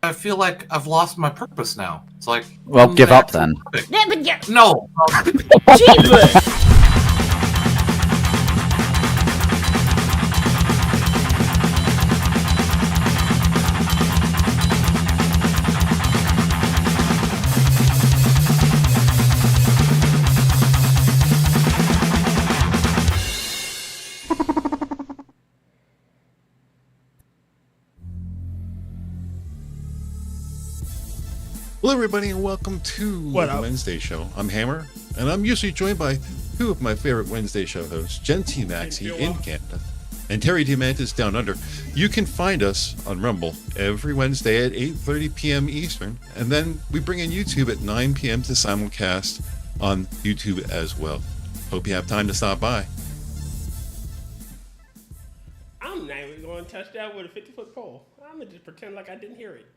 I feel like I've lost my purpose now. It's like, well, give up then. Yeah, but yeah. No. Jesus! Hello everybody and welcome to the Wednesday show. I'm Hammer, and I'm usually joined by two of my favorite Wednesday show hosts, Jen TMaxi in Canada and Terry Diamantis down under. You can find us on Rumble every Wednesday at 8:30 p.m. Eastern, and then we bring in YouTube at 9 p.m. to simulcast on YouTube as well. Hope you have time to stop by. I'm not even going to touch that with a 50-foot pole. I'm going to just pretend like I didn't hear it.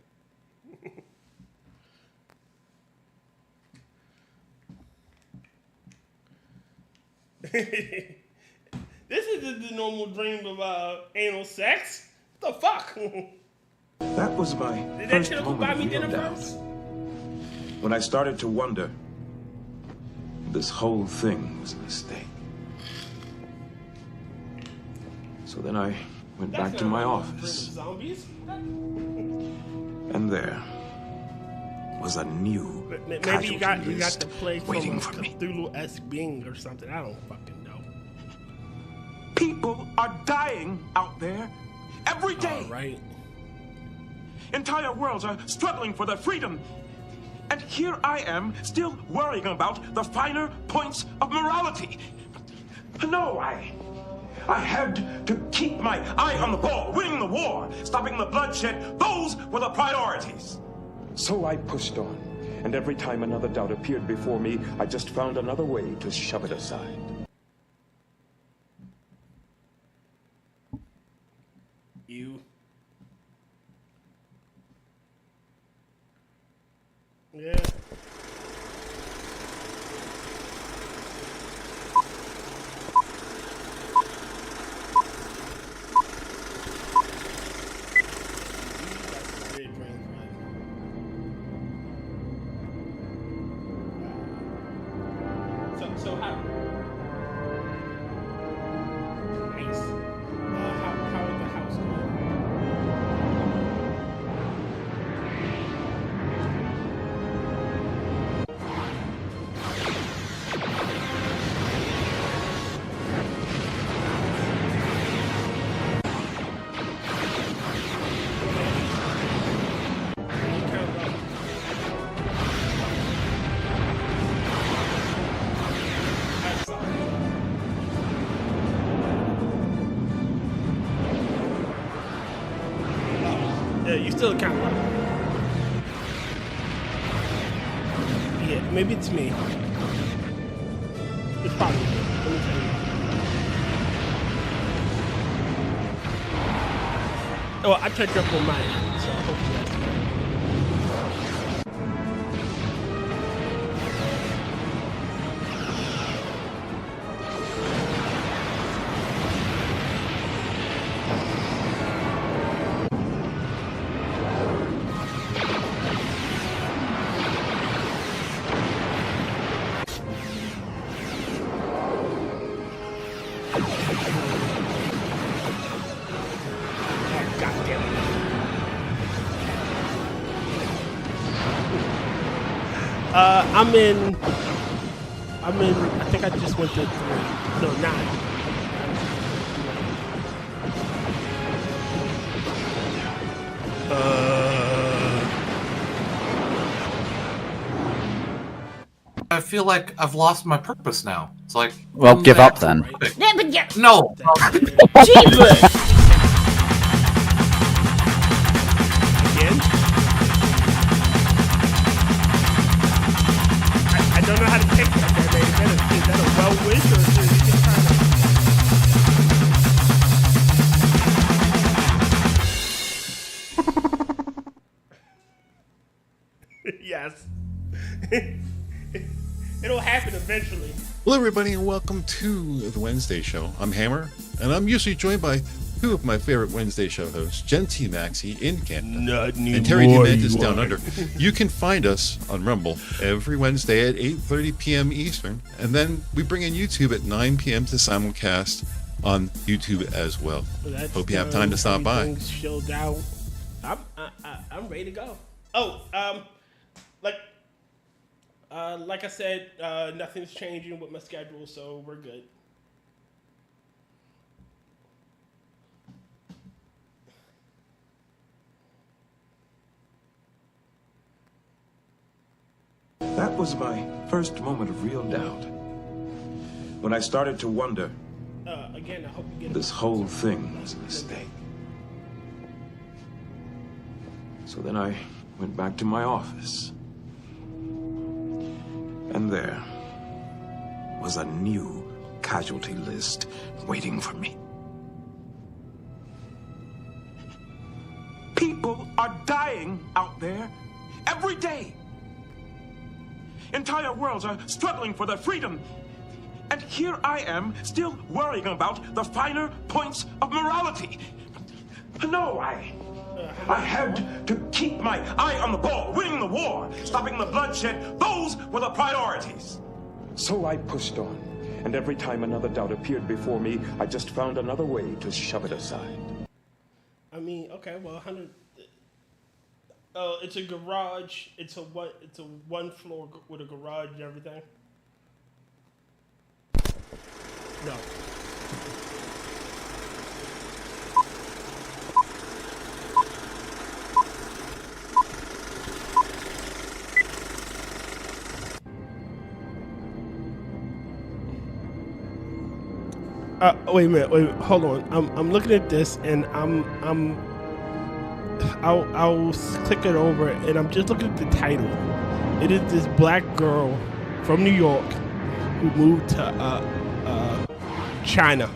This isn't the normal dream of anal sex. What the fuck? That was my Did that first chill moment buy of me real dinner doubt. first? When I started to wonder, this whole thing was a mistake. So then I went back to my office, Zombies? and there was a new Maybe you got list to play from waiting for me. Cthulhu-esque Bing or something. I don't fucking know. People are dying out there every day. All right. Entire worlds are struggling for their freedom. And here I am, still worrying about the finer points of morality. No, I had to keep my eye on the ball, winning the war, stopping the bloodshed. Those were the priorities. So I pushed on, and every time another doubt appeared before me, I just found another way to shove it aside. You. Yeah. So how? Nice. How is the house going? Yeah, you still count low. Yeah, maybe it's me. It's probably me. Let me tell you. Oh, I checked up on mine, so hopefully that's me. I'm in, I think I just went to 3. No, 9. I feel like I've lost my purpose now. It's like, well, give up then. Yeah, but yeah. No. Jesus! Again? I don't know how to take that. Is that a well wish or is it just kind of... Yes. It'll happen eventually. Hello everybody and welcome to the Wednesday show. I'm Hammer, and I'm usually joined by two of my favorite Wednesday show hosts, TMaxi in Canada Not anymore, and Terry DeMantis you down are. under. You can find us on Rumble every Wednesday at 8:30 p.m. Eastern, and then we bring in YouTube at 9 p.m. to simulcast on YouTube as well. That's Hope you have time to stop by. everything's chilled out. I'm ready to go. Oh, like I said, nothing's changing with my schedule, so we're good. That was my first moment of real doubt. When I started to wonder, Again, I hope you get this whole thing was a mistake. So then I went back to my office. And there was a new casualty list waiting for me. People are dying out there every day. Entire worlds are struggling for their freedom. And here I am, still worrying about the finer points of morality. No, I had to keep my eye on the ball, winning the war, stopping the bloodshed. Those were the priorities. So I pushed on, and every time another doubt appeared before me, I just found another way to shove it aside. I mean, okay, well, 100. It's a garage. It's a one floor with a garage and everything. No. Wait a minute. Wait, hold on. I'm looking at this and I'll click it over and I'm just looking at the title. It is this black girl from New York who moved to China.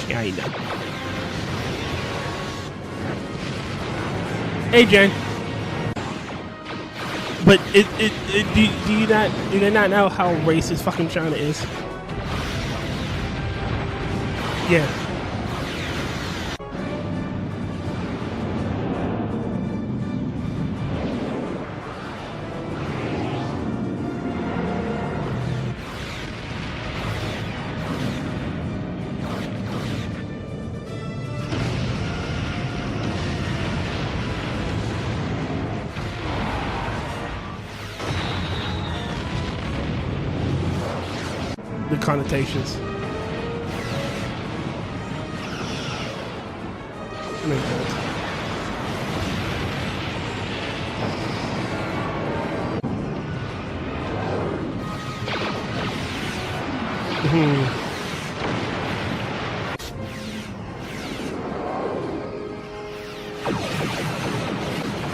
Hey, Jen. But do you not know how racist fucking China is? Yeah. The connotations. Makes sense.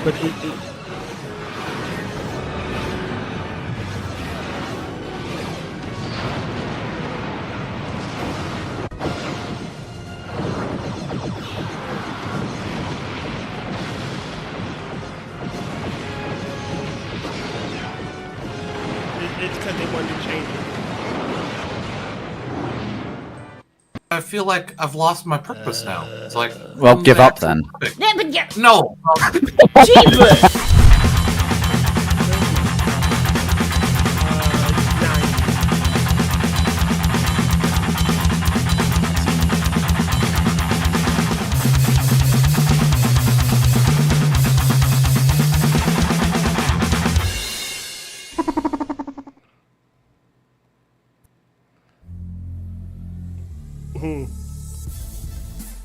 But it's because they wanted to change it. I feel like I've lost my purpose now. It's like, Well, give up then. Yeah, but yeah. No. Jeepers! 9.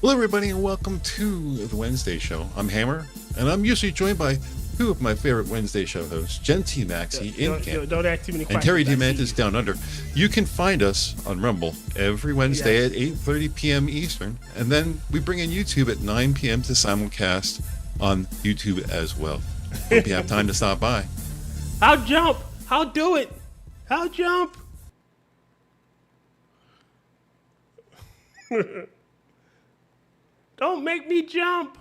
Hello, everybody, and welcome to the Wednesday show. I'm Hammer, and I'm usually joined by two of my favorite Wednesday show hosts, TMaxi in Canada Don't ask too many and questions. Terry I see DeMantis you. down under. You can find us on Rumble every Wednesday Yes. at 8:30 p.m. Eastern, and then we bring in YouTube at 9 p.m. to simulcast on YouTube as well. Hope you have time to stop by. I'll jump. I'll do it. I'll jump. Don't make me jump.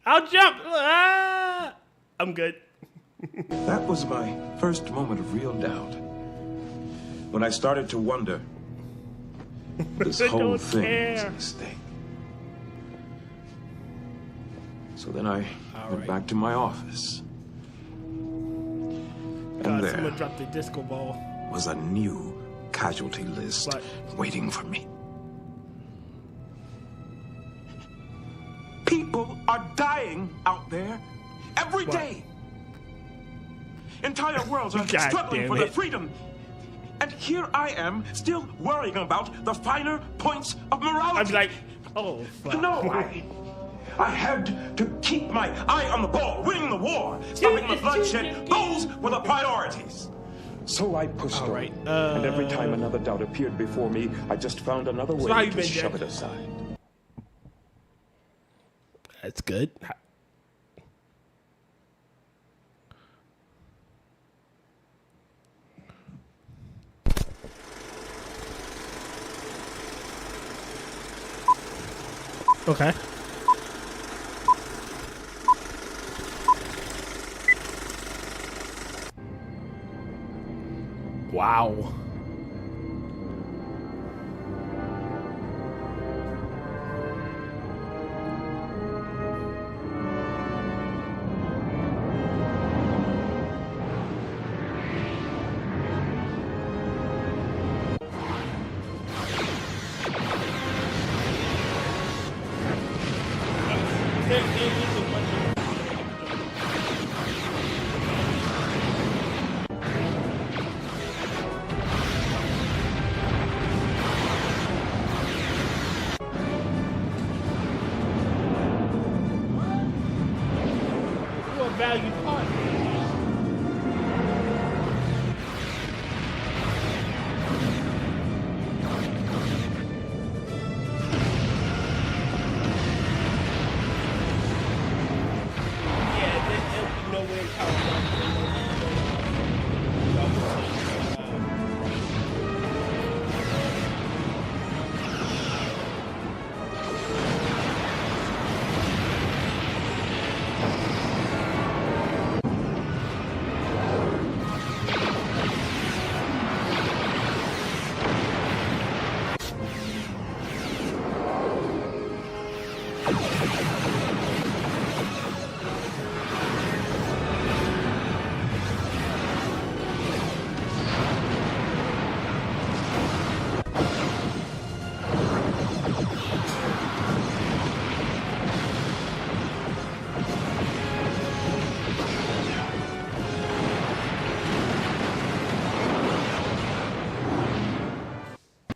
I'll jump. Ah! I'm good. That was my first moment of real doubt. when I started to wonder, this I whole don't thing was a care. mistake. So then I All went right. back to my office. And God, there someone dropped the disco ball. was a new casualty list What? waiting for me. People are dying out there every What? day. Entire worlds are God struggling damn for their it. freedom. And here I am, still worrying about the finer points of morality. I'm like, oh, fuck. No, I had to keep my eye on the ball, winning the war, stopping the bloodshed. Those were the priorities. So I pushed All on, right, and every time another doubt appeared before me, I just found another So how way you to been, shove Jack? it aside. That's good. Okay. Wow. Valued part. Yeah, there'll be no way in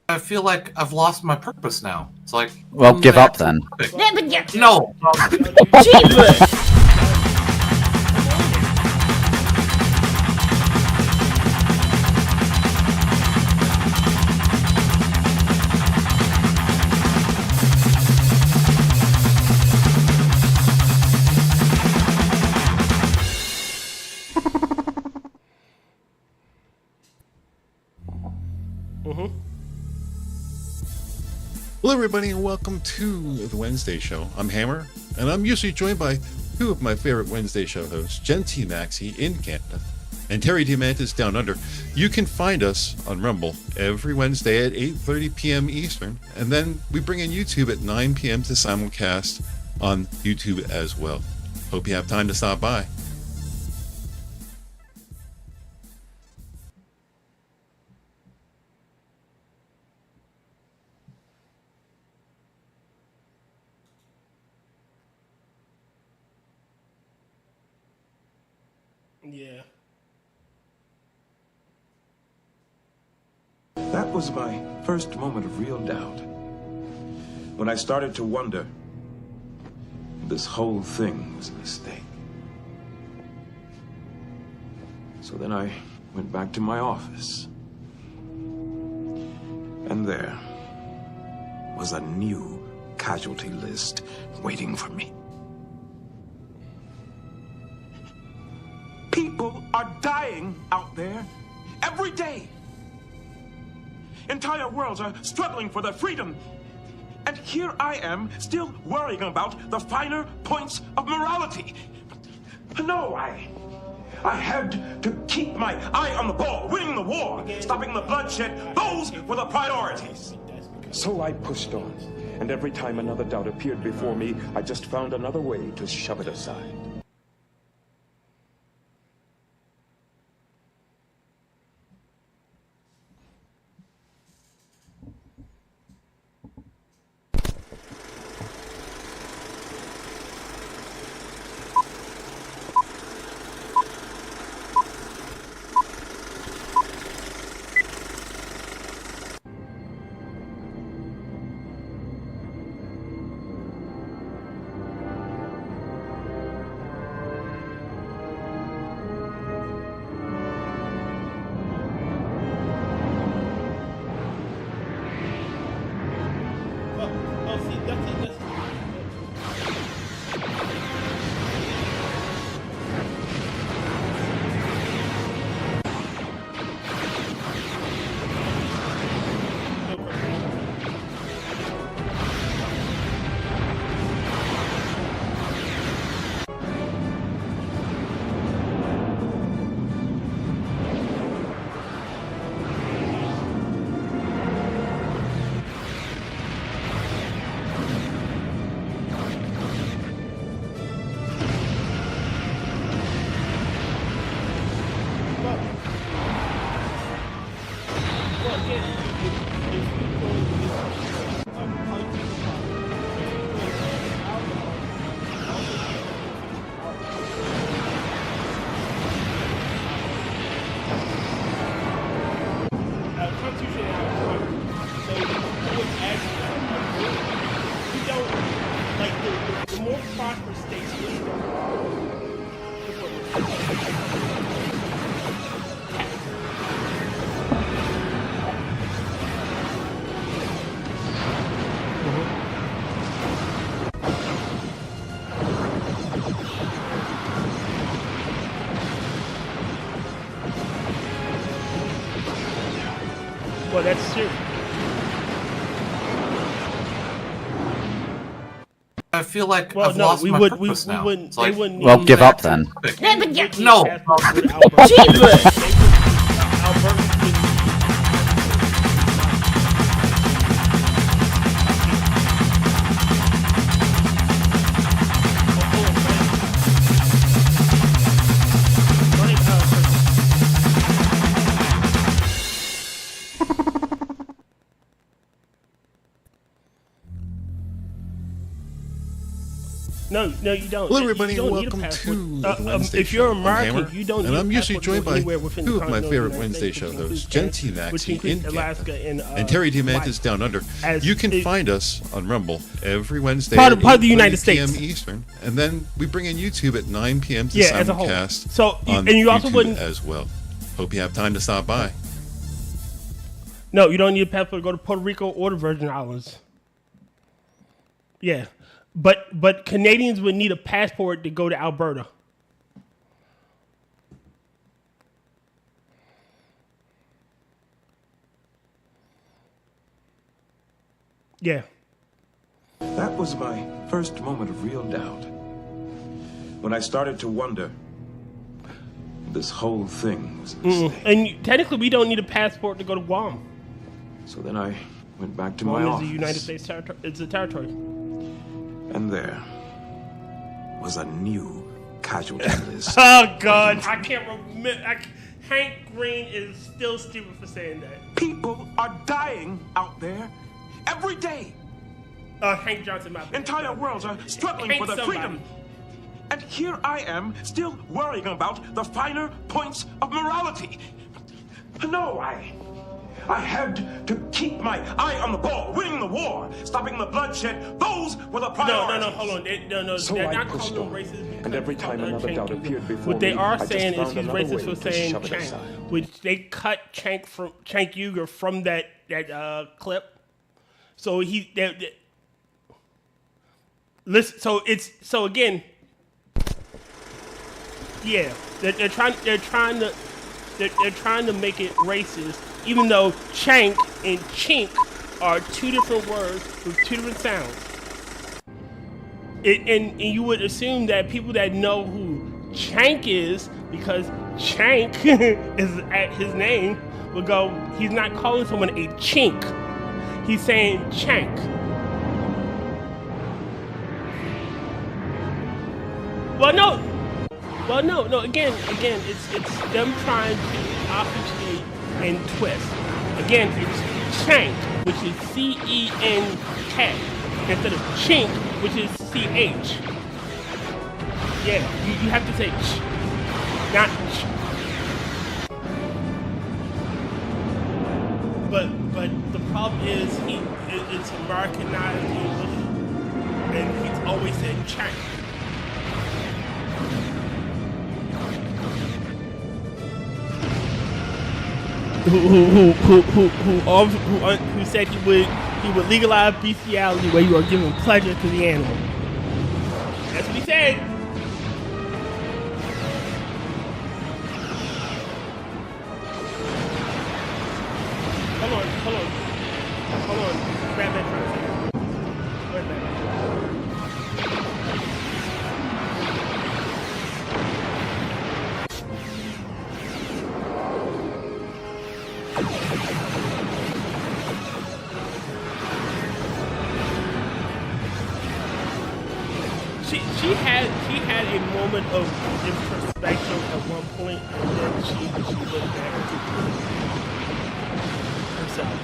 I feel like I've lost my purpose now. It's like, Well, give up then. No. Jeepers! Hello, everybody, and welcome to the Wednesday show. I'm Hammer, and I'm usually joined by two of my favorite Wednesday show hosts, TMaxi in Canada and Terry Diamantis down under. You can find us on Rumble every Wednesday at 8:30 p.m. Eastern, and then we bring in YouTube at 9 p.m. to simulcast on YouTube as well. Hope you have time to stop by. Yeah. That was my first moment of real doubt. When I started to wonder, this whole thing was a mistake. So then I went back to my office. And there was a new casualty list waiting for me. People are dying out there every day. Entire worlds are struggling for their freedom. And here I am, still worrying about the finer points of morality. No, I had to keep my eye on the ball, winning the war, stopping the bloodshed. Those were the priorities. So I pushed on, and every time another doubt appeared before me, I just found another way to shove it aside. Well, that's true. I feel like Well, I've no, lost we my would, purpose we now. wouldn't. It's They like, wouldn't. Well, give up then. No. No, you don't. Hello, everybody, You and don't need a welcome passport. to the Wednesday if you're show. I'm American, Hammer, you don't. and need I'm a usually passport joined to go by anywhere within two the of my continental favorite United Wednesday States, show which hosts, includes Jen Canada, which TMaxi in includes Canada, Alaska and Terry Hawaii. DeMantis down under. As You can it- find us on Rumble every Wednesday Part at of the United 8:30 p.m. States. Eastern, and then we bring in YouTube at 9 p.m. to Yeah, as a whole. simulcast So, on and you also YouTube wouldn't. as well. Hope you have time to stop by. No, you don't need a passport to go to Puerto Rico or the Virgin Islands. Yeah, but Canadians would need a passport to go to Alberta. Yeah. That was my first moment of real doubt. When I started to wonder, this whole thing was a mistake. And technically, we don't need a passport to go to Guam. So then I went back to my Guam is office. the United States territory. It's a territory. And there was a new casualty list. Oh God, I can't remember. Hank Green is still stupid for saying that. People are dying out there every day. Hank Johnson, my bad. Entire worlds are struggling Hank for their somebody. freedom. And here I am, still worrying about the finer points of morality. No, I had to keep my eye on the ball, winning the war, stopping the bloodshed. Those were the priorities. No, hold on. No, So they're I not pushed calling him on, racist. and every time another doubt appeared before What they me, are I just saying is found he's another racist way for to saying shove it Chank, aside. which they cut Chank Uger from that clip. So listen. So again, yeah, they're trying to make it racist, even though Chank and Chink are two different words with two different sounds. And you would assume that people that know who Chank is because Chank is at his name will go. He's not calling someone a chink. He's saying Chank. Well, no. Again, it's them trying to obfuscate and twist. Again, it's Chank, which is C-E-N-K, instead of Chink, which is C-H. Yeah, you have to say ch, not ch. But the problem is it's Americanized English, and he's always said Chank. Who said he would legalize bestiality where you are giving pleasure to the animal. That's what he said. Hold on. Batman trying to say. Where's Batman? She had a moment of introspection at one point, and then she looked back at herself.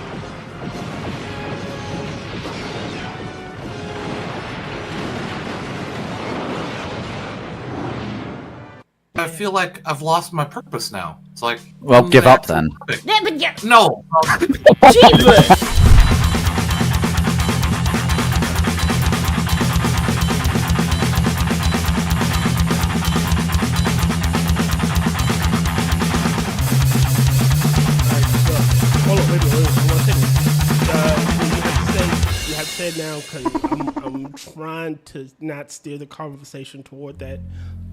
I feel like I've lost my purpose now. It's like, Well, give up then. No. Jesus! Hold on, wait. I want to say you have to say it now because I'm trying to not steer the conversation toward that.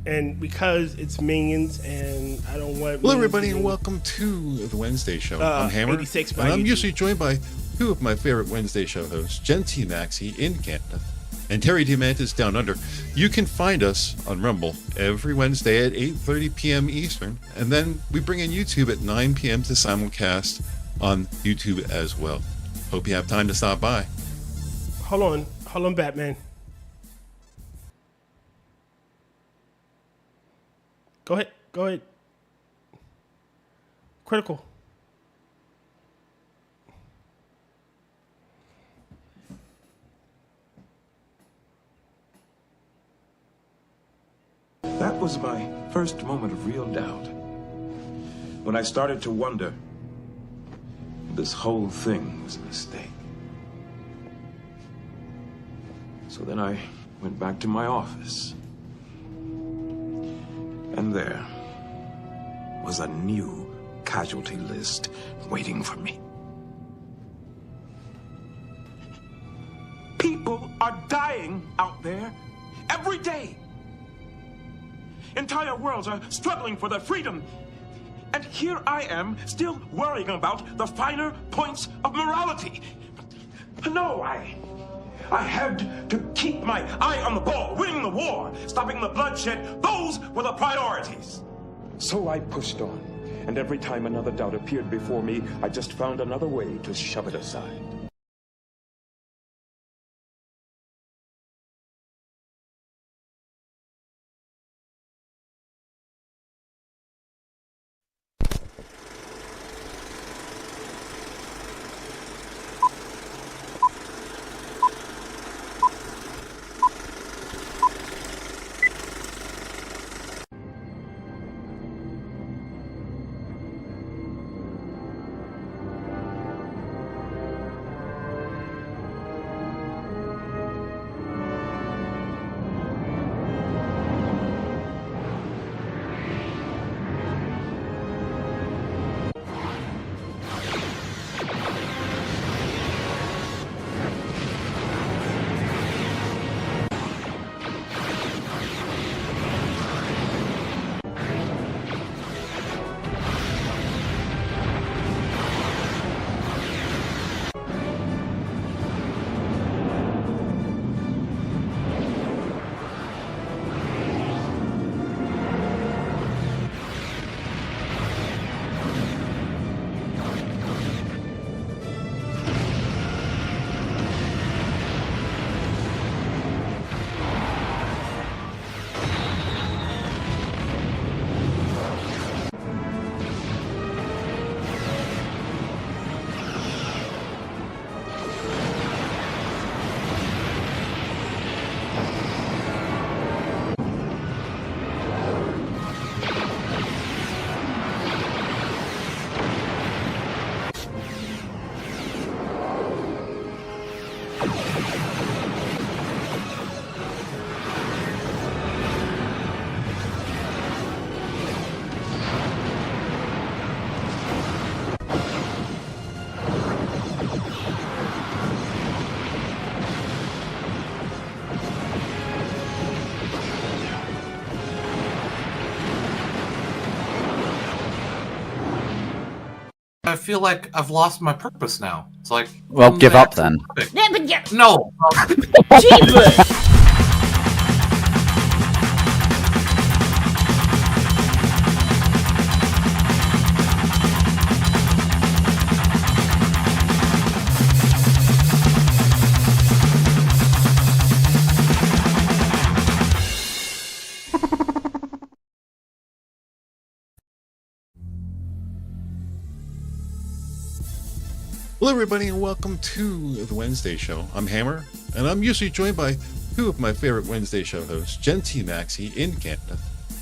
And because it's Minions, and I don't want. Hello, everybody, and welcome to the Wednesday show. I'm Hammer, 86 by and I'm 80. usually joined by two of my favorite Wednesday show hosts, TMaxi in Canada and Terry Diamantis down under. You can find us on Rumble every Wednesday at 8:30 p.m. Eastern, and then we bring in YouTube at 9 p.m. to simulcast on YouTube as well. Hope you have time to stop by. Hold on, Batman. Go ahead. Critical. That was my first moment of real doubt. When I started to wonder, this whole thing was a mistake. So then I went back to my office. And there was a new casualty list waiting for me. People are dying out there every day. Entire worlds are struggling for their freedom. And here I am, still worrying about the finer points of morality. No, I had to keep my eye on the ball, winning the war, stopping the bloodshed. Those were the priorities. So I pushed on, and every time another doubt appeared before me, I just found another way to shove it aside. I feel like I've lost my purpose now. It's like, Well, give up then. No. Jesus! Hello, everybody, and welcome to the Wednesday show. I'm Hammer, and I'm usually joined by two of my favorite Wednesday show hosts, TMaxi in Canada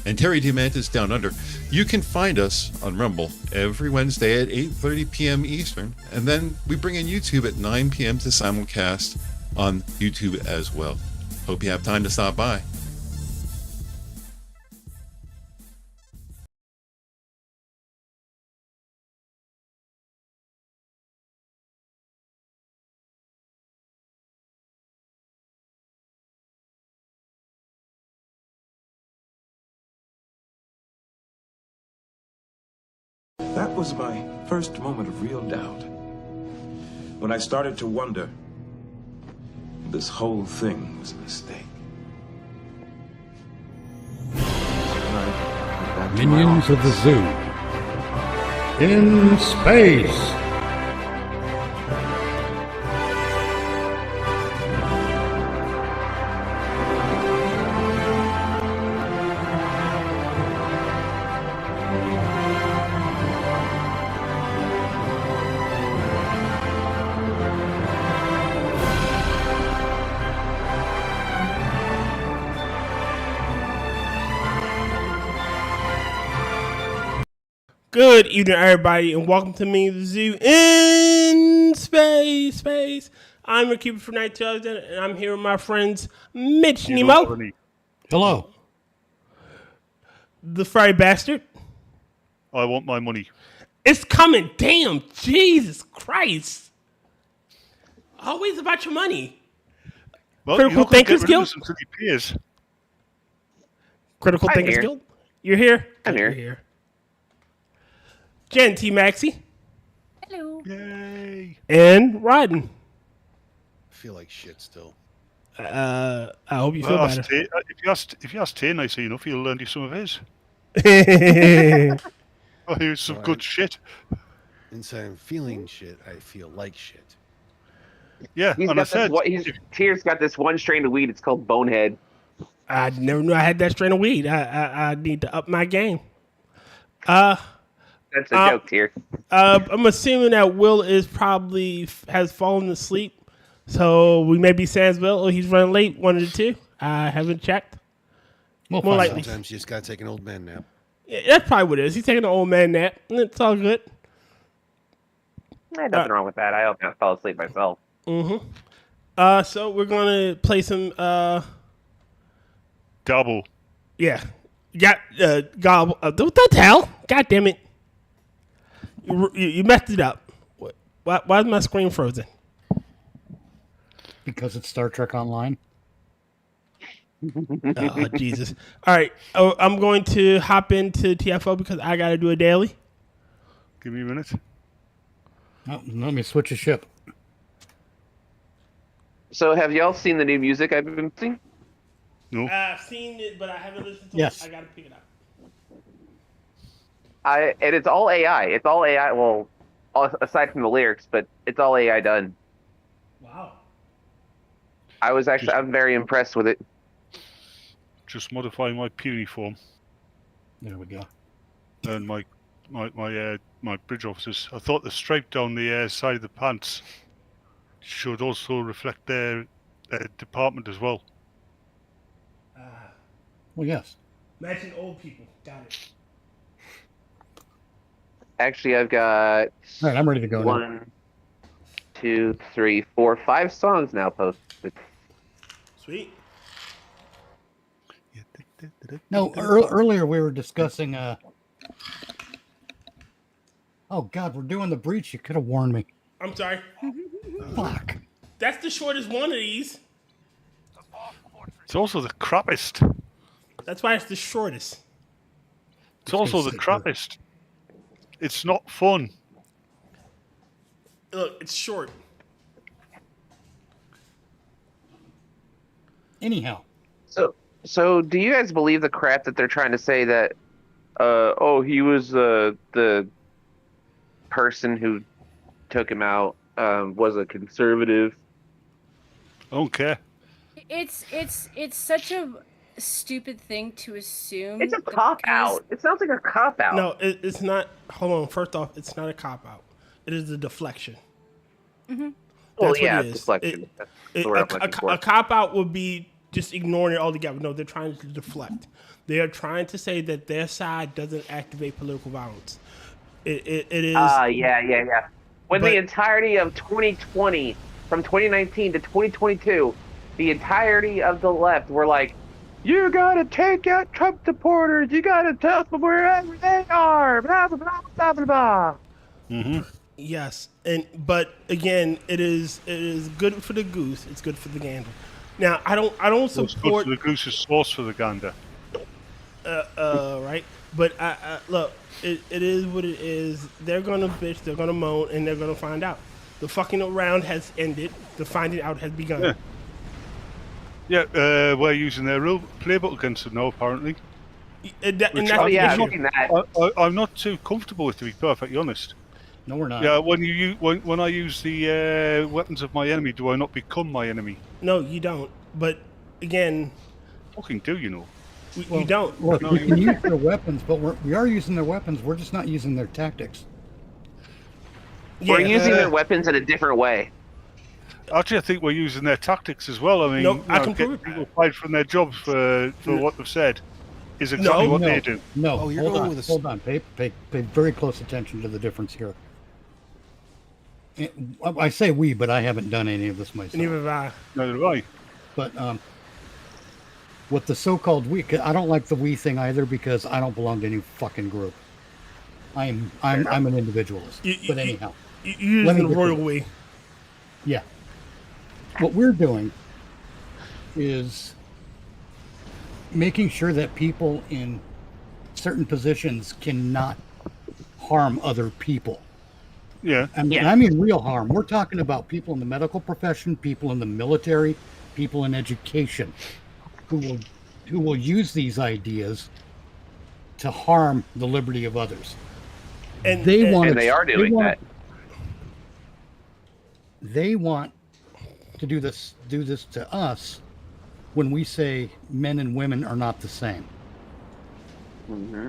and Terry Diamantis down under. You can find us on Rumble every Wednesday at 8:30 p.m. Eastern, and then we bring in YouTube at 9 p.m. to simulcast on YouTube as well. Hope you have time to stop by. That was my first moment of real doubt. When I started to wonder, this whole thing was a mistake. Minions of the Zoo. In space. Good evening, everybody, and welcome to me, the Zoo in space. I'm your keeper for night, Tyr Alexander, and I'm here with my friends Mitch Nemo, Hello. the furry bastard. I want my money. It's coming, damn, Jesus Christ! Always about your money. Well, Critical you're not gonna Thinkers get rid of Guild? us until he pays. Critical I'm Thinkers here. Guild. You're here. I'm You're here. Jen TMaxi Yay! and Rodden. I feel like shit still. I hope you feel Well, better. if you ask Tay nicely enough, he'll lend you some of his. Oh, here's some Right. good shit. Instead of feeling shit, I feel like shit. Yeah, He's and I got said, Tyr's got this one strain of weed. It's called Bonehead. I never knew I had that strain of weed. I need to up my game. That's a joke, Tyr. I'm assuming that Will is probably has fallen asleep, so we may be sans Will or he's running late. One of the two. I haven't checked. We'll More find likely. Sometimes you just gotta take an old man nap. Yeah, that's probably what it is. He's taking an old man nap. And it's all good. Nothing wrong with that. I hope I fell asleep myself. So we're gonna play some. double. Yeah. Gobble. What the hell? God damn it! You messed it up. Why is my screen frozen? because it's Star Trek Online. Oh, Jesus. All right. Oh, I'm going to hop into TFO because I got to do a daily. Give me a minute. Oh, let me switch a ship. So, have y'all seen the new music I've been seeing? No. I've seen it, but I haven't listened to Yes. it. I got to pick it up. And it's all AI. It's all AI. Well, aside from the lyrics, but it's all AI done. Wow. I'm very impressed with it. Just modifying my puny form There we go. and my bridge officers. I thought the stripe down the side of the pants should also reflect their department as well. Well, yes. Imagine old people. Got it. Actually, I've got All right, I'm ready to go now. 1, 2, 3, 4, 5 songs now posted. Sweet. No, earlier we were discussing. Oh God, we're doing the breach. You could have warned me. I'm sorry. Fuck. That's the shortest one of these. It's also the crappiest. That's why it's the shortest. It's also the crappiest. It's not fun. Look, it's short. Anyhow. So do you guys believe the crap that they're trying to say that, he was the person who took him out was a conservative? I don't care. It's such a stupid thing to assume. It's a cop-out. It sounds like a cop-out. No, it's not. Hold on. First off, it's not a cop-out. It is a deflection. Mm-hmm. Well, That's yeah, what it is. deflection. That's the word I'm looking for. A cop-out would be just ignoring it altogether. No, they're trying to deflect. They are trying to say that their side doesn't activate political violence. It is. Yeah. When the entirety of 2020, from 2019 to 2022, the entirety of the left were like, you gotta take out Trump supporters, you gotta tell them wherever they are, blah, blah, blah, blah, blah, blah. Mm-hmm. Yes, but again, it is good for the goose. It's good for the gander. Now, I don't support. It's good for the goose is sauce for the gander. Right. But I look, it is what it is. They're gonna bitch, they're gonna moan, and they're gonna find out. The fucking around has ended. The finding out has begun. Yeah, we're using their real playbook against them now, apparently. And that's the issue. I'm not too comfortable with, to be perfectly honest. No, we're not. Yeah, when I use the weapons of my enemy, do I not become my enemy? No, you don't. But again, fucking do you know? You don't. Look, we can use their weapons, but we are using their weapons. We're just not using their tactics. We're using their weapons in a different way. Actually, I think we're using their tactics as well. I mean, I can prove people fired from their jobs for what they've said is exactly what they do. No, hold on. Pay very close attention to the difference here. I say we, but I haven't done any of this myself. Neither have I. Neither have I. But with the so-called we, I don't like the we thing either because I don't belong to any fucking group. I'm an individualist. But anyhow, you use the royal we. Yeah. What we're doing is making sure that people in certain positions cannot harm other people. Yeah. I mean real harm. We're talking about people in the medical profession, people in the military, people in education who will use these ideas to harm the liberty of others. And they are doing that. They want to do this to us when we say men and women are not the same. Mm-hmm.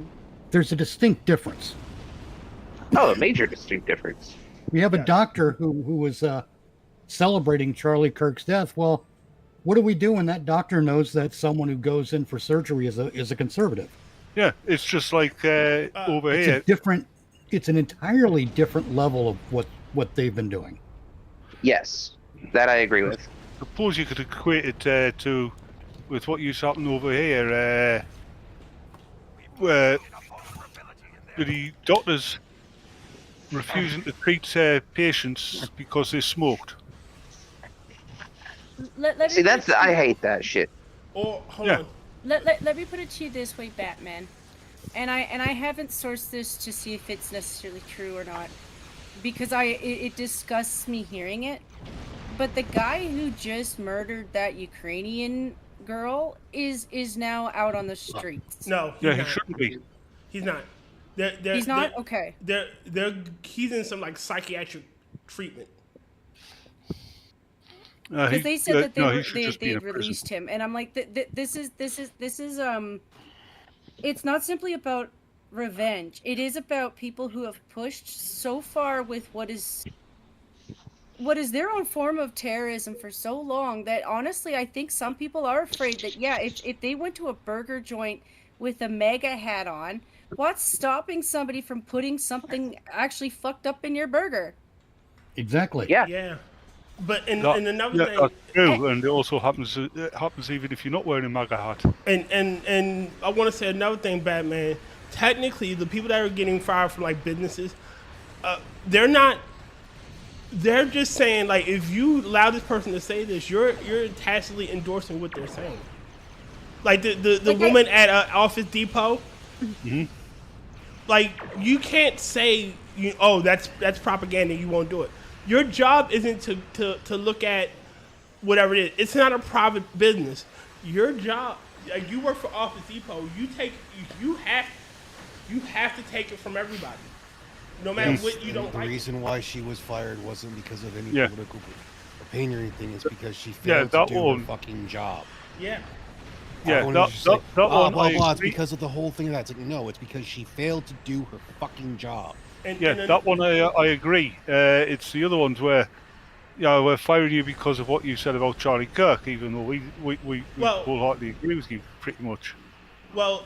There's a distinct difference. Oh, a major distinct difference. We have a doctor who was celebrating Charlie Kirk's death. Well, what do we do when that doctor knows that someone who goes in for surgery is a conservative? Yeah, it's just like over here. It's an entirely different level of what they've been doing. Yes, that I agree with. Suppose you could equate it to with what used to happen over here, where the doctors refusing to treat patients because they smoked. See, I hate that shit. Hold on. Let me put it to you this way, Batman. And I haven't sourced this to see if it's necessarily true or not, because it disgusts me hearing it. But the guy who just murdered that Ukrainian girl is now out on the streets. No, he shouldn't be. He's not. He's not? Okay. He's in some like psychiatric treatment. Because they said that they released him, and I'm like, this is it's not simply about revenge. It is about people who have pushed so far with what is their own form of terrorism for so long that honestly, I think some people are afraid that if they went to a burger joint with a MAGA hat on, what's stopping somebody from putting something actually fucked up in your burger? Exactly. Yeah. But and another thing, that's true, and it also happens even if you're not wearing a MAGA hat. And I want to say another thing, Batman. Technically, the people that are getting fired from like businesses, they're not. They're just saying like, if you allow this person to say this, you're tacitly endorsing what they're saying. Like the woman at Office Depot. Mm-hmm. Like you can't say that's propaganda. You won't do it. Your job isn't to look at whatever it is. It's not a private business. Your job, like you work for Office Depot. You have to take it from everybody, no matter what you don't The like. The reason why she was fired wasn't because of any Yeah. political opinion or anything. It's because she failed to do her fucking job. Yeah. Yeah, Everyone that was just like, one blah, blah, I blah. It's agree. because of the whole thing of that. It's like, no, it's because she failed to do her fucking job. That one I agree. It's the other ones where, we're firing you because of what you said about Charlie Kirk, even though we wholeheartedly agree with you pretty much. Well,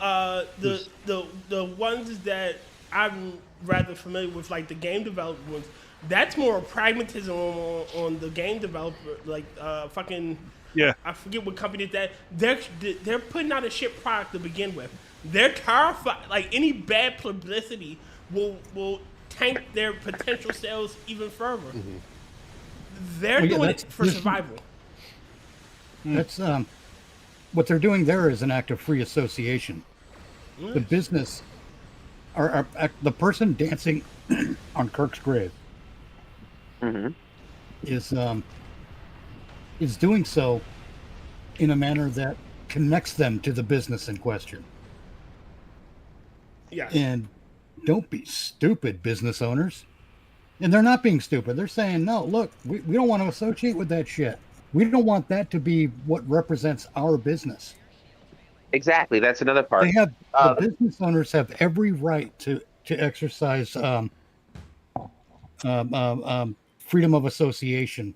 the ones that I'm rather familiar with, like the game development ones, that's more pragmatism on the game developer, like fucking. Yeah. I forget what company is that. They're putting out a shit product to begin with. They're terrified. Like any bad publicity will tank their potential sales even further. Mm-hmm. They're doing it for survival. That's what they're doing there is an act of free association. Yes. The business, or the person dancing on Kirk's grave, is doing so in a manner that connects them to the business in question. Yes. And don't be stupid, business owners. And they're not being stupid. They're saying, no, look, we don't want to associate with that shit. We don't want that to be what represents our business. Exactly. That's another part. They have the business owners have every right to exercise freedom of association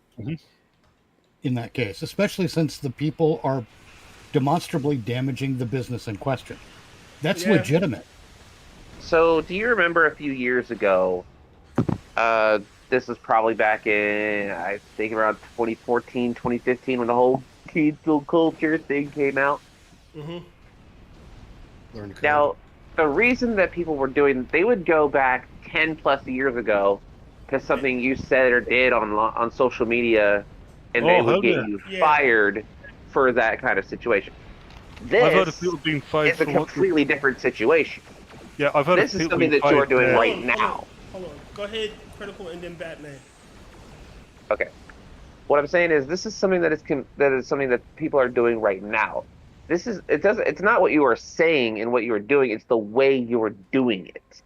in that case, especially since the people are demonstrably damaging the business in question. That's legitimate. So, do you remember a few years ago? This was probably back in, I think, around 2014, 2015, when the whole cancel culture thing came out. Now, the reason that people were doing, they would go back 10 plus years ago to something you said or did on social media, and they would get you fired for that kind of situation. I've heard of people being fired is a completely different situation. Yeah, I've heard this of is people something being that you're doing fired, right now. Hold on. Go ahead, Critical, and then Batman. Okay. What I'm saying is, this is something that is something that people are doing right now. It's not what you are saying and what you are doing. It's the way you are doing it.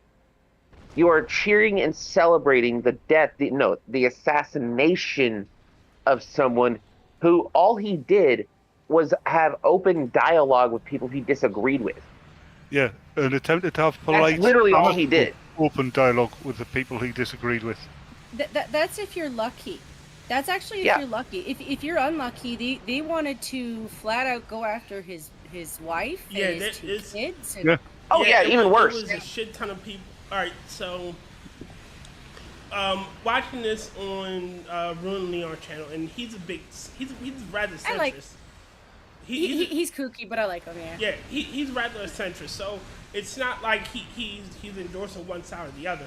You are cheering and celebrating the death, the assassination of someone who all he did was have open dialogue with people he disagreed with. Yeah, and attempted to have polite. That's literally all he did. Open dialogue with the people he disagreed with. That's if you're lucky. That's actually if you're lucky. If you're unlucky, they wanted to flat out go after his wife and his two kids. And... even worse. It was a shit ton of people. All right, so watching this on Ruin Leon channel, and he's rather centrist. I like. He's kooky, but I like him. Yeah. Yeah, he's rather centrist. So it's not like he's endorsing one side or the other.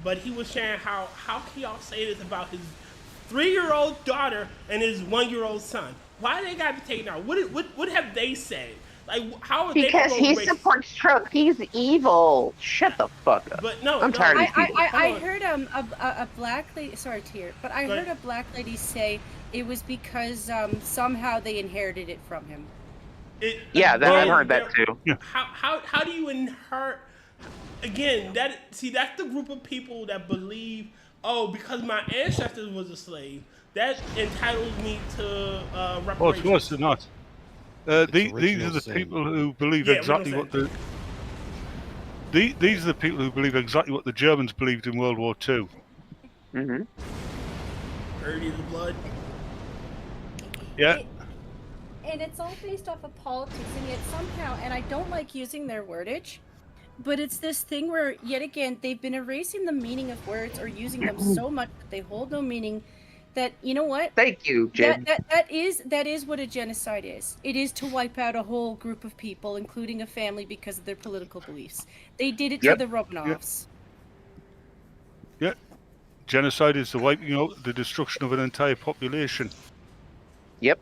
But he was sharing how can y'all say this about his 3-year-old daughter and his 1-year-old son? Why they got to be taken out? What have they said? Like, how are because they? Because he supports Trump. He's evil. Shut the fuck up. But no, I'm tired of these people. I heard a black lady. Sorry, Tyr, but I heard a black lady say it was because somehow they inherited it from him. I've heard that too. How do you inherit? Again, that's the group of people that believe, because my ancestors was a slave, that entitles me to reparations. Oh, of course they're not. These are the people who believe exactly what the. These are the people who believe exactly what the Germans believed in World War II. Dirty the blood. Yeah. And it's all based off of politics, and yet somehow, and I don't like using their wordage, but it's this thing where, yet again, they've been erasing the meaning of words or using them so much that they hold no meaning. That, you know what? Thank you, Jen. That is what a genocide is. It is to wipe out a whole group of people, including a family, because of their political beliefs. They did it to the Rotncorpse. Yeah. Genocide is the wiping out, the destruction of an entire population. Yep.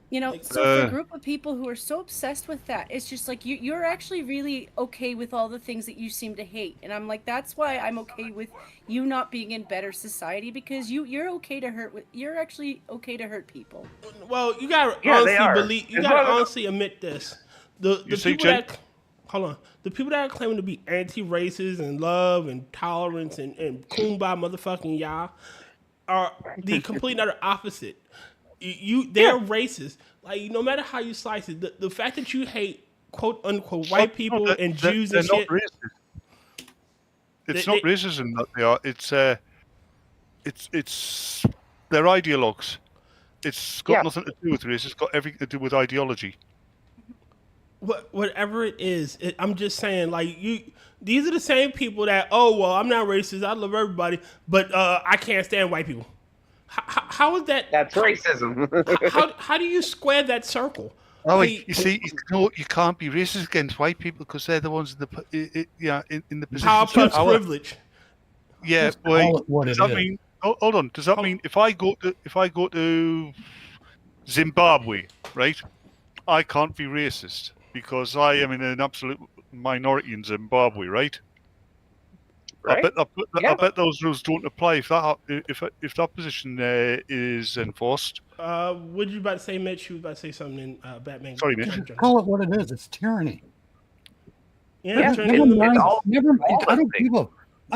You know, so for a group of people who are so obsessed with that, it's just like you're actually really okay with all the things that you seem to hate, and I'm like, that's why I'm okay with you not being in better society, because you're okay to hurt. You're actually okay to hurt people. Well, you gotta honestly believe. You gotta honestly admit this. The people that the people that are claiming to be anti-racist and love and tolerance and kumbaya motherfucking y'all are the complete and utter opposite. They're racist. Like, no matter how you slice it, the fact that you hate quote unquote white people and Jews and shit. It's not racism that they are. It's they're ideologues. It's got nothing to do with race. It's got everything to do with ideology. Whatever it is, I'm just saying, like, these are the same people that, oh well, I'm not racist. I love everybody, but I can't stand white people. How is that? That's racism. how do you square that circle? Oh, you see, you can't be racist against white people because they're the ones in the position of power. Privilege. Yeah, does that mean? Hold on. Does that mean if I go to Zimbabwe, right? I can't be racist because I am in an absolute minority in Zimbabwe, right? Right? I bet those rules don't apply if that position is enforced. What you about to say, Mitch? You was about to say something in Batman. Sorry, Mitch. Call it what it is. It's tyranny. Yeah, I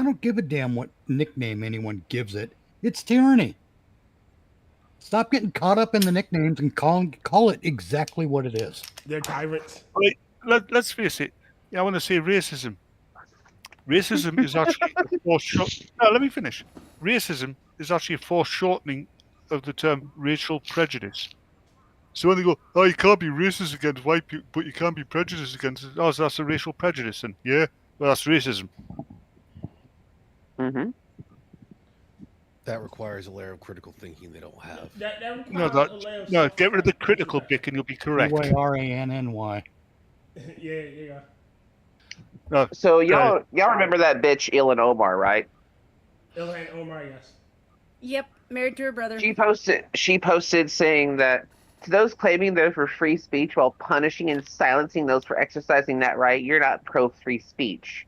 don't give a damn what nickname anyone gives it. It's tyranny. Stop getting caught up in the nicknames and call it exactly what it is. They're tyrants. Wait, let's face it. I want to say racism. Racism is actually let me finish. Racism is actually a foreshortening of the term racial prejudice. So when they go, oh, you can't be racist against white people, but you can't be prejudiced against it. Oh, so that's a racial prejudice, and yeah, well, that's racism. Mm-hmm. That requires a layer of critical thinking they don't have. No, get rid of the critical bit and you'll be correct. Ranny. Yeah. No, so y'all remember that bitch Ilhan Omar, right? Ilhan Omar, yes. Yep, married to her brother. She posted saying that to those claiming they're for free speech while punishing and silencing those for exercising that right, you're not pro-free speech.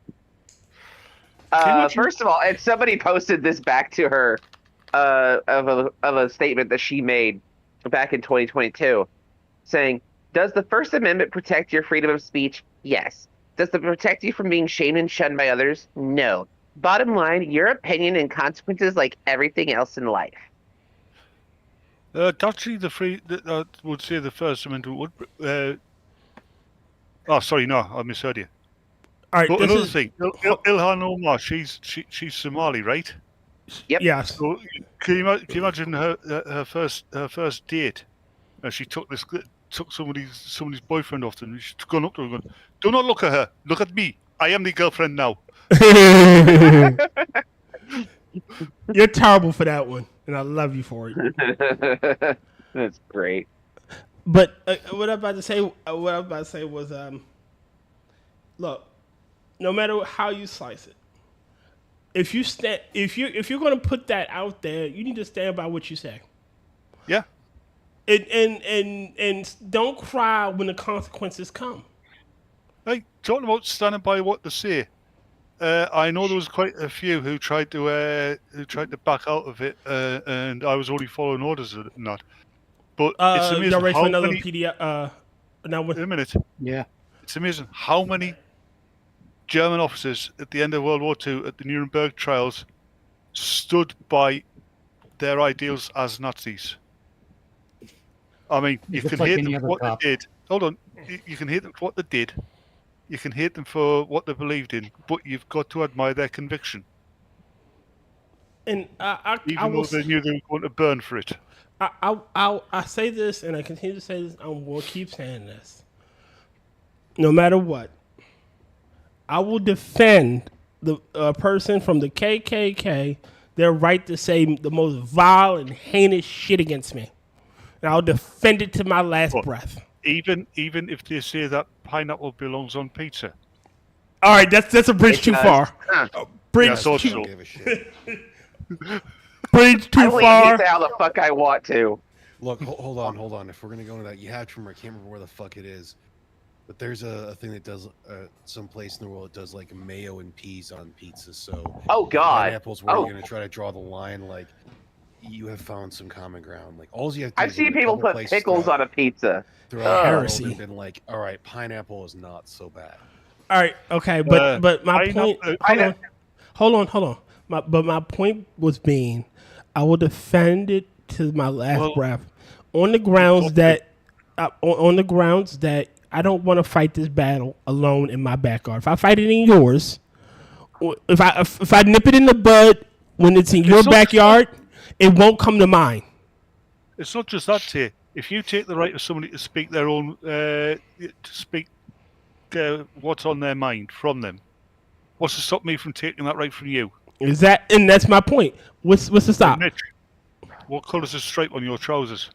First of all, and somebody posted this back to her of a statement that she made back in 2022, saying, "Does the First Amendment protect your freedom of speech? Yes. Does it protect you from being shamed and shunned by others? No. Bottom line, your opinion and consequences like everything else in life." Actually, I would say the First Amendment would. Oh, sorry, no, I misheard you. All right, but another thing, Ilhan Omar, she's Somali, right? Yep. Yes. So can you imagine her first date? She took somebody's boyfriend off them. She's gone up to her and gone, "Do not look at her. Look at me. I am the girlfriend now." You're terrible for that one, and I love you for it. That's great. But what I'm about to say was, look, no matter how you slice it, if you're going to put that out there, you need to stand by what you say. Yeah. And don't cry when the consequences come. Hey, talking about standing by what they say, I know there was quite a few who tried to back out of it, and I was only following orders and that. But it's amazing how many. In a minute. Yeah. It's amazing how many German officers at the end of World War II at the Nuremberg trials stood by their ideals as Nazis. I mean, you can hate them for what they did. Hold on. You can hate them for what they did. You can hate them for what they believed in, but you've got to admire their conviction. And even though they knew they were going to burn for it. I say this, and I continue to say this. I'm going to keep saying this. No matter what, I will defend the person from the KKK their right to say the most vile and heinous shit against me. And I'll defend it to my last breath. Even if they say that pineapple belongs on pizza. All right, that's a bridge too far. Bridge too far. I say how the fuck I want to. Look, hold on. If we're gonna go into that, you have to remember. I can't remember where the fuck it is, but there's a thing that does some place in the world that does like mayo and peas on pizza. So oh god, pineapples where you're gonna try to draw the line. Like you have found some common ground. Like all you have to do I've seen people put pickles on a pizza. Heresy. And been like, all right, pineapple is not so bad. All right, okay, but my point. Hold on. My point was being, I will defend it to my last breath, on the grounds that I don't want to fight this battle alone in my backyard. If I fight it in yours, if I nip it in the bud when it's in your backyard, it won't come to mine. It's not just that, Tyr. If you take the right of somebody to speak their own, what's on their mind from them, what's to stop me from taking that right from you? And that's my point. What's the stop? Mitch, what colour's the stripe on your trousers?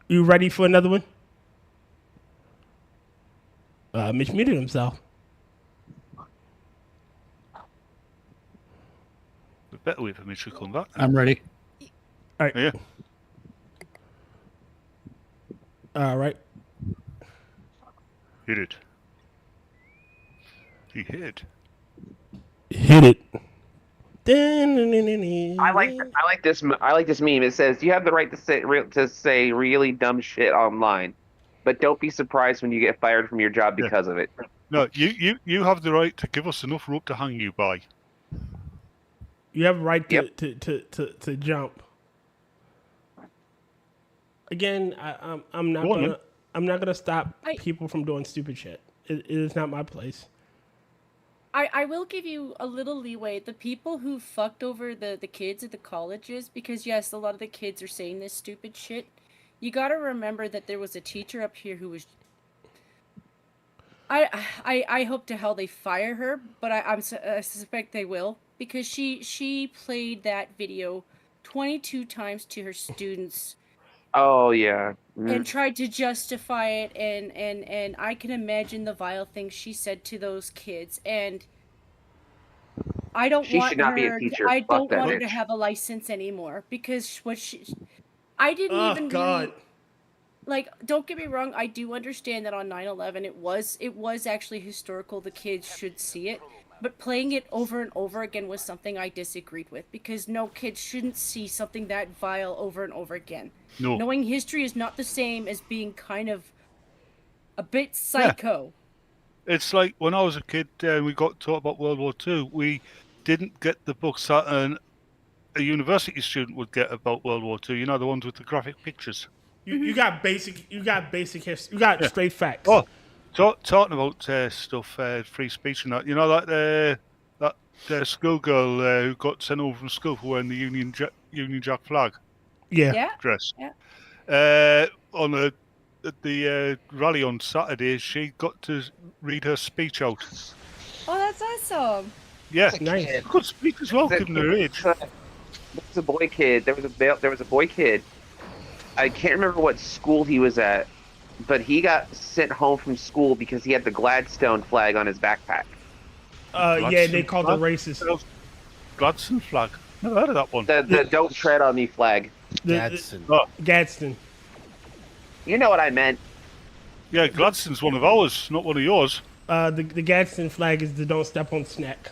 You ready for another one? Mitch muted himself. We better wait for Mitch to come back. I'm ready. All right. Yeah. All right. Hit it. He hit. Hit it. I like this meme. It says you have the right to say really dumb shit online, but don't be surprised when you get fired from your job because of it. No, you have the right to give us enough rope to hang you by. You have a right to jump. Again, I'm not gonna stop people from doing stupid shit. It is not my place. I will give you a little leeway. The people who fucked over the kids at the colleges, because yes, a lot of the kids are saying this stupid shit. You gotta remember that there was a teacher up here who was. I hope to hell they fire her, but I suspect they will, because she played that video 22 times to her students. Oh yeah. And tried to justify it, and I can imagine the vile things she said to those kids. And I don't want should not her. Be a teacher. I don't Fuck want her bitch. to have a license anymore, because I didn't even. God. Like, don't get me wrong. I do understand that on 9/11 it was actually historical. The kids should see it. But playing it over and over again was something I disagreed with, because no kid shouldn't see something that vile over and over again. No. Knowing history is not the same as being kind of a bit psycho. Yeah. It's like when I was a kid and we got taught about World War II, we didn't get the books that a university student would get about World War II. You know, the ones with the graphic pictures. You got basic history. You got straight facts. Oh. Talking about stuff, free speech and that, you know, that schoolgirl who got sent over from school for wearing the Union Jack flag dress. Yeah. On the rally on Saturday, she got to read her speech out. Oh, that's awesome. Yeah, nice. Good speech as well, given her age. There was a boy kid. There was a boy kid. I can't remember what school he was at, but he got sent home from school because he had the Gladstone flag on his backpack. Yeah, they called it racist. Gladstone flag. Never heard of that one. The Don't Tread on Me flag. Gadsden. You know what I meant. Yeah, Gladstone's one of ours, not one of yours. The Gadsden flag is the Don't Step on Snack.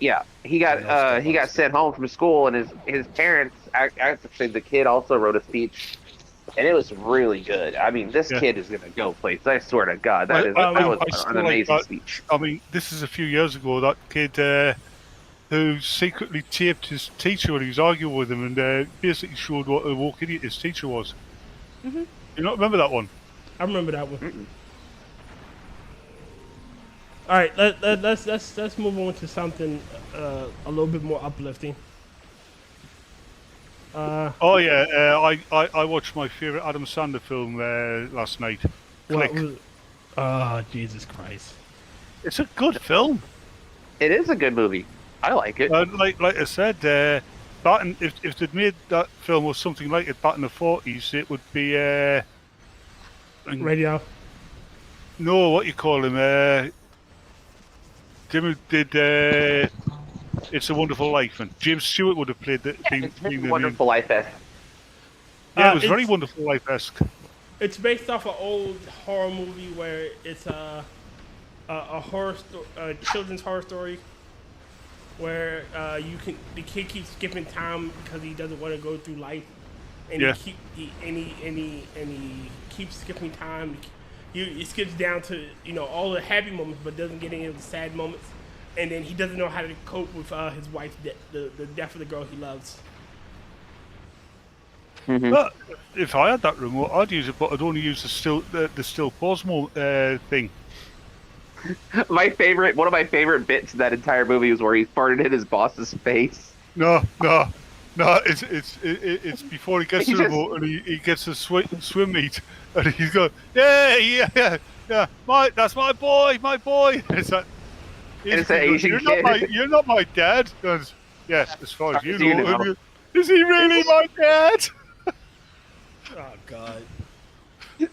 Yeah, he got sent home from school, and his parents, actually the kid also wrote a speech, and it was really good. I mean, this kid is gonna go places. I swear to God, that was an amazing speech. I mean, this is a few years ago. That kid who secretly taped his teacher when he was arguing with him, and basically showed what a woke idiot his teacher was. Mm-hmm. You not remember that one? I remember that one. Mm-mm. All right, let's move on to something a little bit more uplifting. I watched my favorite Adam Sandler film last night. Click. Oh, Jesus Christ! It's a good film. It is a good movie. I like it. Like I said, if they'd made that film or something like it back in the 40s, it would be Radio. No, what you call him? Jimmy did It's a Wonderful Life, and James Stewart would have played the. It's Wonderful Life. Yeah, it was very Wonderful Life-esque. It's based off an old horror movie where it's a children's horror story where the kid keeps skipping time because he doesn't want to go through life, and he keeps skipping time. He skips down to all the happy moments, but doesn't get any of the sad moments, and then he doesn't know how to cope with his wife's the death of the girl he loves. But if I had that remote, I'd use it, but I'd only use the still pause thing. One of my favorite bits in that entire movie was where he farted in his boss's face. No, it's before he gets to the remote and he gets a swim meet, and he's going, yeah, that's my boy. It's that Asian kid. You're not my dad. Goes, yes, as far as you know. Is he really my dad? Oh God.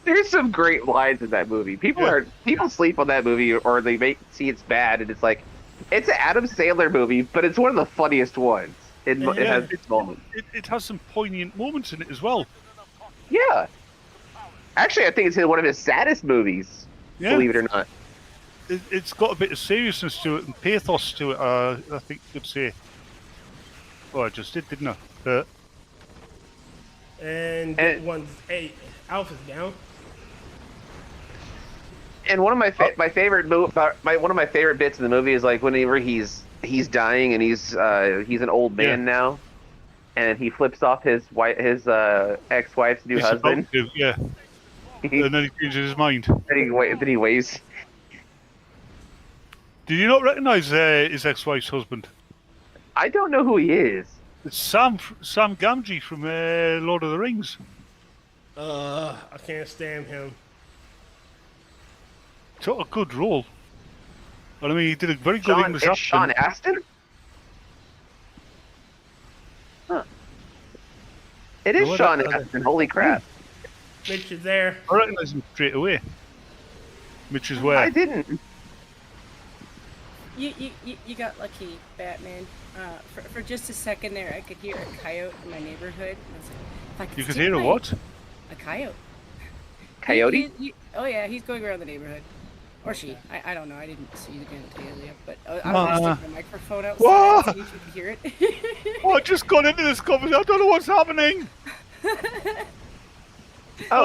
There's some great lines in that movie. People sleep on that movie, or they see it's bad, and it's like, it's an Adam Sandler movie, but it's one of the funniest ones. It has moments. It has some poignant moments in it as well. Yeah. Actually, I think it's one of his saddest movies. Yeah. Believe it or not. It's got a bit of seriousness to it and pathos to it. I think you could say. Oh, I just did, didn't I? And Alpha's down. And one of my favorite bits in the movie is like whenever he's dying and he's an old man now, and he flips off his ex-wife's new husband. And then he changes his mind. Then he waves. Did you not recognise his ex-wife's husband? I don't know who he is. It's Sam Gamgee from Lord of the Rings. I can't stand him. Took a good role. But I mean, he did a very good English accent. Sean Astin? Huh. It is Sean Astin. Holy crap. Mitch is there. I recognise him straight away. Mitch is where? I didn't. You got lucky, Batman. For just a second there, I could hear a coyote in my neighborhood. You could hear a what? A coyote. Coyote? Oh yeah, he's going around the neighborhood. Or she. I don't know. I didn't see the genitalia, but I'm gonna stick the microphone outside so you can hear it. I just got into this conversation. I don't know what's happening.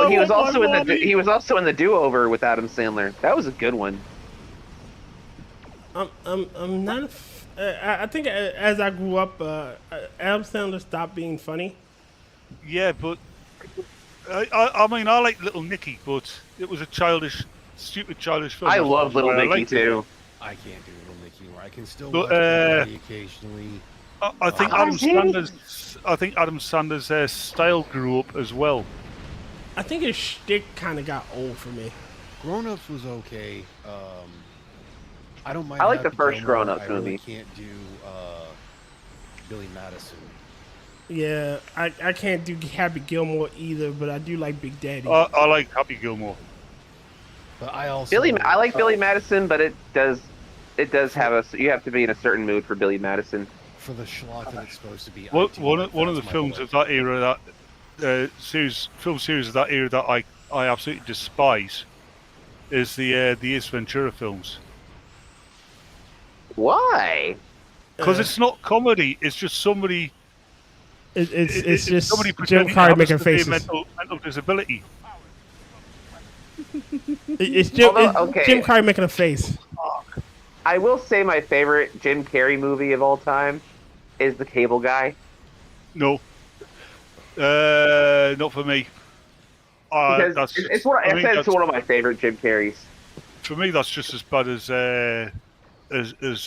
He was also in the Do-Over with Adam Sandler. That was a good one. I'm not. I think as I grew up, Adam Sandler stopped being funny. Yeah, but I mean, I like Little Nicky, but it was a stupid childish film. I love Little Nicky too. I can't do Little Nicky anymore. I can still watch it occasionally. I think Adam Sandler's style grew up as well. I think his shtick kind of got old for me. Grown Ups was okay. I don't mind. I like the first Grown Ups movie. I really can't do Billy Madison. Yeah, I can't do Happy Gilmore either, but I do like Big Daddy. I like Happy Gilmore. But I also I like Billy Madison, but it does have you have to be in a certain mood for Billy Madison. For the schlock that it's supposed to be. One of the films of that era, film series of that era that I absolutely despise, is the Ace Ventura films. Why? Because it's not comedy. It's just somebody. It's just somebody Jim Carrey making faces. Mental disability. It's Jim Carrey making a face. I will say my favorite Jim Carrey movie of all time is The Cable Guy. No. Not for me. It's one of my favorite Jim Carreys. For me, that's just as bad as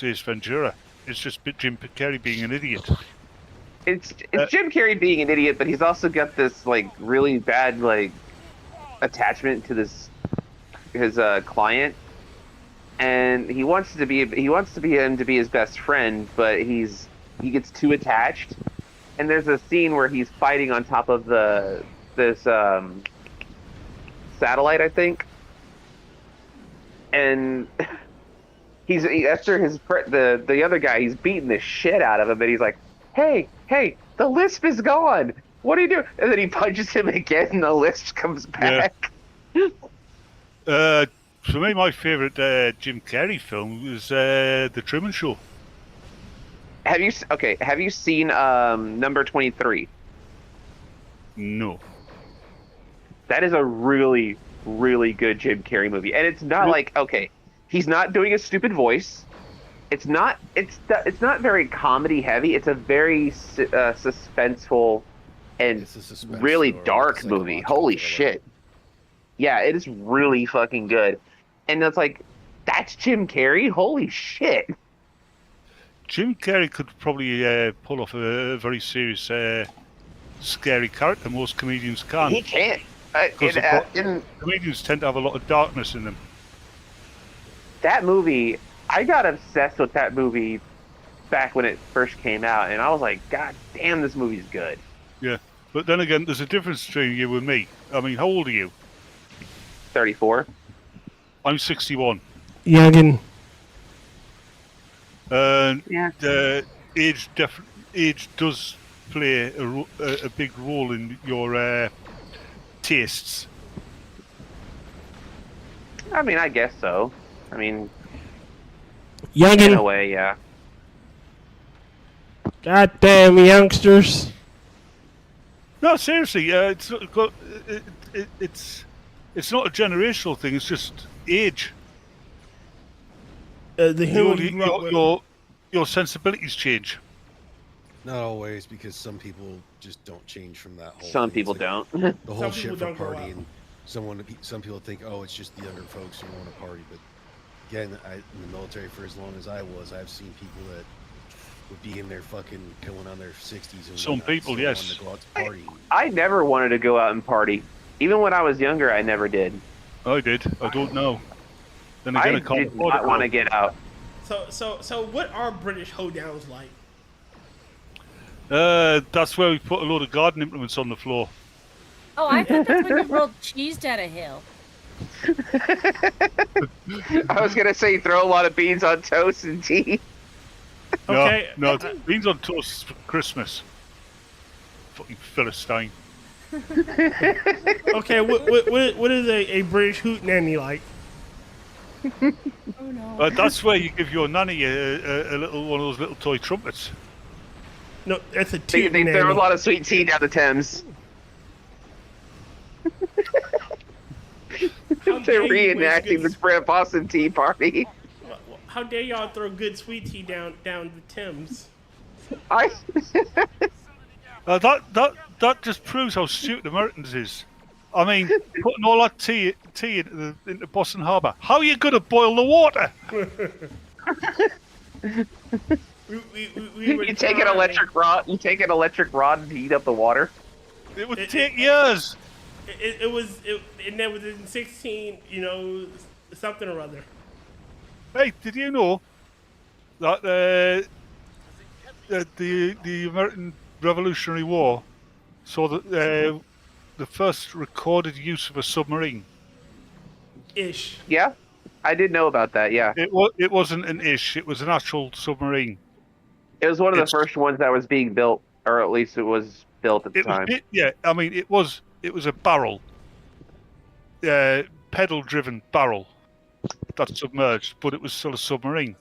Ace Ventura. It's just Jim Carrey being an idiot. It's Jim Carrey being an idiot, but he's also got this like really bad like attachment to his client, and he wants him to be his best friend, but he gets too attached. And there's a scene where he's fighting on top of this satellite, I think, and after the other guy, he's beating the shit out of him, and he's like, hey, the lisp is gone. What are you doing? And then he punches him again, and the lisp comes back. Yeah. For me, my favourite Jim Carrey film is The Truman Show. Have you seen number 23? No. That is a really, really good Jim Carrey movie, and it's not he's not doing a stupid voice. It's not very comedy heavy. It's a very suspenseful and really dark movie. Holy shit! Yeah, it is really fucking good, and it's like that's Jim Carrey. Holy shit! Jim Carrey could probably pull off a very serious, scary character. Most comedians can't. He can't. Comedians tend to have a lot of darkness in them. That movie, I got obsessed with that movie back when it first came out, and I was like, God damn, this movie's good. Yeah, but then again, there's a difference between you and me. I mean, how old are you? 34. I'm 61. Youngin. Yeah. Age does play a big role in your tastes. I mean, I guess so. I mean, Youngin. in a way, yeah. Goddamn youngsters. No, seriously, it's not a generational thing. It's just age. The human your sensibilities change. Not always, because some people just don't change from that whole Some thing. people don't. The whole Some shit people for don't go partying. Some people think, oh, it's just the younger folks who want to party. But again, in the military for as long as I was, I've seen people that would be in their fucking going on their 60s. And Some people, yes. To go out to party. I never wanted to go out and party. Even when I was younger, I never did. I did. I don't know. Then again, I can't did afford not it want now. to get out. So what are British hoedowns like? That's where we put a load of garden implements on the floor. Oh, I thought that's when you rolled cheese down a hill. I was gonna say throw a lot of beans on toast and tea. Okay. No, beans on toast for Christmas. Fucking Philistine. Okay, what is a British hootenanny like? Oh no. That's where you give your nanny a little one of those little toy trumpets. No, that's a They tootenanny. throw a lot of sweet tea down the Thames. They're reenacting the Boston Tea Party. How dare y'all throw good sweet tea down the Thames? That just proves how stupid Americans is. I mean, putting all that tea into Boston Harbour. How are you going to boil the water? You take an electric rod. You take an electric rod and heat up the water. It would take years. It was in 16, something or other. Hey, did you know that the American Revolutionary War saw the first recorded use of a submarine? Ish. Yeah, I did know about that. Yeah, it wasn't an ish. It was an actual submarine. It was one of the first ones that was being built, or at least it was built at the time. I mean, it was a barrel, pedal-driven barrel that submerged, but it was still a submarine.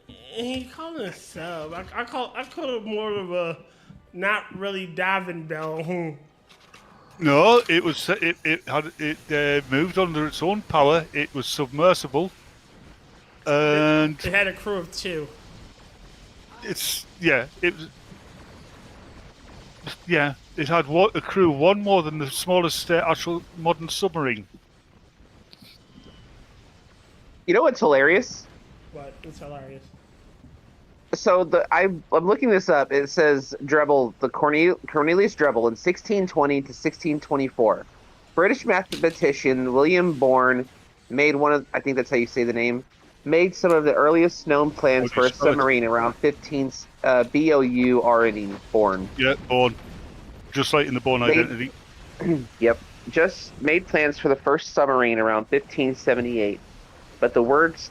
He called it a sub. I call it more of a not really diving bell. No, it was. It moved under its own power. It was submersible, and it had a crew of 2. It was. Yeah, it had a crew one more than the smallest actual modern submarine. You know what's hilarious? What? It's hilarious. So I'm looking this up. It says Drebel, the Cornelius Drebel in 1620 to 1624. British mathematician William Bourne made I think that's how you say the name, made some of the earliest known plans for a submarine around 15 BOURNE, Bourne. Yeah, Bourne. Just like in the Bourne Identity. Yep. Just made plans for the first submarine around 1578. but the world's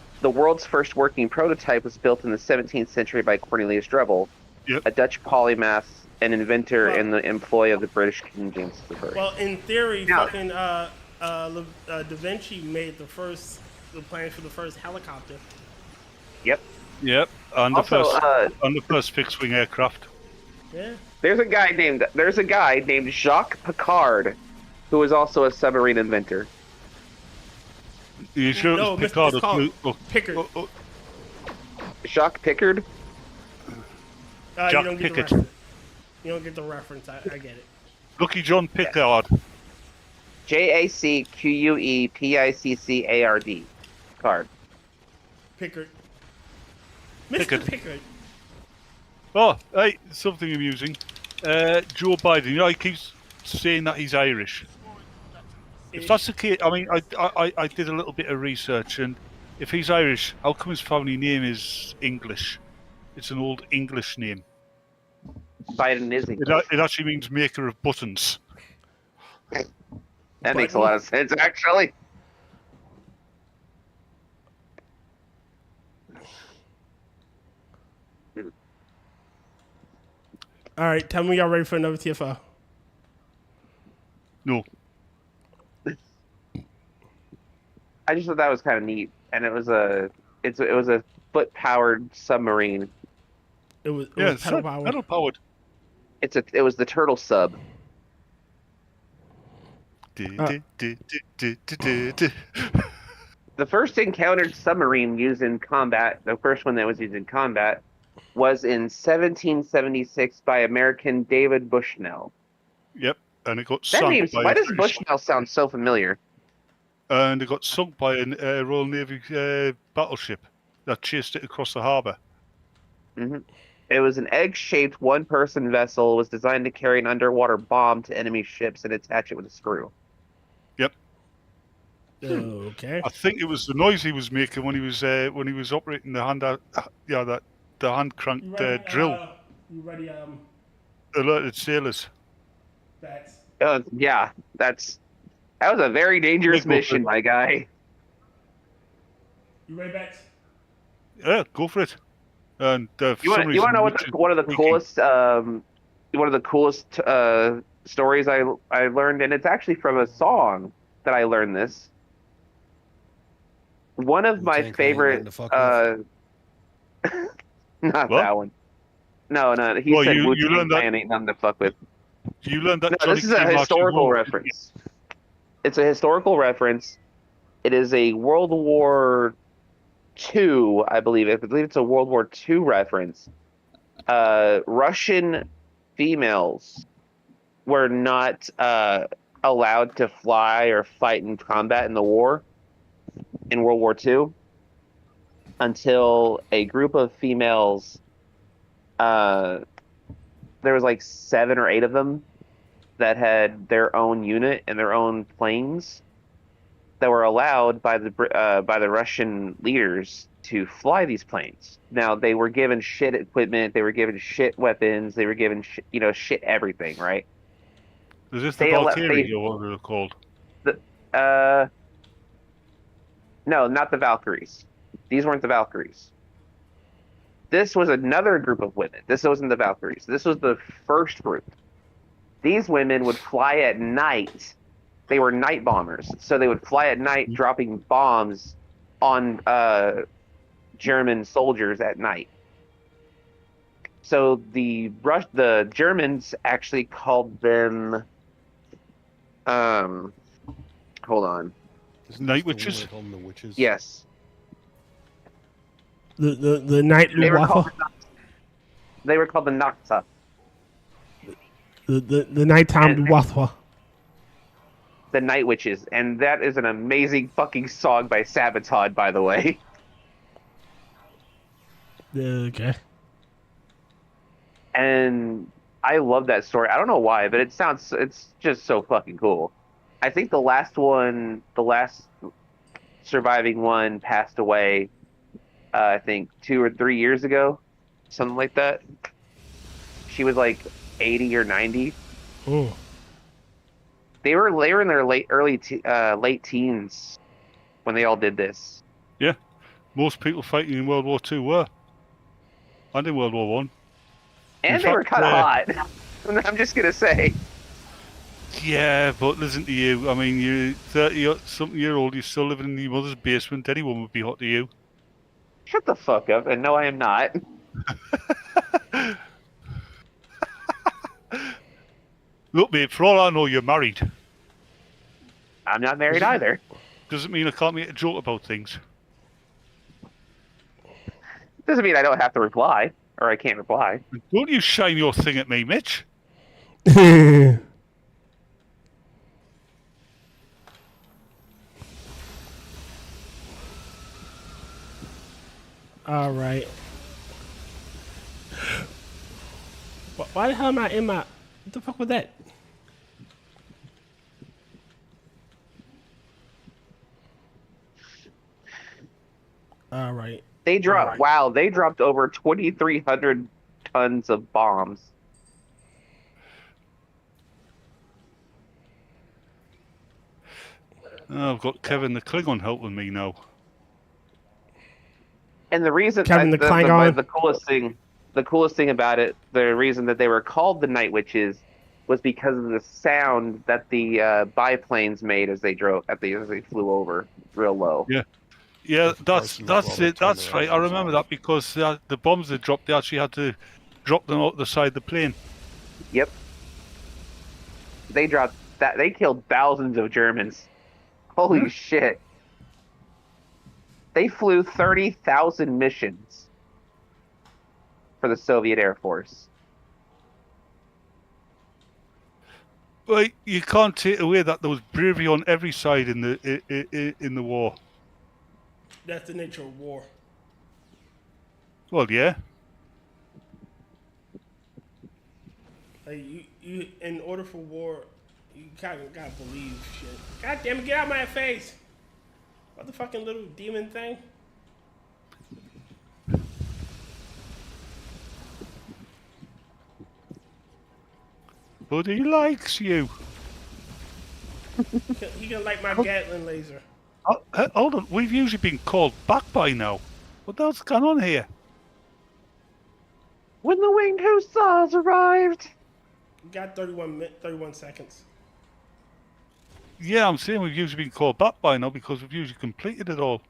first working prototype was built in the 17th century by Cornelius Drebbel, a Dutch polymath and inventor in the employ of the British King James I. Well, in theory, fucking Da Vinci made the plans for the first helicopter. Yep. And Also, the first fixed-wing aircraft. Yeah. There's a guy named Jacques Piccard, who was also a submarine inventor. You sure No, it was Picard? it's called Pickard. Jacques Piccard? You Jack don't get Pickett. the reference. You don't get the reference. I get it. Lucky John Pickard. JACQUEPICCARD. Card. Pickard. Pickard. Mr. Pickard. Oh, hey, something amusing. Joe Biden, you know, he keeps saying that he's Irish. If that's the case, I mean, I did a little bit of research, and if he's Irish, how come his family name is English? It's an old English name. Biden is English. It actually means maker of buttons. That makes a lot of sense, actually. All right, tell me y'all ready for another TFO. No. I just thought that was kind of neat, and it was a foot-powered submarine. It was pedal powered. Pedal powered. It was the turtle sub. The first encountered submarine used in combat, the first one that was used in combat, was in 1776 by American David Bushnell. Yep, and it got sunk by Why does Bushnell sound so familiar? And it got sunk by a Royal Navy battleship that chased it across the harbour. Mm-hmm. It was an egg-shaped one-person vessel. It was designed to carry an underwater bomb to enemy ships and attach it with a screw. Yep. Okay. I think it was the noise he was making when he was operating the hand cranked drill. You ready? Alerted sailors. That's. Yeah, that was a very dangerous mission, my guy. You ready, Bex? Yeah, go for it. And you want to know one of the coolest stories I learned, and it's actually from a song that I learned this. One of my favorite. Not what? that one. No. He said Wu-Tang Clan ain't nothing to fuck with. You learned that. No, this is a historical reference. It's a historical reference. It is a World War II, I believe. I believe it's a World War II reference. Russian females were not allowed to fly or fight in combat in the war in World War II until a group of females, there was like 7 or 8 of them that had their own unit and their own planes that were allowed by the Russian leaders to fly these planes. Now, they were given shit equipment, they were given shit weapons, they were given shit everything, right? Is this the Valkyrie or what they're called? No, not the Valkyries. These weren't the Valkyries. This was another group of women. This wasn't the Valkyries. This was the first group. These women would fly at night. They were night bombers. So they would fly at night, dropping bombs on German soldiers at night. So the Germans actually called them. Hold on. Night witches. Call them the witches. Yes. The night Luftwaffe. They were called the Nachtza. The nighttime Luftwaffe. The Night Witches, and that is an amazing fucking song by Sabaton, by the way. Okay. And I love that story. I don't know why, but it's just so fucking cool. I think the last surviving one passed away, I think 2 or 3 years ago, something like that. She was like 80 or 90. Oh. They were in their late teens when they all did this. Yeah. most people fighting in World War II were. And in World War One. And they were kind of hot. I'm just going to say. Yeah, but listen to you. I mean, you're 30-something year old, you're still living in your mother's basement. Anyone would be hot to you. Shut the fuck up. And no, I am not. Look, mate, for all I know, you're married. I'm not married either. Doesn't mean I can't make a joke about things. Doesn't mean I don't have to reply, or I can't reply. Don't you shine your thing at me, Mitch. All right. Why the hell am I in my... What the fuck was that? All right. They dropped. Wow, they dropped over 2,300 tons of bombs. Oh, I've got Kevin the Klingon helping me now. And the reason Kevin the Klingon. The coolest thing about it, the reason that they were called the Night Witches, was because of the sound that the biplanes made as they flew over real low. Yeah. Yeah, that's it. That's right. I remember that because the bombs they dropped, they actually had to drop them out the side of the plane. Yep. They dropped that. They killed thousands of Germans. Holy shit. They flew 30,000 missions for the Soviet Air Force. Well, you can't take away that there was bravery on every side in the war. That's the nature of war. Well, yeah. Like you in order for war, you gotta believe shit. God damn it, get out of my face! What the fucking little demon thing? But he likes you. He can like my Gatling laser. Hold on, we've usually been called back by now. What the hell's going on here? When the winged hussars arrived. You got 31 seconds. Yeah, I'm saying we've usually been called back by now because we've usually completed it all.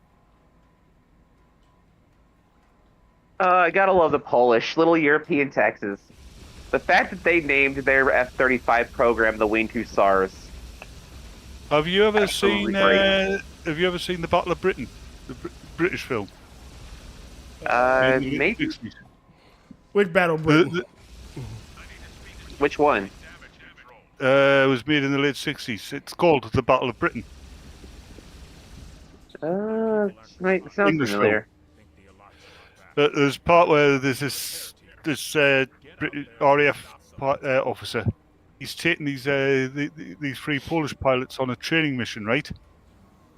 I gotta love the Polish, little European Texas. The fact that they named their F-35 program the Winged Hussars. Have you ever seen? Great. Have you ever seen the Battle of Britain, the British film? Maybe. Which Battle of Britain? Which one? It was made in the late 60s. It's called the Battle of Britain. Sounds familiar. There's part where there's this RAF officer. He's taking these three Polish pilots on a training mission, right?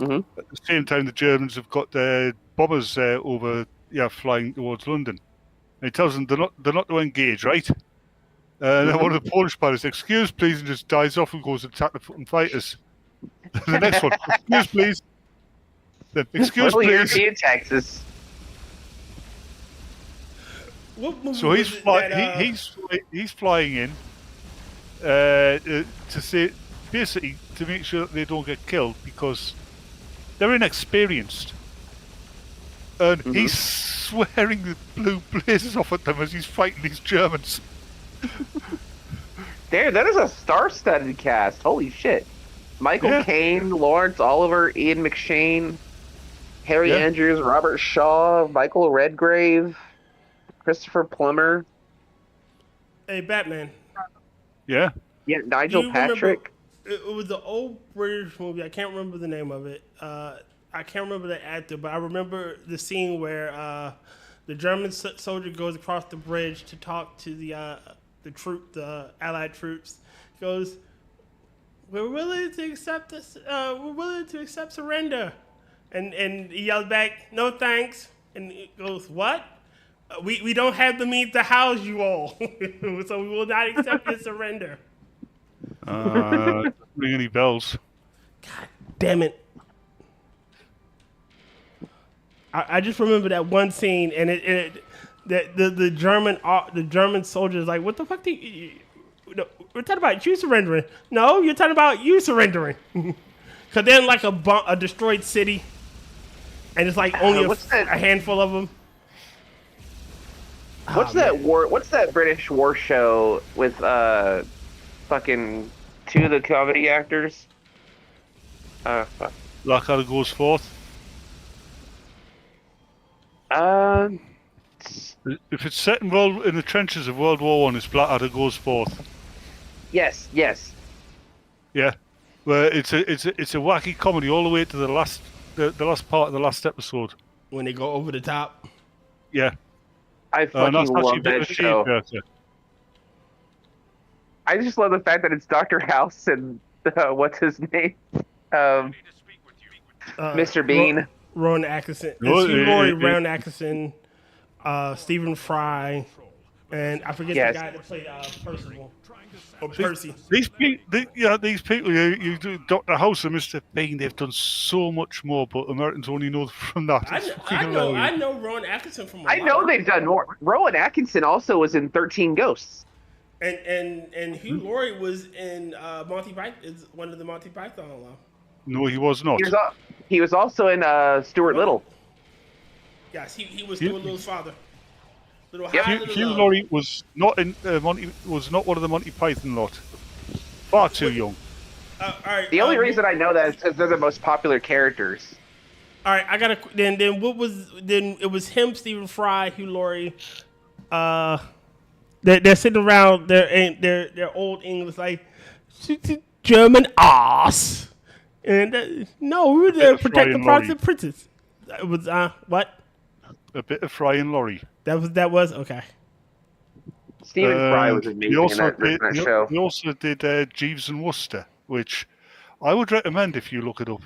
Mm-hmm. At the same time, the Germans have got bombers over, flying towards London. And he tells them they're not to engage, right? And then one of the Polish pilots, excuse please, and just dies off and goes to attack the fucking fighters. The next one, excuse please. Then, excuse little please. European Texas. So he's flying in to say, basically, to make sure that they don't get killed because they're inexperienced. And he's swearing the blue blazes off at them as he's fighting these Germans. Damn, that is a star-studded cast. Holy shit. Michael Caine, Lawrence Oliver, Ian McShane, Harry Andrews, Robert Shaw, Michael Redgrave, Christopher Plummer. Hey, Batman. Yeah? Yeah, Nigel Patrick. It was the old British movie. I can't remember the name of it. I can't remember the actor, but I remember the scene where the German soldier goes across the bridge to talk to the Allied troops. He goes, "We're willing to accept this. We're willing to accept surrender," and he yells back, "No thanks." And he goes, "What? We don't have the means to house you all, so we will not accept your surrender." Doesn't ring any bells. God damn it! I just remember that one scene, and the German soldiers like, what the fuck? We're talking about you surrendering. No, you're talking about you surrendering. Because they're in like a destroyed city, and it's like only a handful of them. What's that British war show with fucking two of the comedy actors? Blackadder Goes Forth. If If it's set in the trenches of World War One, it's Blackadder Goes Forth. Yes. Yeah, where it's a wacky comedy all the way to the last part of the last episode. When they go over the top. Yeah. I fucking love that show. I just love the fact that it's Dr. House and what's his name? Mr. Bean. Rowan Atkinson. Rowan Atkinson, Stephen Fry, and I forget the guy that played Percival. Or Percy. These people, you do Dr. House and Mr. Bean, they've done so much more, but Americans only know from that. I know Rowan Atkinson from. I know they've done more. Rowan Atkinson also was in 13 Ghosts. And Hugh Laurie was in Monty Python. Is one of the Monty Python. No, he was not. He was also in Stuart Little. Yes, he was Stuart Little's father. Hugh Laurie was not in was not one of the Monty Python lot. Far too young. All right. The only reason I know that is because they're the most popular characters. All right, I gotta. Then it was him, Stephen Fry, Hugh Laurie. They're sitting around their old English like German ass, and no, we were there to protect the Protestant princes. It was what? A bit of Fry and Laurie. That was okay. Stephen Fry was amazing in that show. He also did Jeeves and Wooster, which I would recommend if you look it up.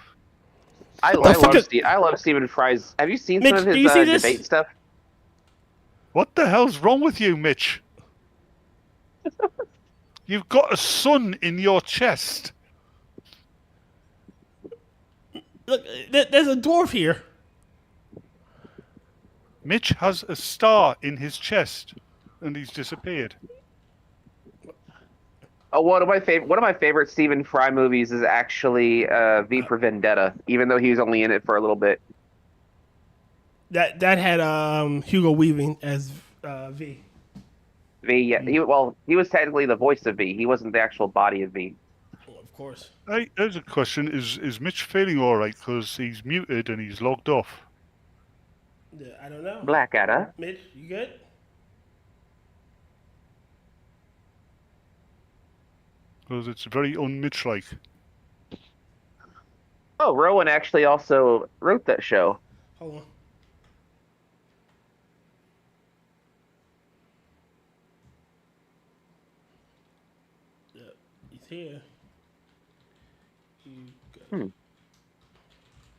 I love Stephen Fry's. Have you seen some of his debate stuff? What the hell's wrong with you, Mitch? You've got a sun in your chest. Look, there's a dwarf here. Mitch has a star in his chest, and he's disappeared. Oh, one of my favorite Stephen Fry movies is actually V for Vendetta, even though he was only in it for a little bit. That had Hugo Weaving as V. V, yeah. He was technically the voice of V. He wasn't the actual body of V. Well, of course. Hey, there's a question: Is Mitch feeling all right? Because he's muted and he's logged off. I don't know. Blackadder. Mitch, you good? Because it's very un-Mitch-like. Oh, Rowan actually also wrote that show. Hold on. Yep, he's here.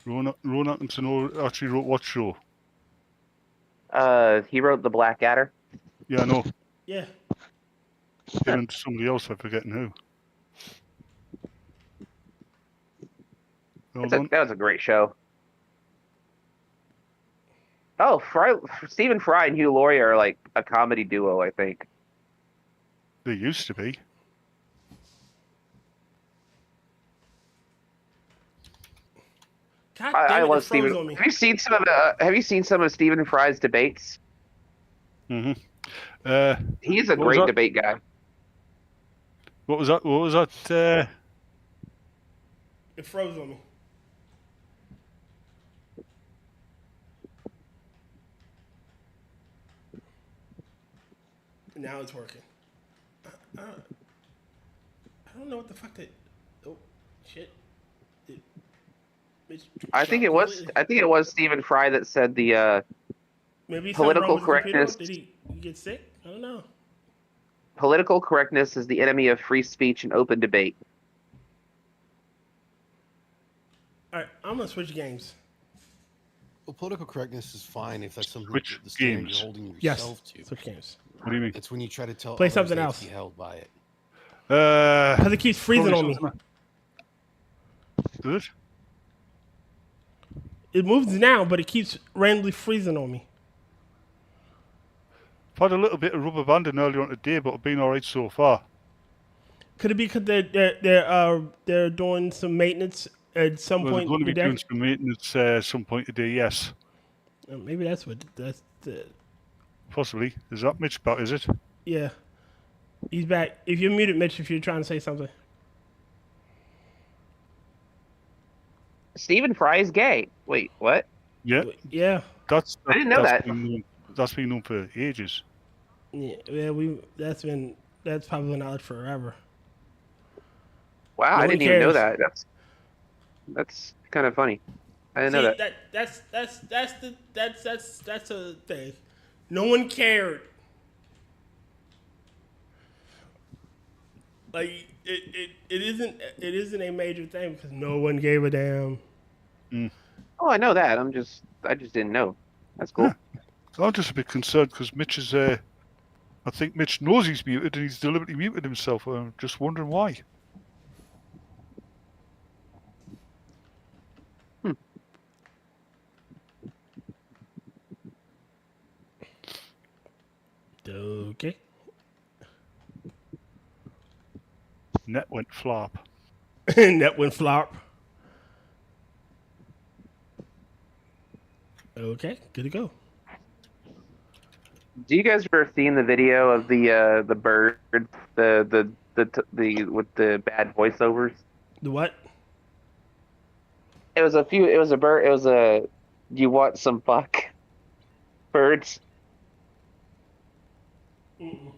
Rowan Atkinson actually wrote what show? He wrote The Blackadder. Yeah, I know. Yeah. Him and somebody else, I'm forgetting who. That was a great show. Oh, Stephen Fry and Hugh Laurie are like a comedy duo, I think. They used to be. God I damn it, love it froze Stephen. on me. Have you seen some of Stephen Fry's debates? Mm-hmm. He's a great debate guy. What was that? It froze on me. Now it's working. I don't know what the fuck that. Oh shit! I think it was Stephen Fry that said the maybe political correctness. Did he get sick? I don't know. Political correctness is the enemy of free speech and open debate. All right, I'm gonna switch games. Well, political correctness is fine if that's something Switch the standard games. you're holding Yes, yourself to. switch games. What do you mean? It's when you try to tell Play others something they have else. to be held by it. Because it keeps freezing on me. Does it? It moves now, but it keeps randomly freezing on me. I've had a little bit of rubber banding earlier on today, but I've been alright so far. Could it be because they're doing some maintenance at some Well, they're point? going to be today? doing some maintenance some point today, yes. Maybe that's what that's the. Possibly. Is that Mitch back, is it? Yeah, he's back. If you're muted, Mitch, if you're trying to say something. Stephen Fry's gay. Wait, what? Yeah. Yeah. I didn't know that. That's been known for ages. Yeah, that's probably been out forever. Wow, I didn't even know that. That's kind of funny. I didn't know that. That's a thing. No one cared. Like it isn't a major thing because no one gave a damn. Oh, I know that. I just didn't know. That's cool. So I'm just a bit concerned because Mitch is I think Mitch knows he's muted and he's deliberately muted himself. I'm just wondering why. Okay. Net went flop. Net went flop. Okay, good to go. Do you guys ever seen the video of the bird, the with the bad voiceovers? The what? It was a bird. It was a. You want some fuck? Birds. Mm-mm.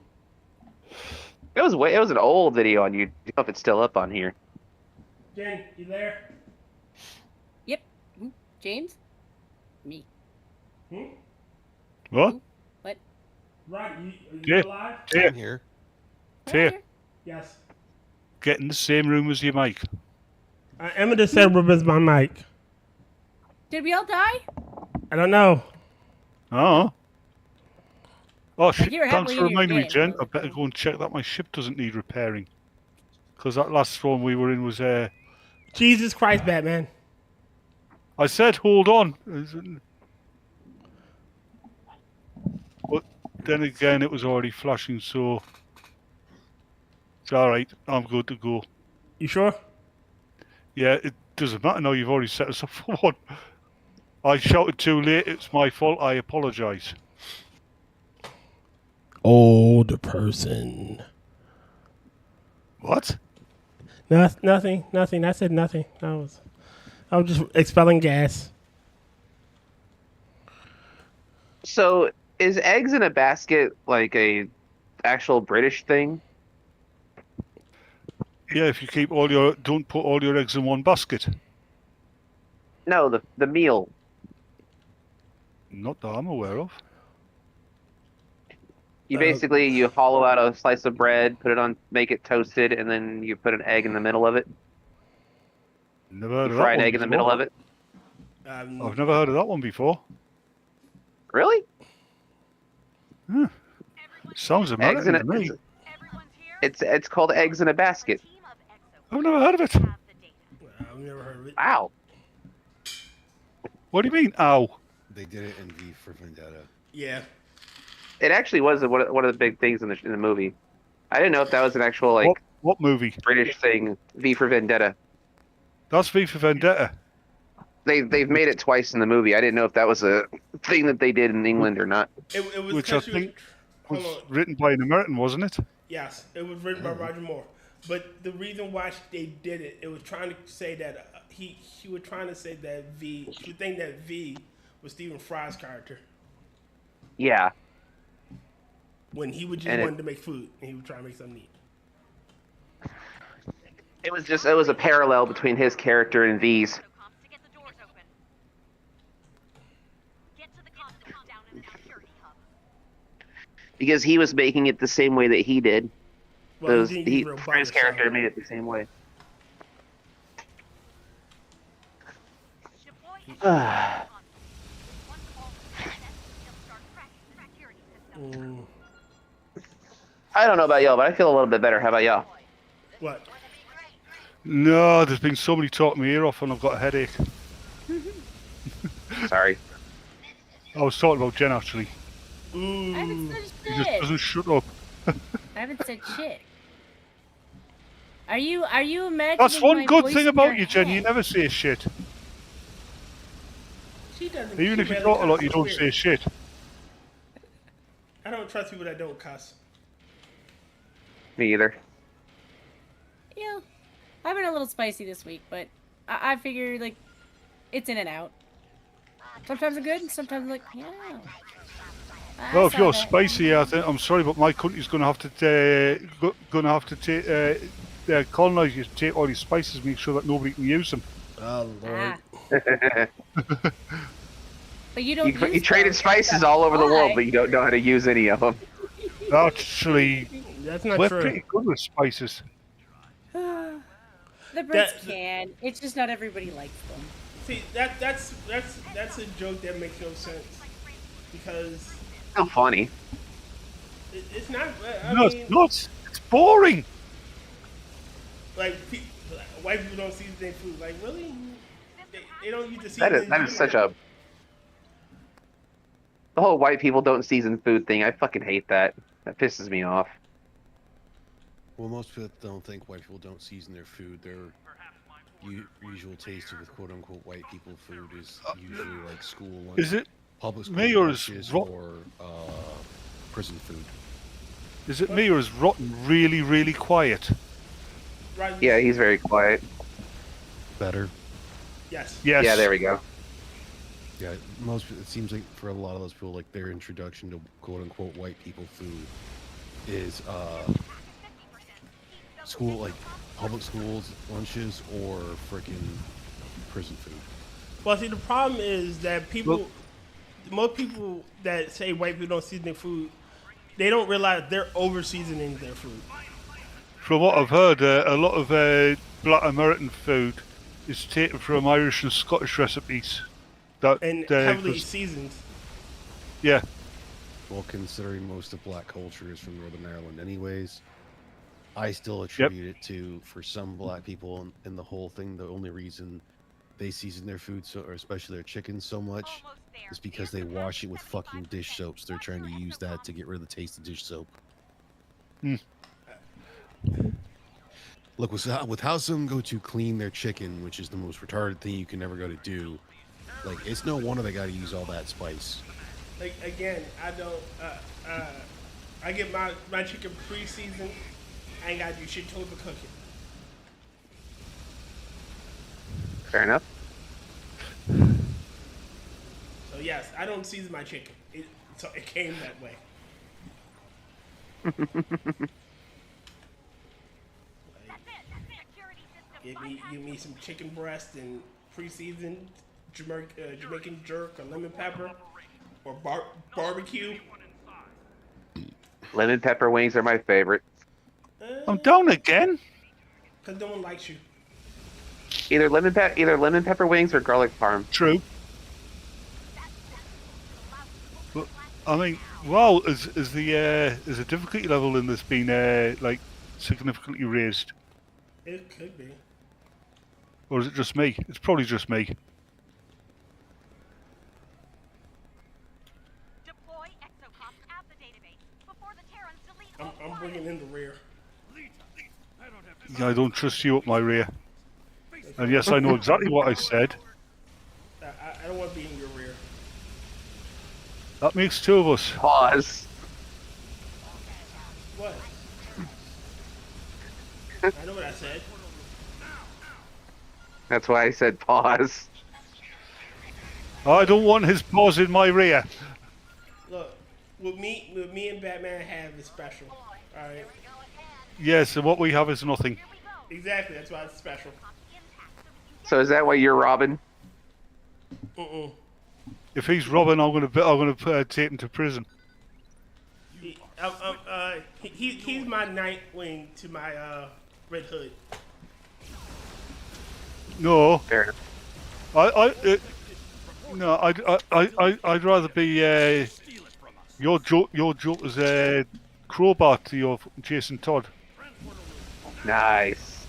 It was an old video on YouTube. I don't know if it's still up on here. Jen, you there? Yep. James? Me. What? What? Right, you alive? I'm here. Tyr, Yes. get in the same room as your mic. I am in the same room as my mic. Did we all die? I don't know. Oh shit, You're thanks happily for in your reminding me, game, Jen. I brother. better go and check that my ship doesn't need repairing. Because that last one we were in was... Jesus Christ, Batman. I said hold on. But then again, it was already flashing, so... It's alright, I'm good to go. You sure? Yeah, it doesn't matter now, you've already set us up for one. I shouted too late, it's my fault, I apologise. Old person. What? No, nothing. I said nothing. I was just expelling gas. So, is eggs in a basket like a actual British thing? Yeah, if you keep don't put all your eggs in one basket. No, the meal. Not that I'm aware of. You basically you hollow out a slice of bread, put it on, make it toasted, and then you put an egg in the middle of it. Never heard of that Fried one egg in the before. middle of it. I've never heard of that one before. Really? Sounds Eggs in American to me. It's called eggs in a basket. I've never heard of it. I've never heard of it. Wow. What do you mean, ow? They did it in V for Vendetta. Yeah. It actually was one of the big things in the movie. I didn't know if that was an actual What movie? British thing. V for Vendetta. That's V for Vendetta. They've made it twice in the movie. I didn't know if that was a thing that they did in England or not. It was Which I think was written by an American, wasn't it? Yes, it was written by Roger Moore. But the reason why they did it, it was trying to say that he was trying to say that he would think that V was Stephen Fry's character. Yeah. When he would just wanted to make food and he would try to make something neat. It was a parallel between his character and V's. Because he was making it the same way that he did. Well, Fry's character made it the same way. I don't know about y'all, but I feel a little bit better. How about y'all? What? No, there's been somebody talking my ear off and I've got a headache. Sorry. I was talking about Jen actually. I haven't said He just shit. doesn't shut up. I haven't said shit. Are you imagining That's one my good voice thing in about your you, Jen. head? You never say shit. She doesn't. Even she if you barely talk a lot, cuss, you it's don't weird. say shit. I don't trust people that don't cuss. Me either. Yeah, I've been a little spicy this week, but I figure like it's in and out. Sometimes I'm good, and sometimes I'm like, yeah. Well, if you're spicy, I'm sorry, but my country's going to have to colonize you, take all these spices, make sure that nobody can use them. Oh Lord. But you don't. You traded spices all over the world, but you don't know how to use any of them. Actually, That's not we're true. pretty good with spices. The Brits can. It's just not everybody likes them. See, that's a joke that makes no sense because Still funny. it's not. I No, mean, it's not. It's boring. like white people don't season their food. Like really, they don't use the That seasoning. is such a. The whole white people don't season food thing. I fucking hate that. That pisses me off. Well, most people don't think white people don't season their food. Their usual taste with quote-unquote white people food is usually like school lunch. Is it public school me or is lunches Rot- or prison food? Is it me or is Rotten really, really quiet? Right. Yeah, he's very quiet. Better. Yes. Yes. Yeah, there we go. Yeah, it seems like for a lot of those people, like their introduction to quote-unquote white people food is school, like public schools lunches or freaking prison food. Well, see, the problem is that most people that say white people don't season their food, they don't realize they're over seasoning their food. From what I've heard, a lot of Black American food is taken from Irish and Scottish recipes. And heavily seasoned. Yeah. Well, considering most of black culture is from Northern Ireland anyways, I still attribute it to, for some black people in the whole thing, the only reason they season their food, or especially their chicken, so much is because they wash it with fucking dish soaps. They're trying to use that to get rid of the taste of dish soap. Look, with how some go to clean their chicken, which is the most retarded thing you can ever go to do, like, it's no wonder they got to use all that spice. Like, again, I don't. I get my chicken pre-seasoned. I ain't got to do shit to it but cook it. Fair enough. So yes, I don't season my chicken. So it came that way. Give me some chicken breast and pre-seasoned Jamaican jerk or lemon pepper or barbecue. Lemon pepper wings are my favorite. I'm down again. Cause no one likes you. Either lemon pepper wings or garlic parm. True. But I mean, wow, is the difficulty level in this been like significantly raised, It could be. or is it just me? It's probably just me. I'm bringing in the rear. Yeah, I don't trust you up my rear. And yes, I know exactly what I said. I don't want to be in your rear. That makes two of us. Pause. What? I know what I said. That's why I said pause. I don't want his paws in my rear. Look, what me and Batman have is special. All right. Yes, and what we have is nothing. Exactly. That's why it's special. So is that why you're Robin? If he's Robin, I'm gonna take him to prison. He's my Nightwing to my Red Hood. No. Fair. I'd rather be your Joker's crowbar to your Jason Todd. Nice.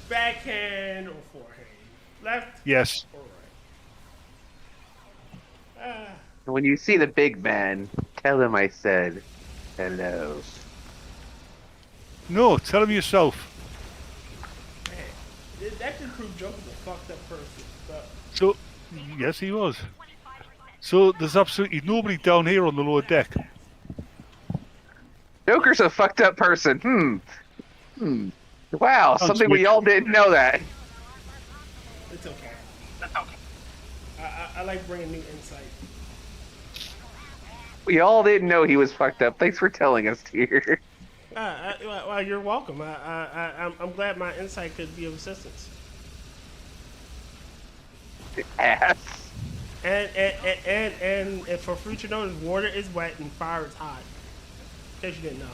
Backhand or forehand? Left? Yes. Or right? When you see the big man, tell him I said hello. No, tell him yourself. That could prove Joker's a fucked up person. But So, yes, he was. So there's absolutely nobody down here on the lower deck. Joker's a fucked up person. Wow, something we all didn't know that. it's okay. I like bringing new insight. We all didn't know he was fucked up. Thanks for telling us, Tyr. Well, you're welcome. I'm glad my insight could be of assistance. Ass. And for future notice, water is wet and fire is hot. In case you didn't know.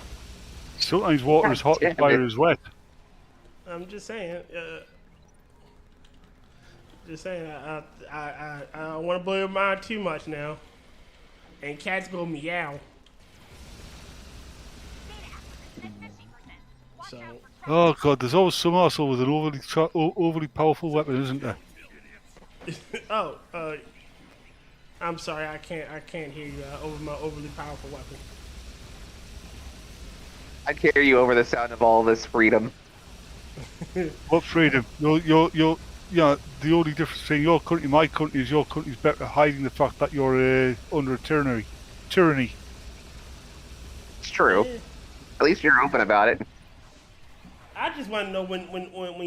Sometimes water is hot and fire is wet. I'm just saying. I don't want to blow your mind too much now. And cats go meow. So. Oh god, there's always some arsehole with an overly powerful weapon, isn't there? I'm sorry, I can't hear you over my overly powerful weapon. I can hear you over the sound of all this freedom. What freedom? Yeah, the only difference between your country and my country is your country's better at hiding the fact that you're under a tyranny. It's true. At least you're open about it. I just want to know when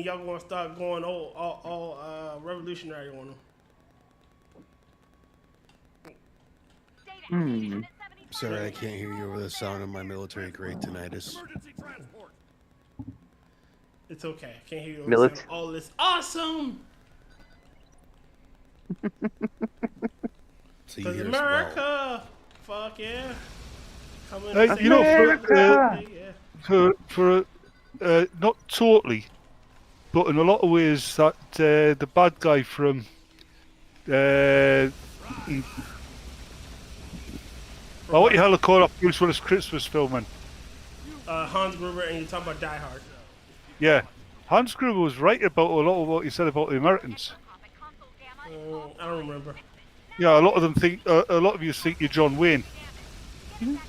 y'all gonna start going all revolutionary on them. Sorry, I can't hear you over the sound of my military grade tinnitus. It's okay. I can't hear you over all this awesome. So Because you hear America, fuck yeah. You know, for not totally, but in a lot of ways, that the bad guy from what the hell they call that Bruce Willis Christmas film, man? Hans Gruber, and you talk about Die Hard. Yeah, Hans Gruber was right about a lot of what he said about the Americans. I don't remember. Yeah, a lot of them think, a lot of you think you're John Wayne. You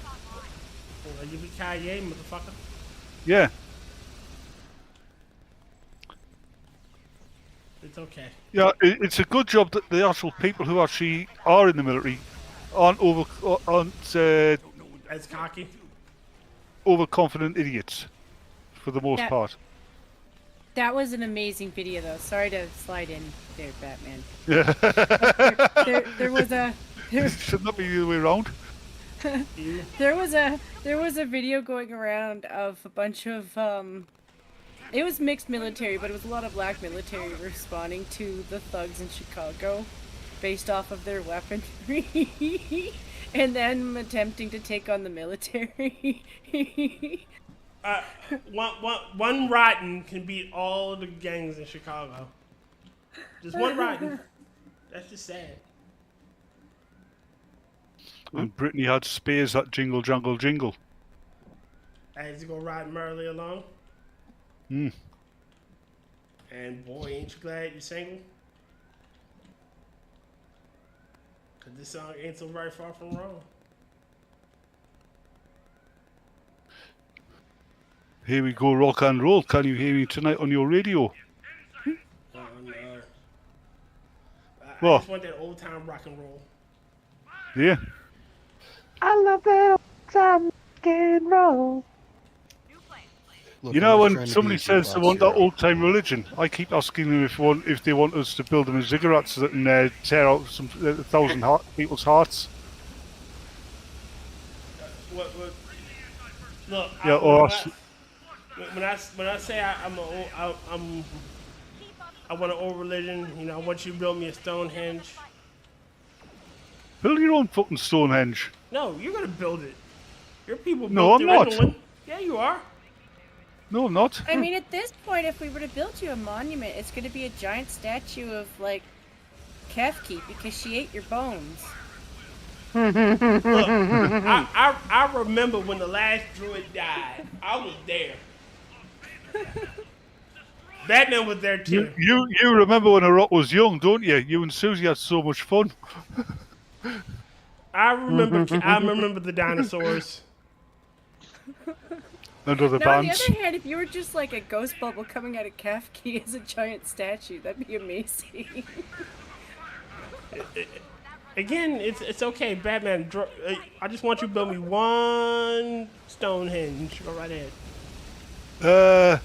be Kanye, motherfucker. Yeah. It's okay. Yeah, it's a good job that the actual people who actually are in the military aren't as cocky, overconfident idiots, for the most part. That was an amazing video, though. Sorry to slide in there, Batman. Yeah. There was a. Shouldn't that be the other way around? There was a video going around of a bunch of it was mixed military, but it was a lot of black military responding to the thugs in Chicago based off of their weaponry and then attempting to take on the military. One rotten can beat all the gangs in Chicago. Just one rotten. That's just sad. And Brittany had spears that jingle, jangle, jingle. As you go riding merrily along. Mm. And boy, ain't you glad you're single? Cause this song ain't so very far from wrong. Here we go, rock and roll. Can you hear me tonight on your radio? Oh no. I What? just want that old time rock and roll. Yeah. I love that old time rock and roll. Look, You know, I'm when trying to somebody be says they want that old-time religion, I keep asking them if they want us to build them a ziggurat so that can tear out some 1,000 people's hearts. What? Look. Yeah, or when I say I want an old religion, you know, I want you to build me a Stonehenge. build your own fucking Stonehenge. No, you're gonna build it. Your people built No, I'm the not. original one. Yeah, you are. No, I'm not. I mean, at this point, if we were to build you a monument, it's going to be a giant statue of, like, Kefki, because she ate your bones. Look, I remember when the last druid died. I was there. Batman was there too. You remember when a rock was young, don't you? You and Susie had so much fun. I remember the dinosaurs. Under the Now, on the bands. other hand, if you were just like a ghost bubble coming out of Kefki as a giant statue, that'd be amazing. Again, it's okay, Batman. I just want you to build me one Stonehenge. Go right ahead.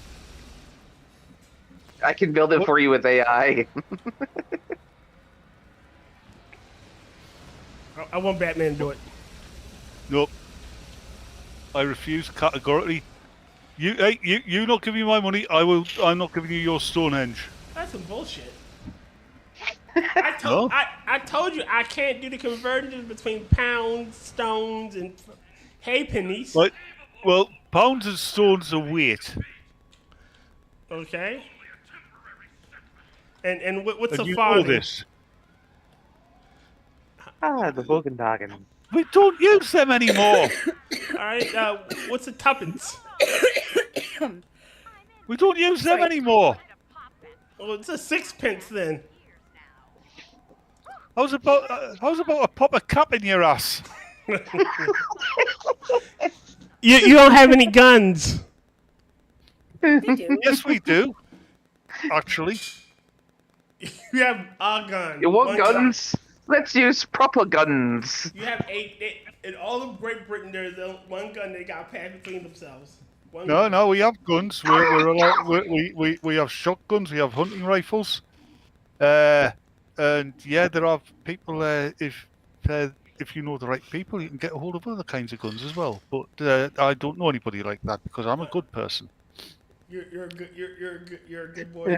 I can build it for you with AI. I want Batman to do it. Nope. I refuse categorically. You not giving me my money. I'm not giving you your Stonehenge. That's some bullshit. I told you I can't do the conversions between pounds, stones, and halfpennies. Right. Well, pounds and stones are weight. Okay. And what's And a you farthing? know this. The Bogendagen. We don't use them anymore. All right. What's a tuppence? We don't use them anymore. Well, it's a sixpence then. How's about a pop a cap in your ass? You don't have any guns. We do. Yes, we do. Actually, You have a gun. You want One guns? Let's use proper guns. You have 8. In all of Great Britain, there's one gun they got passed between themselves. no, we have guns. We're allowed, we have shotguns. We have hunting rifles. And yeah, there are people. If you know the right people, you can get a hold of other kinds of guns as well. But I don't know anybody like that because I'm a good person. You're a good boy.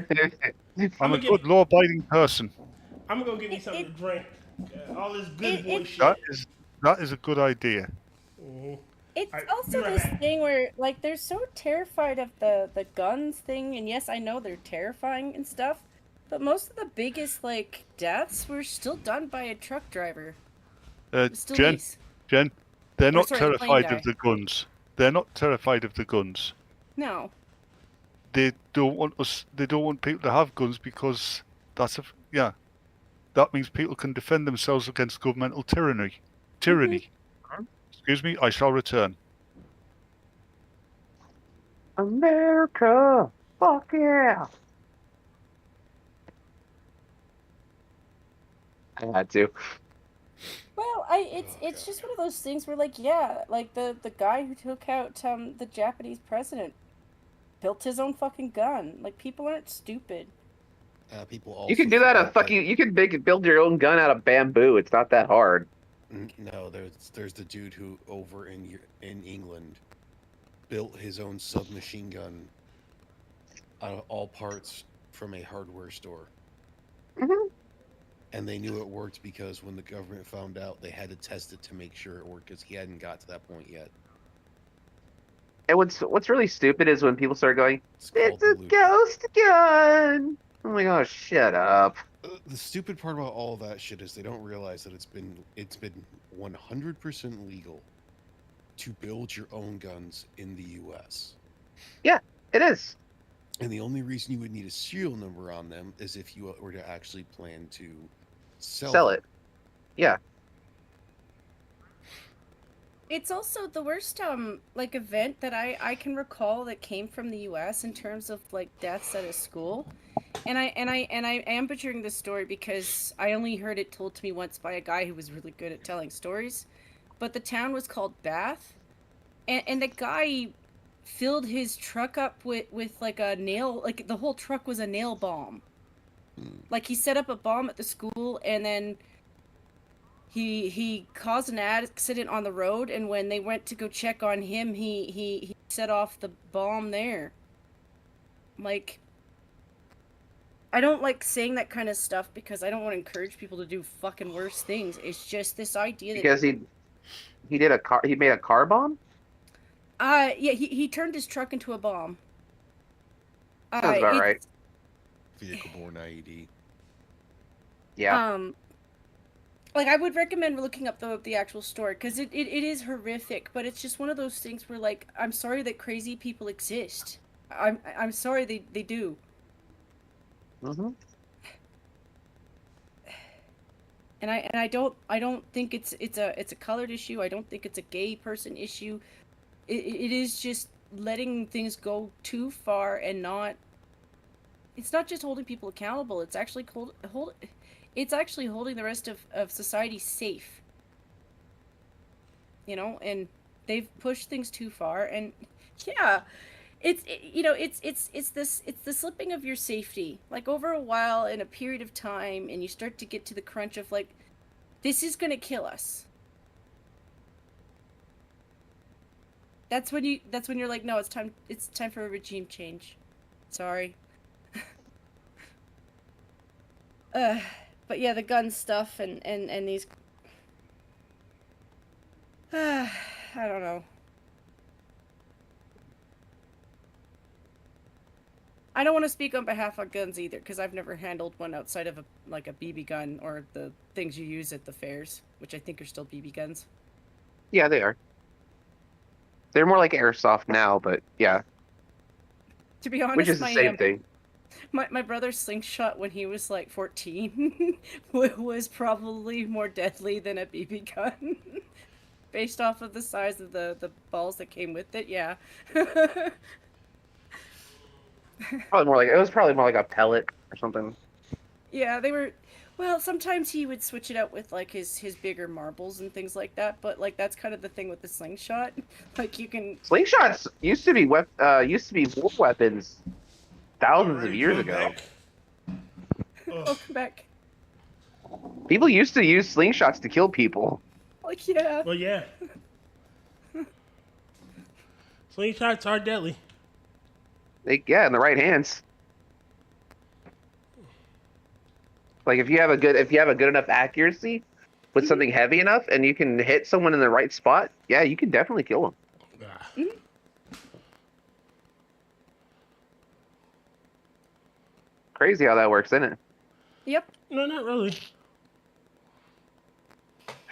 I'm a good law-abiding person. I'm gonna go get me something to drink. All this good boy shit. That is a good idea. It's also this thing where, like, they're so terrified of the guns thing, and yes, I know they're terrifying and stuff, but most of the biggest, like, deaths were still done by a truck driver. Jen, they're not sorry, the plane terrified guy. of the guns. They're not terrified of the guns. No. They don't want us. They don't want people to have guns because that means people can defend themselves against governmental tyranny. Excuse me, I shall return. America, fuck yeah! I had to. Well, it's just one of those things where, like, yeah, like the guy who took out the Japanese president built his own fucking gun. Like, people aren't stupid. People also You can do that. You can build your own gun out of bamboo. It's not that hard. No, there's the dude who over in England built his own submachine gun out of all parts from a hardware store. Mm-hmm. And they knew it worked because when the government found out, they had to test it to make sure it worked because he hadn't got to that point yet. And what's really stupid is when people start going, "It's a ghost gun." I'm like, oh, shut up. The stupid part about all of that shit is they don't realize that it's been 100% legal to build your own guns in the U.S. Yeah, it is. And the only reason you would need a serial number on them is if you were to actually plan to sell it. Yeah. It's also the worst like event that I can recall that came from the US in terms of like deaths at a school. And I am butchering this story because I only heard it told to me once by a guy who was really good at telling stories. But the town was called Bath. And the guy filled his truck up with like a nail, like the whole truck was a nail bomb. Like he set up a bomb at the school and then he caused an accident on the road, and when they went to go check on him, he set off the bomb there. Like, I don't like saying that kind of stuff because I don't want to encourage people to do fucking worse things. It's just this idea that Because he made a car bomb? yeah, he turned his truck into a bomb. Sounds about right. Vehicle-borne IED. Yeah. Like, I would recommend looking up the actual story because it is horrific, but it's just one of those things where, like, I'm sorry that crazy people exist. I'm sorry they do. Mm-hmm. And I don't think it's a colored issue. I don't think it's a gay person issue. It is just letting things go too far and not. It's not just holding people accountable. It's actually it's actually holding the rest of society safe. You know, and they've pushed things too far, and yeah, it's the slipping of your safety, like over a while in a period of time, and you start to get to the crunch of like, this is gonna kill us. That's when you're like, no, it's time for a regime change. Sorry. But yeah, the gun stuff and these. I don't know. I don't want to speak on behalf of guns either, because I've never handled one outside of a BB gun or the things you use at the fairs, which I think are still BB guns. Yeah, they are. They're more like airsoft now, but yeah. To be honest, which is the same thing. My brother's slingshot when he was like 14 was probably more deadly than a BB gun. Based off of the size of the balls that came with it, yeah. It was probably more like a pellet or something. Yeah, they were. Well, sometimes he would switch it out with like his bigger marbles and things like that. But like that's kind of the thing with the slingshot. Like you can. Slingshots used to be war weapons thousands of years ago. Welcome back. People used to use slingshots to kill people. Like yeah. Well, yeah. Slingshots are deadly. In the right hands. Like if you have a good enough accuracy with something heavy enough, and you can hit someone in the right spot, yeah, you can definitely kill them. Crazy how that works, isn't it? Yep. No, not really.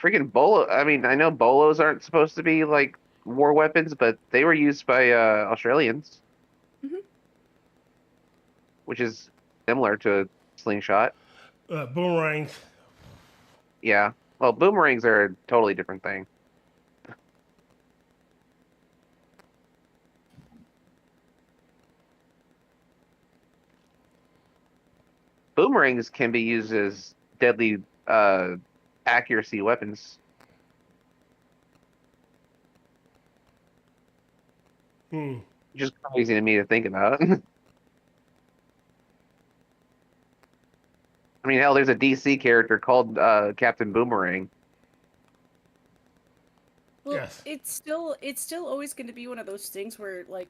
Freaking bolo. I mean, I know bolos aren't supposed to be like war weapons, but they were used by Australians, which is similar to a slingshot. Boomerangs. Yeah. Well, boomerangs are a totally different thing. Boomerangs can be used as deadly accuracy weapons. Just crazy to me to think about. I mean, hell, there's a DC character called Captain Boomerang. Well, yes. It's still always going to be one of those things where like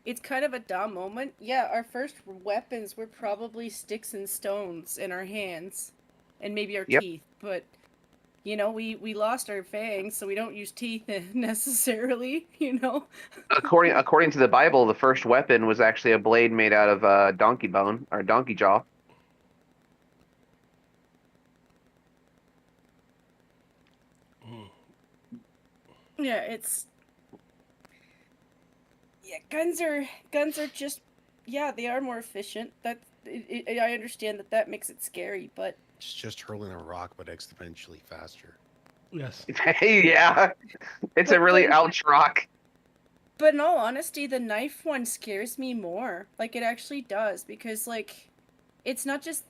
it's kind of a dumb moment. Yeah, our first weapons were probably sticks and stones in our hands, and maybe our teeth. But you know, we lost our fangs, so we don't use teeth necessarily. You know. According to the Bible, the first weapon was actually a blade made out of donkey bone or donkey jaw. Yeah, guns are just, they are more efficient. I understand that makes it scary, but it's just hurling a rock, but exponentially faster. Yes. Yeah, it's a really ouch rock. But in all honesty, the knife one scares me more. Like it actually does, because like, it's not just.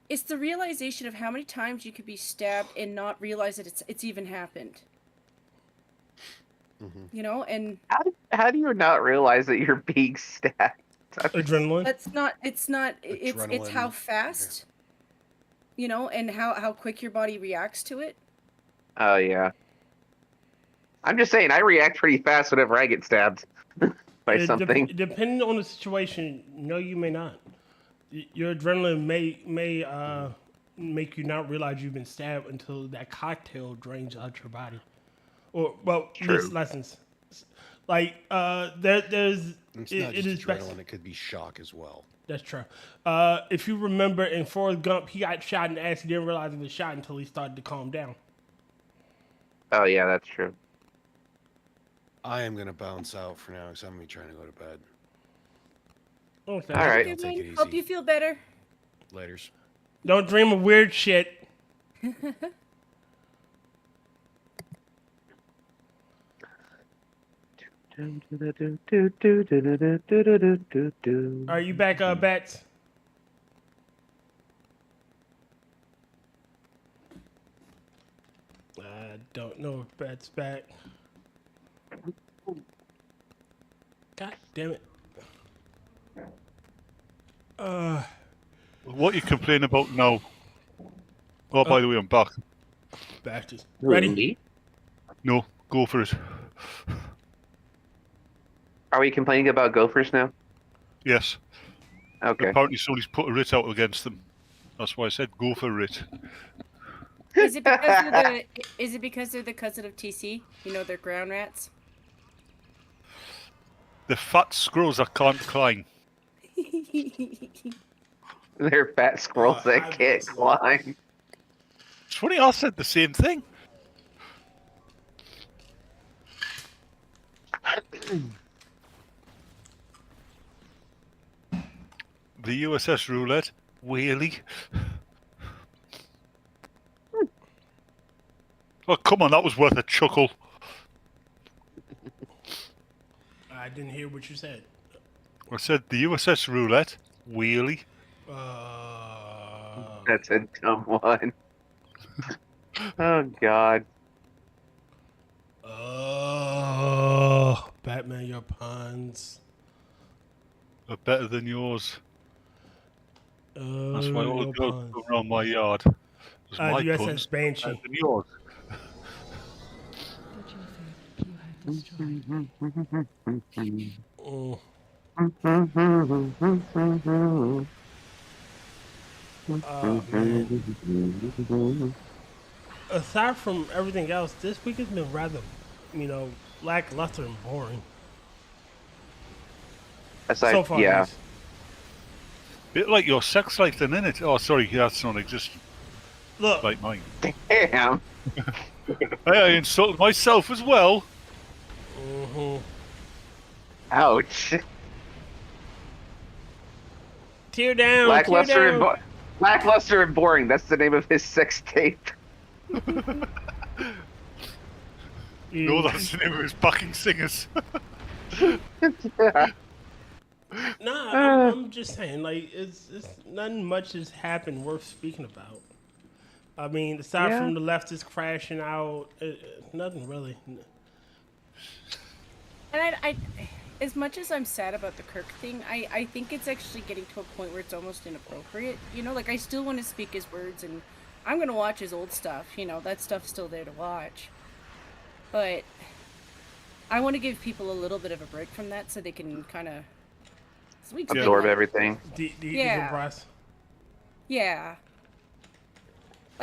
It's the realization of how many times you could be stabbed and not realize that it's even happened. You know, and how do you not realize that you're being stabbed? Adrenaline. It's how fast. You know, and how quick your body reacts to it. Oh yeah. I'm just saying, I react pretty fast whenever I get stabbed by something. Depending on the situation, no, you may not. Your adrenaline may make you not realize you've been stabbed until that cocktail drains out your body. Or lessons. Like there's it's not just adrenaline; it could be shock as well. That's true. If you remember in Forrest Gump, he got shot in the ass. He didn't realize he was shot until he started to calm down. Oh yeah, that's true. I am gonna bounce out for now because I'm gonna be trying to go to bed. Okay. All right. Hope you feel better. Laters. Don't dream of weird shit. Are you back, Bats? I don't know if Bats back. God damn it. What are you complaining about now? Oh, by the way, I'm back. Bastards. Ready? No, go for it. Are we complaining about gophers now? Yes. Okay. Apparently somebody's put a writ out against them. That's why I said go for a writ. Is it because they're the cousin of TC? You know, they're ground rats. The fat squirrels that can't climb. They're fat squirrels that can't climb. It's funny, I said the same thing. The USS Roulette, Whaley. Oh, come on, that was worth a chuckle. I didn't hear what you said. I said the USS Roulette, Whaley. That's a dumb one. Oh, God. Oh, Batman, your puns are better than yours. That's why all the girls go around my yard. My USS puns Banshee. better than yours. Oh, man. Aside from everything else, this week has been rather, lackluster and boring. Aside, so far, yeah. Bit like your sex life then, innit? Oh, sorry, that's non-existent. Look. Like mine. Damn. I insulted myself as well. Ouch. Tear down. Lackluster and boring. That's the name of his sex tape. No, that's the name of his backing singers. Nah, I'm just saying, it's nothing much has happened worth speaking about. I mean, aside from the leftists crashing out, nothing really. And I, as much as I'm sad about the Kirk thing, I think it's actually getting to a point where it's almost inappropriate. You know, I still want to speak his words, and I'm going to watch his old stuff. You know, that stuff's still there to watch. But I want to give people a little bit of a break from that so they can kind of absorb everything. Yeah.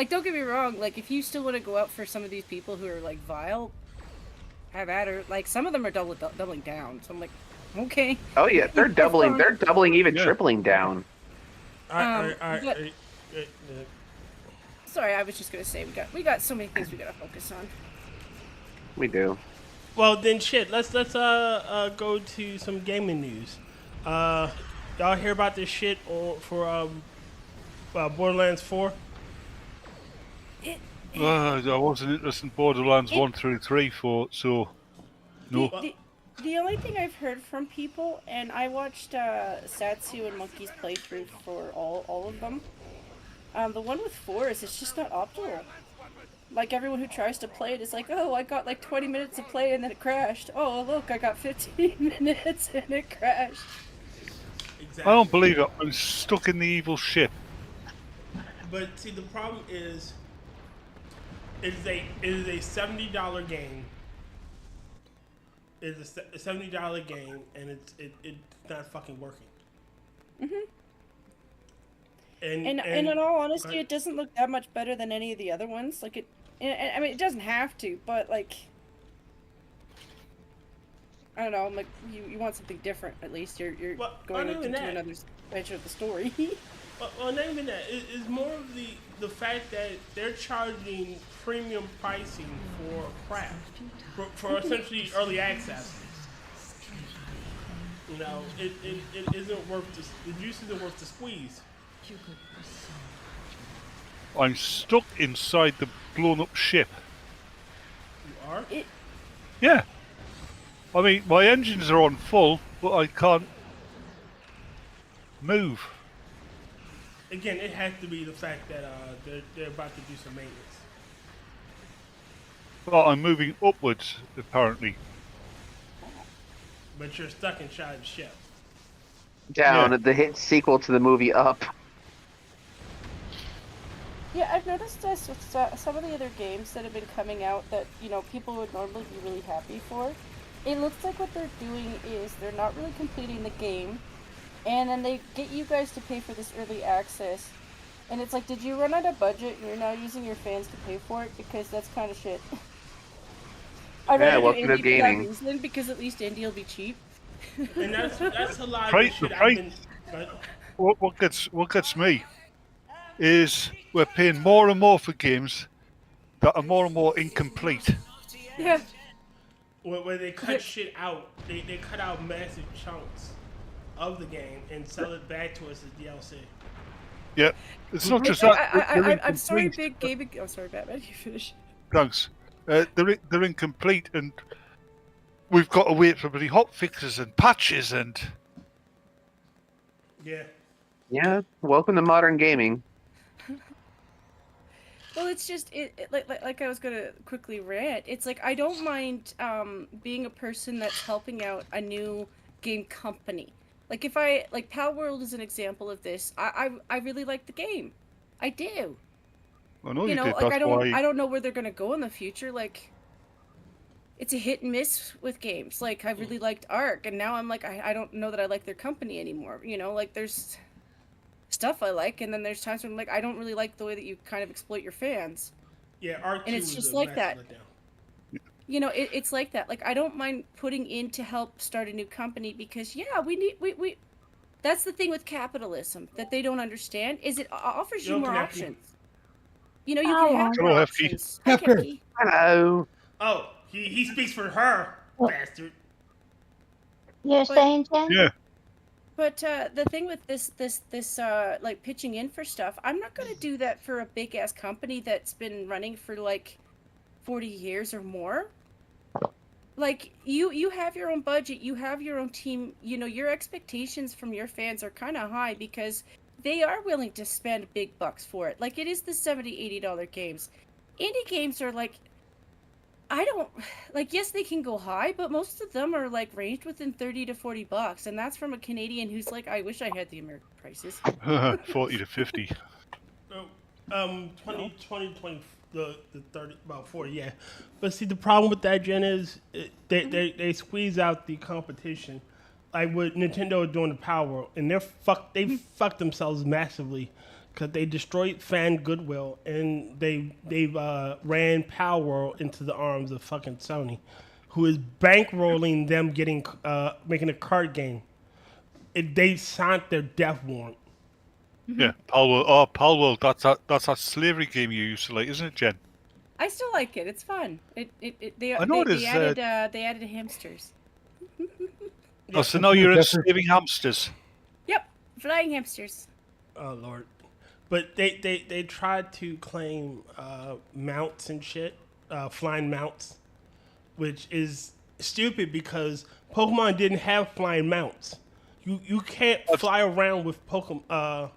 Don't get me wrong, if you still want to go out for some of these people who are, vile, have at her. Some of them are doubling down, so I'm like, okay. Oh, yeah, they're doubling, even tripling down. Sorry, I was just going to say, we got so many things we got to focus on. We do. Well, then shit, let's go to some gaming news. Y'all hear about this shit for Borderlands 4? I wasn't interested in Borderlands 1 through 3 so no. The only thing I've heard from people, and I watched Satsu and Monkey's playthrough for all of them, the one with 4 is it's just not optimal. Everyone who tries to play it is like, oh, I got 20 minutes of play and then it crashed. Oh, look, I got 15 minutes and it crashed. Exactly. I don't believe it. I'm stuck in the evil ship. But see, the problem is, it is a $70 game. It's a $70 game, and it's not fucking working. And in all honesty, it doesn't look that much better than any of the other ones. I mean, it doesn't have to, but I don't know. You want something different at least. You're going into another adventure of the story. Well, not even that. It's more of the fact that they're charging premium pricing for crap, for essentially early access. You know, it isn't worth the juice isn't worth the squeeze. I'm stuck inside the blown-up ship. You are? Yeah. I mean, my engines are on full, but I can't move. Again, it has to be the fact that they're about to do some maintenance. Well, I'm moving upwards, apparently. But you're stuck inside the ship. Down Yeah. at the hit sequel to the movie Up. Yeah, I've noticed this with some of the other games that have been coming out that, you know, people would normally be really happy for. It looks like what they're doing is they're not really completing the game, and then they get you guys to pay for this early access. And it's like, did you run out of budget and you're now using your fans to pay for it? Because that's kind of shit. I'd rather do welcome to indie for that gaming. reason, because at least indie will be cheap. And that's a lot of Right, shit right. I've been... What gets me is we're paying more and more for games that are more and more incomplete. Yeah. Where they cut shit out. They cut out massive chunks of the game and sell it back to us as DLC. Yeah, it's not just that. I'm sorry, big gaming. I'm sorry, Batman. You finish. Thanks. They're incomplete, and we've got to wait for bloody hot fixes and patches and. Yeah. Yeah, welcome to modern gaming. Well, it's just like I was gonna quickly rant. It's like I don't mind being a person that's helping out a new game company. Like if I like Pal World is an example of this. I really like the game. I do. I know You know, did. like That's I don't know where they're gonna go in the future. Like it's a hit and miss with games. Like I really liked Ark, and now I'm like I don't know that I like their company anymore. You know, like there's stuff I like, and then there's times when I'm like I don't really like the way that you kind of exploit your fans. Yeah, Ark 2 And it's was just a like massive that. letdown. You know, it's like that. Like I don't mind putting in to help start a new company because yeah, we that's the thing with capitalism that they don't understand is it offers you Yo, more Kefki. options. You know, you can have Hello, more Kefki. options. Hi, Kefki. Kefki. Hello. Oh, he speaks for her, bastard. You're But- saying, Jen? Yeah. But the thing with this like pitching in for stuff, I'm not gonna do that for a big ass company that's been running for like 40 years or more. Like you have your own budget, you have your own team. You know your expectations from your fans are kind of high because they are willing to spend big bucks for it. Like it is the $70-$80 games. Indie games are like. I don't like. Yes, they can go high, but most of them are like ranged within $30 to $40, and that's from a Canadian who's like, "I wish I had the American prices." 40 to 50. So, 20, the 30, about 40, yeah. But see, the problem with that, Jen, is they squeeze out the competition, like what Nintendo is doing to Power World, and they fucked themselves massively, because they destroyed fan goodwill, and they've ran Power World into the arms of fucking Sony, who is bankrolling them making a card game. They signed their death warrant. Yeah, Pal World. Oh, Pal World. That's that slavery game you used to like, isn't it, Jen? I still like it. It's fun. They added hamsters. Oh, so now you're enslaving hamsters. Yep, flying hamsters. Oh Lord. But they tried to claim mounts and shit, flying mounts, which is stupid because Pokemon didn't have flying mounts. You can't fly around with Pokemon.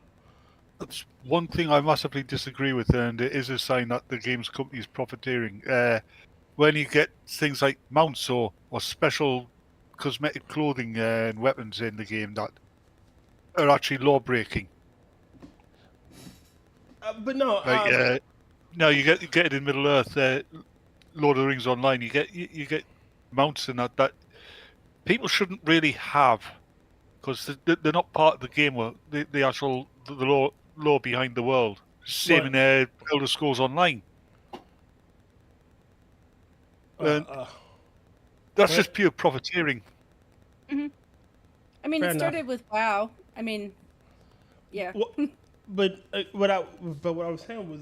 That's one thing I massively disagree with, and it is a sign that the games company is profiteering. When you get things like mounts or special cosmetic clothing and weapons in the game that are actually law-breaking. But no, Like, no, you get it in Middle Earth, Lord of the Rings Online. You get mounts and that people shouldn't really have, because they're not part of the game. Well, the actual law behind the world. Same in Elder Scrolls Online. And that's just pure profiteering. Mm-hmm. I mean, Fair it started with WoW. I mean, yeah. Well, but what I was saying was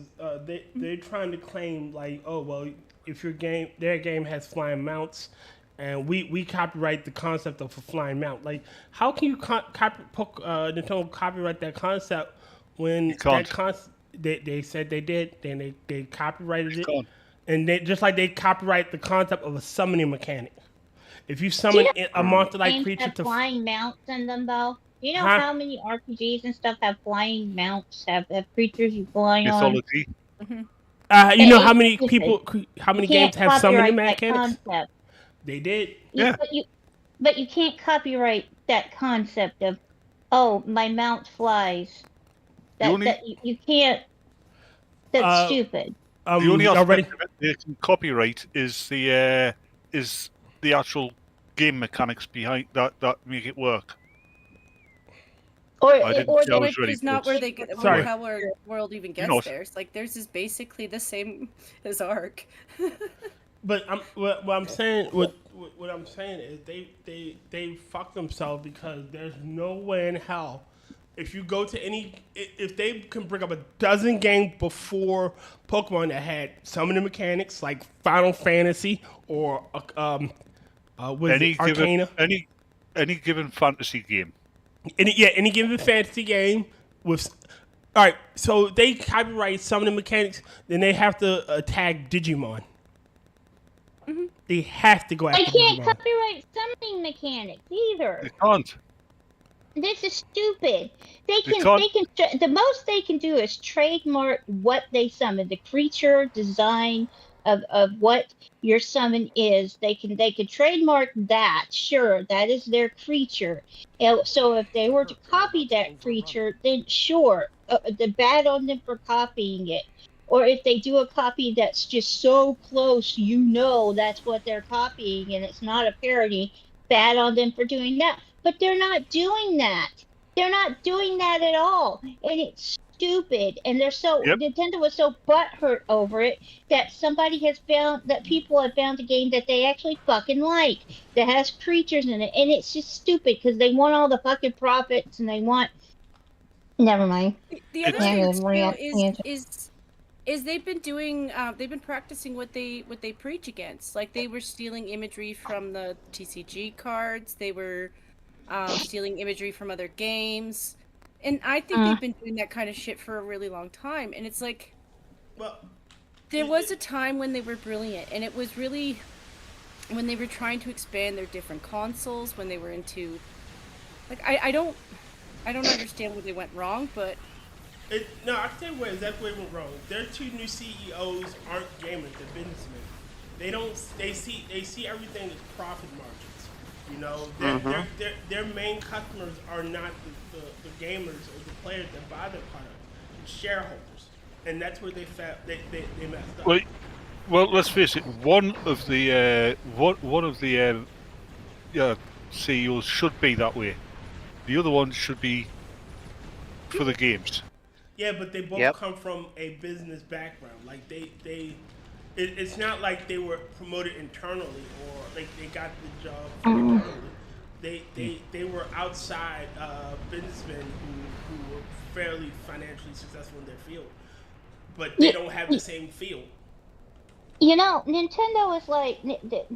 they're trying to claim like, oh well, if their game has flying mounts, and we copyright the concept of a flying mount. Like, how can you Nintendo copyright that concept when that concept? They said they did. Then they copyrighted it, and they just like they copyright the concept of a summoning mechanic. If you summon a monster-like Games creature have to flying mounts in them, though. You know Huh? how many RPGs and stuff have flying mounts, have creatures you fly on? Mythology. you know how It's many stupid. how many You can't games have summoning copyright that mechanics? concept. They did. Yeah. But you can't copyright that concept of, oh, my mount flies. You can't. That's stupid. The only already aspect of it they can copyright is the actual game mechanics behind that make it work. Or that was really is not close. where they get Sorry. how our world even gets not. there. It's like theirs is basically the same as Ark. But what I'm saying is they fuck themselves because there's no way in hell if you go to if they can bring up a dozen games before Pokemon that had summoning mechanics like Final Fantasy or Arcana. Any given fantasy game. Any given fantasy game with. All right, so they copyright summoning mechanics, then they have to tag Digimon. Mm-hmm. They have to go after They can't Digimon. copyright summoning mechanics either. They can't. This is stupid. They They can. The most they can do is trademark what they summon, the creature design of what your summon is. They can trademark that. Sure, that is their creature. So if they were to copy that creature, then sure, the bad on them for copying it. Or if they do a copy that's just so close, that's what they're copying, and it's not a parody. Bad on them for doing that. But they're not doing that. They're not doing that at all. And it's stupid. And Nintendo was so butthurt over it that people have found a game that they actually fucking like that has creatures in it. And it's just stupid because they want all the fucking profits and they want. Never mind. The other thing too is they've been practicing what they preach against. Like they were stealing imagery from the TCG cards. They were stealing imagery from other games, and I think they've been doing that kind of shit for a really long time. And it's like, there was a time when they were brilliant, and it was really when they were trying to expand their different consoles. When they were into, like, I don't understand where they went wrong, but. No, I can tell you exactly where it went wrong. Their two new CEOs aren't gamers; they're businessmen. They see everything as profit margins. You know, their main customers are not the gamers or the players that buy their product; it's shareholders, and that's where they messed up. Well, let's face it. One of the CEOs should be that way. The other one should be for the games. Yeah, but they both come from a business background. Like it's not like they were promoted internally or like they got the job internally. They were outside businessmen who were fairly financially successful in their field, but they don't have the same field. You know, Nintendo is like,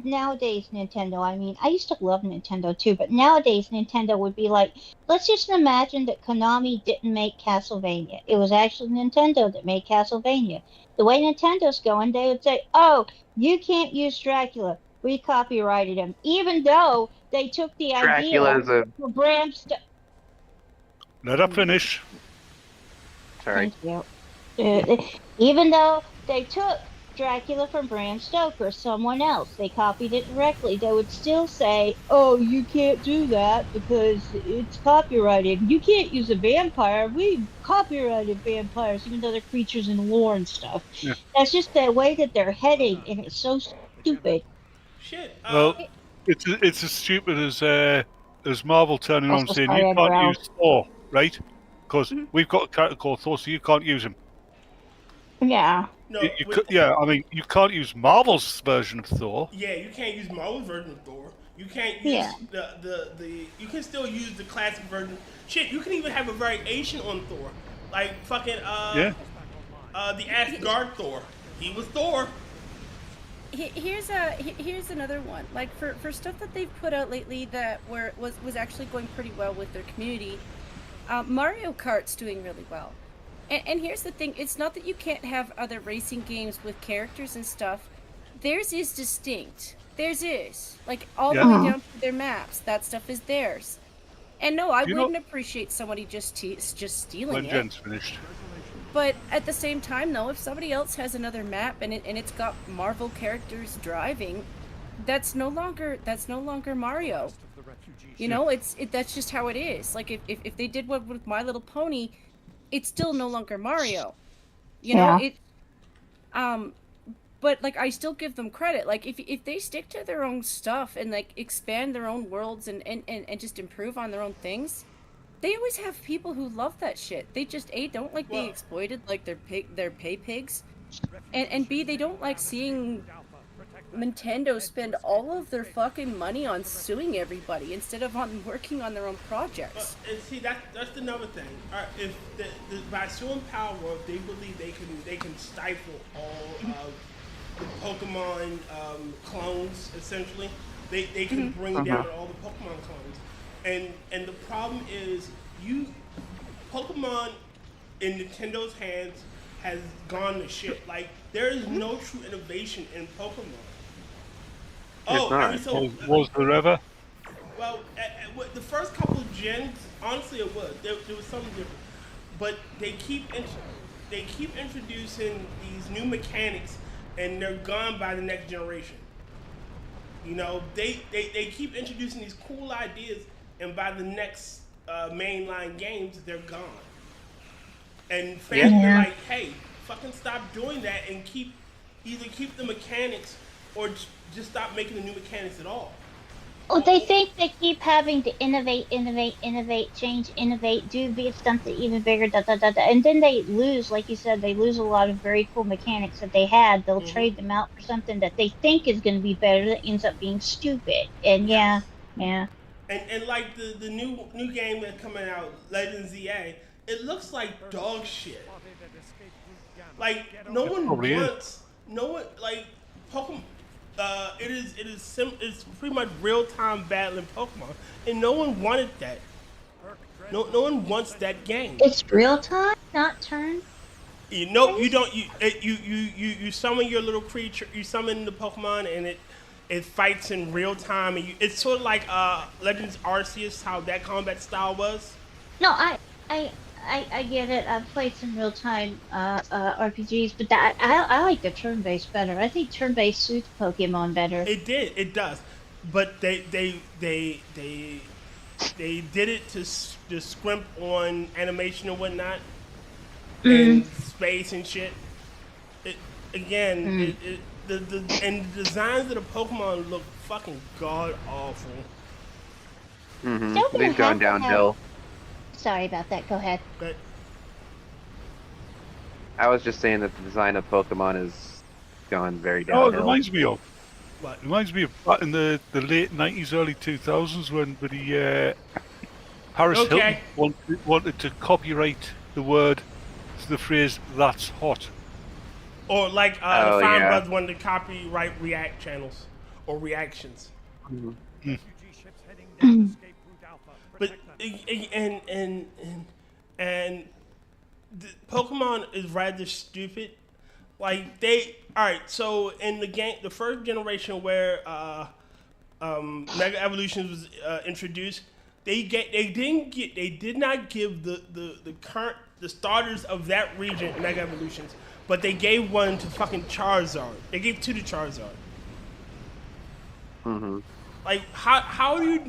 nowadays Nintendo, I mean, I used to love Nintendo too, but nowadays Nintendo would be like, let's just imagine that Konami didn't make Castlevania. It was actually Nintendo that made Castlevania. The way Nintendo's going, they would say, oh, you can't use Dracula. We copyrighted him. Even though they took the idea for Bram Stoker. Let her finish. Sorry. Thank you. Even though they took Dracula from Bram Stoker, someone else, they copied it directly, they would still say, oh, you can't do that because it's copyrighted. You can't use a vampire. We copyrighted vampires, even though they're creatures in lore and stuff. Yeah. That's just the way that they're heading, and it's so stupid. Shit. Well, it's as stupid as Marvel turning around saying you can't use Thor, right? Because we've got a character called Thor, so you can't use him. Yeah. No, I mean, you can't use Marvel's version of Thor. Yeah, you can't use Marvel's version of Thor. You can't use you can still use the classic version. Shit, you can even have a variation on Thor. Like fucking the Asgard Thor. He was Thor. Here's another one. Like for stuff that they've put out lately that was actually going pretty well with their community. Mario Kart's doing really well. And here's the thing, it's not that you can't have other racing games with characters and stuff. Theirs is distinct. Theirs is. Like, all the way down to their maps. That stuff is theirs. And no, I wouldn't appreciate somebody just stealing When it. Jen's finished. But at the same time, though, if somebody else has another map and it's got Marvel characters driving, that's no longer Mario. You know, that's just how it is. Like if they did one with My Little Pony, it's still no longer Mario. You know, but like I still give them credit. Like if they stick to their own stuff and like expand their own worlds and just improve on their own things, they always have people who love that shit. They just don't like being exploited like they're pay pigs, and B, they don't like seeing Nintendo spend all of their fucking money on suing everybody instead of on working on their own projects. And see, that's another thing. If by suing Power, they believe they can stifle all of the Pokemon clones. Essentially, they can bring down all the Pokemon clones. And the problem is, Pokemon in Nintendo's hands has gone to shit. Like, there is no true innovation in Pokemon. Was there ever? Well, the first couple of gens, honestly, it was. There was something different. But they keep introducing these new mechanics, and they're gone by the next generation. You know, they keep introducing these cool ideas, and by the next mainline games, they're gone. And fans are like, hey, fucking stop doing that and either keep the mechanics or just stop making the new mechanics at all. Well, they think they keep having to innovate, change, do something even bigger, and then they lose, like you said, they lose a lot of very cool mechanics that they had. They'll trade them out for something that they think is going to be better that ends up being stupid. And yeah. And like the new game that's coming out, Legends ZA, it looks like dog shit. Like like Pokemon. It's pretty much real-time battling Pokemon, and no one wanted that. No one wants that game. It's real-time, not turn. You know, you don't. You summon your little creature. You summon the Pokemon, and it fights in real time. And it's sort of like Legends Arceus, how that combat style was. No, I get it. I've played some real-time RPGs, but I like the turn-based better. I think turn-based suits Pokemon better. It does, but they did it to scrimp on animation and whatnot, and space and shit. The designs of the Pokemon look fucking god awful. They've gone downhill. Sorry about that. Go ahead. But I was just saying that the design of Pokemon has gone very downhill. Oh, it reminds me of back in the late 90s, early 2000s when Paris Hilton wanted to copyright the phrase "that's hot." Or like the Fine Buds wanted to copyright React channels or reactions. But and the Pokemon is rather stupid. Like so in the game, the first generation where Mega Evolutions was introduced, they did not give the starters of that region Mega Evolutions, but they gave one to fucking Charizard. They gave two to Charizard. Like how do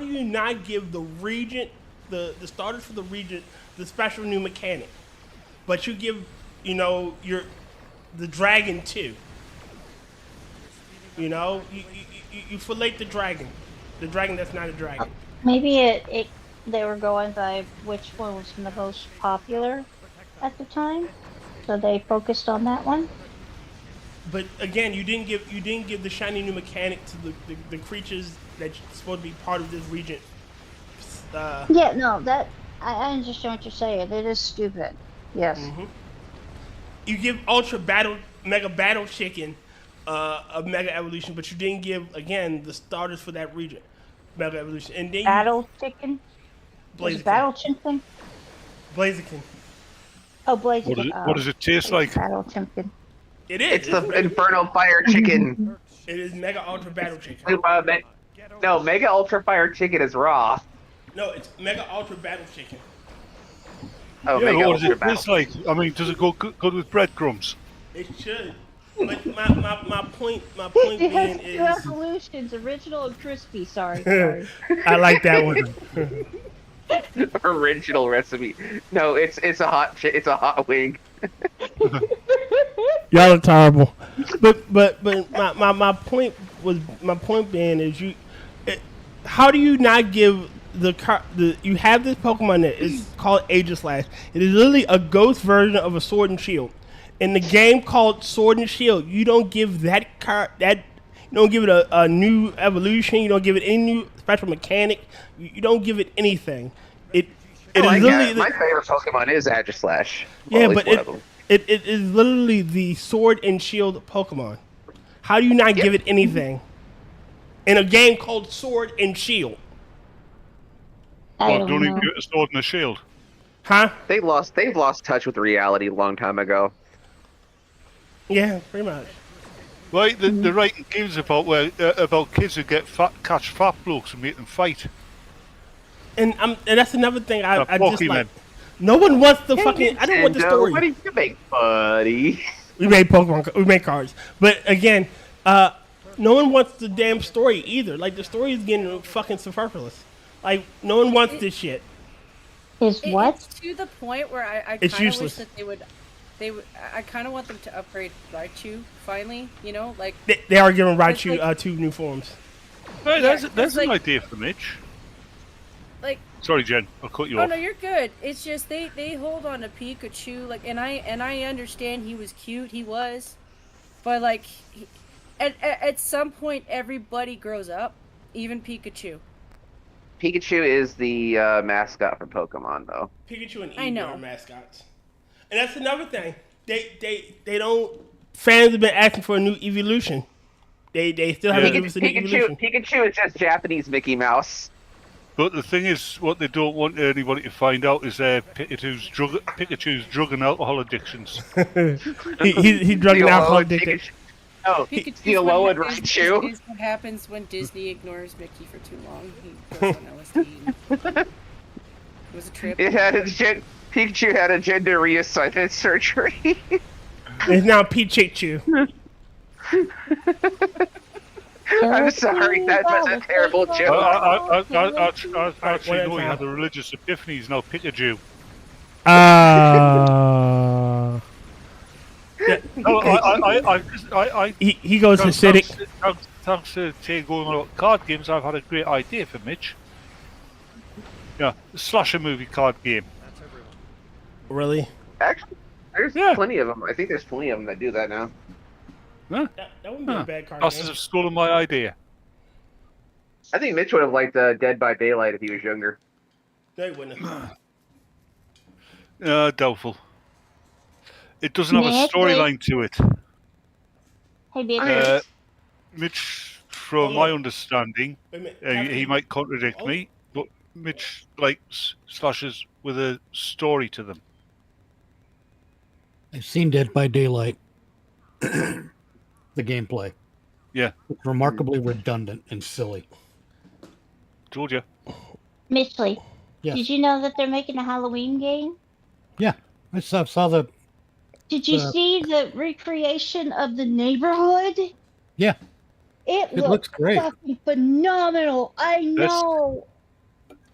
you not give the region the starters for the region the special new mechanic, but you give the dragon too. You fillet the dragon that's not a dragon. Maybe they were going by which one was the most popular at the time, so they focused on that one. But again, you didn't give the shiny new mechanic to the creatures that's supposed to be part of this region. I understand what you're saying. It is stupid. Yes. You give Mega Battle Chicken a Mega Evolution, but you didn't give again the starters for that region Mega Evolution. And then Battle Chicken. Blaziken. Battle Chicken. Blaziken. Oh, boy. What does it taste like? Battle chicken. It is. It's the Inferno Fire Chicken. It is Mega Ultra Battle Chicken. No, Mega Ultra Fire Chicken is raw. No, it's Mega Ultra Battle Chicken. Oh, Yeah, Mega what does Ultra it Battle. taste like? I mean, does it go good with breadcrumbs? It should. But my point It has being two is evolutions, original and crispy. Sorry. I like that one. Original recipe. No, it's a hot wing. Y'all are terrible. But my point being is how do you not give you have this Pokemon that is called Aegislash. It is literally a ghost version of a Sword and Shield. In the game called Sword and Shield, you don't give you don't give it a new evolution. You don't give it any new special mechanic. You don't give it anything. It is literally my favorite Pokemon is Aegislash. yeah, but it is literally the Sword and Shield Pokemon. How do you not give it anything in a game called Sword and Shield? Well, don't even give it a sword and a shield. Huh? They've lost touch with reality a long time ago. Yeah, pretty much. Right, they're writing games about kids who catch fat blokes and make them fight. And that's another thing I just Pokemon. like. No one wants the fucking. I don't want the story. What do you make, buddy? We made Pokemon. We made cards, but again, no one wants the damn story either. Like the story is getting fucking superfluous. Like no one wants this shit. Is what? It's to the point where I It's kind of wish useless. that they would. I kind of want them to upgrade Raichu finally. You know, like They are giving It's Raichu like- 2 new forms. Right, Yeah, there's it's an like- idea for Mitch. like. Sorry, Jen, I'll cut you Oh off. no, you're good. It's just they hold on to Pikachu like, and I understand he was cute, he was, but like, at some point everybody grows up, even Pikachu. Pikachu is the mascot for Pokemon, though. Pikachu and I Eevee know. are mascots, and that's another thing. They don't. Fans have been asking for a new evolution. They still haven't given us a new evolution. Pikachu is just Japanese Mickey Mouse. But the thing is, what they don't want anybody to find out is Pikachu's drug and alcohol addictions. He's drug and alcohol addicted. Oh, Pikachu's Steel-O what and happens- Raichu. is what happens when Disney ignores Mickey for too long. He goes on LSD. It was a trip. Pikachu had a gender reassignment surgery. It's now Pichichu. I'm sorry, that was a terrible joke. I actually know he had a religious epiphany. He's now Pikachu. He goes acidic. Thanks to Tay going on about card games, I've had a great idea for Mitch. Yeah, slasher movie card game. Really? Actually, there's plenty of them. I think there's plenty of them that do that now. Huh? That wouldn't be a bad card Bastards game. have stolen my idea. I think Mitch would have liked Dead by Daylight if he was younger. No, he wouldn't have. Doubtful. It doesn't have a Nick, storyline to it. Hey, bitch. Mitch, from my understanding, Wait a minute, he might contradict me, but Mitch likes slashes with a story to them. I've seen Dead by Daylight. The gameplay. Yeah. It's remarkably redundant and silly. Told you. Mitchley, Yes. did you know that they're making a Halloween game? Yeah. I saw the... Did you see the recreation of the neighborhood? Yeah. It It looks great. fucking phenomenal. I know.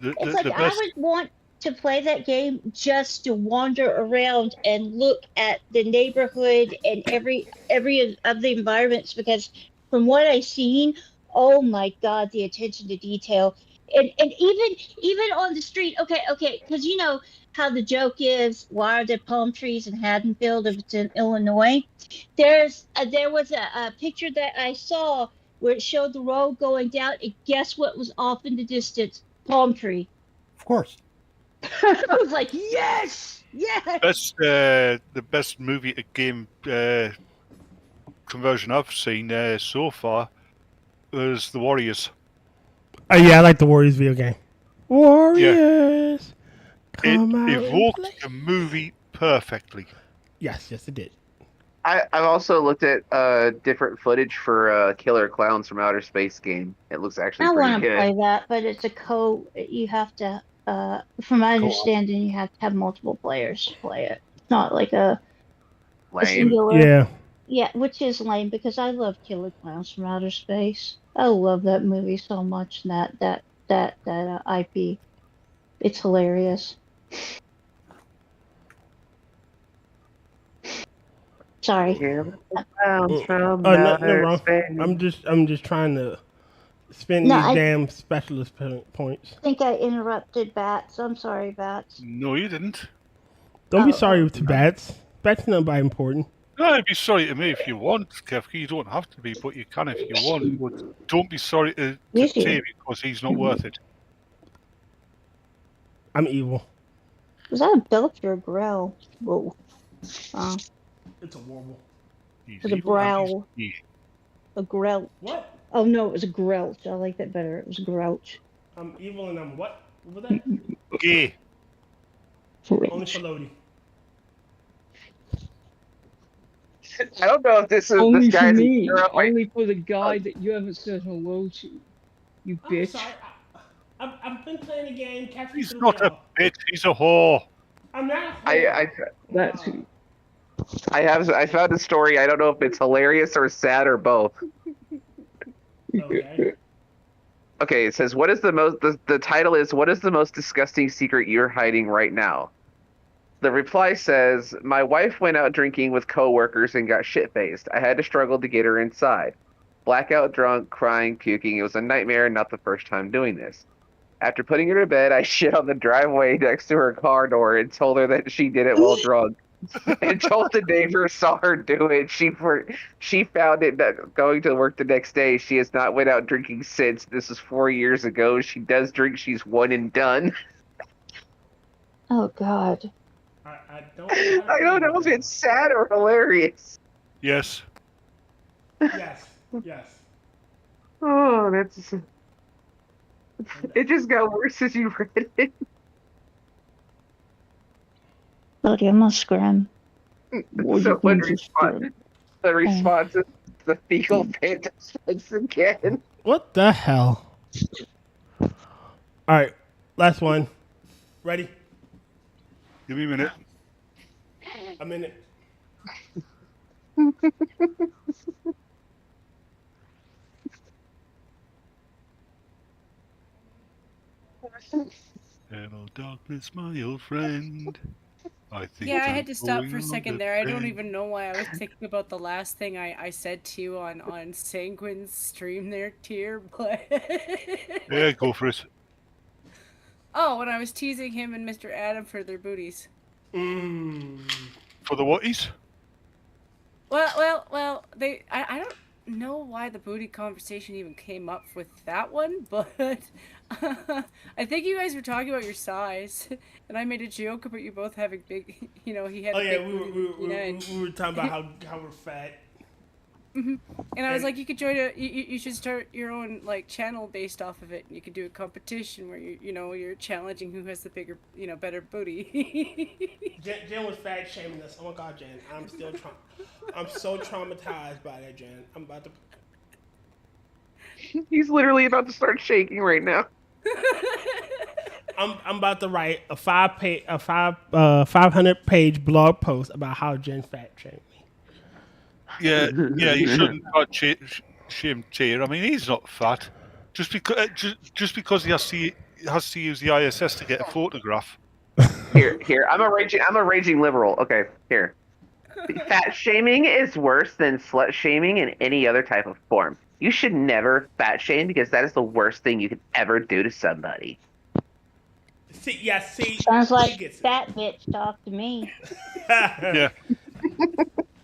It's like I would want to play that game just to wander around and look at the neighborhood and every of the environments, because from what I've seen, oh my god, the attention to detail. And even on the street, okay, because you know how the joke is, why are there palm trees in Haddonfield if it's in Illinois? There was a picture that I saw where it showed the road going down, and guess what was off in the distance? Palm tree. Of course. I was like, yes! The best movie to game conversion I've seen so far was The Warriors. Oh yeah, I like the Warriors video game. Warriors. It Come out and evoked play. the movie perfectly. Yes, it did. I've also looked at different footage for Killer Clowns from Outer Space game. It looks actually I pretty want to good. play that, but it's a you have to, from my understanding, you have to have multiple players to play it. It's not like a singular. Yeah. Yeah, which is lame because I love Killer Clowns from Outer Space. I love that movie so much. And that IP, it's hilarious. Sorry. Killer Clowns from No Outer wrong. Space. I'm just trying to spend No, these damn specialist points. I think I interrupted Bats. I'm sorry, Bats. No, you didn't. Don't be sorry to Bats. Bats not by important. No, be sorry to me if you want, Kefki. You don't have to be, but you can if you want. But don't be sorry to Tay because he's not worth it. I'm evil. Was that a Belch or a Growl? Whoa. It's a warble. It was a growl. A grouch. What? Oh no, it was a grouch. I like that better. It was a grouch. I'm evil and I'm what? What was that? Gay. Only for Lodi. I don't know if this is only this for guy's me. Only for the guy that you haven't said hello to. You bitch. Sorry, I've been playing the game. He's not a bitch. He's a whore. I'm not a whore. That's who. I found a story. I don't know if it's hilarious or sad or both. Okay. Okay, it says, what is the title is, what is the most disgusting secret you're hiding right now? The reply says, my wife went out drinking with coworkers and got shit-faced. I had to struggle to get her inside. Blackout drunk, crying, puking. It was a nightmare, not the first time doing this. After putting her to bed, I shit on the driveway next to her car door and told her that she did it while drunk. And told the neighbor saw her do it. She found it going to work the next day. She has not went out drinking since. This is 4 years ago. She does drink. She's one and done. Oh God. I don't know if it's sad or hilarious. Yes. Yes. Yes. Oh, that's. It just got worse as you read it. Bloody, I'm gonna scram. So the response is the fecal phantom strikes again. What the hell? All right, last one. Ready? Give me a minute. A minute. Hello, darkness, my old friend. I think Yeah, I had to stop I'm for a going second on there. I the don't train. even know why I was thinking about the last thing I said to you on Sanguine's stream there, Tyr, but... Yeah, go for it. Oh, when I was teasing him and Mr. Adam for their booties. For the whaties? Well, I don't know why the booty conversation even came up with that one, but I think you guys were talking about your size, and I made a joke about you both having big, he had Oh a yeah, big we were talking about how we're fat. And I was like, you could join you should start your own like channel based off of it. You could do a competition where you're challenging who has the bigger, better booty. Jen was fat shaming us. Oh my God, Jen, I'm so traumatized by that, Jen. I'm about to. He's literally about to start shaking right now. I'm about to write a 500-page blog post about how Jen fat shamed me. Yeah, you shouldn't shame Tyr. I mean, he's not fat. Just because he has to use the ISS to get a photograph. Here. I'm a raging liberal. Okay, here. Fat shaming is worse than slut shaming in any other type of form. You should never fat shame because that is the worst thing you could ever do to somebody. See. Sounds like fat bitch talk to me. Yeah.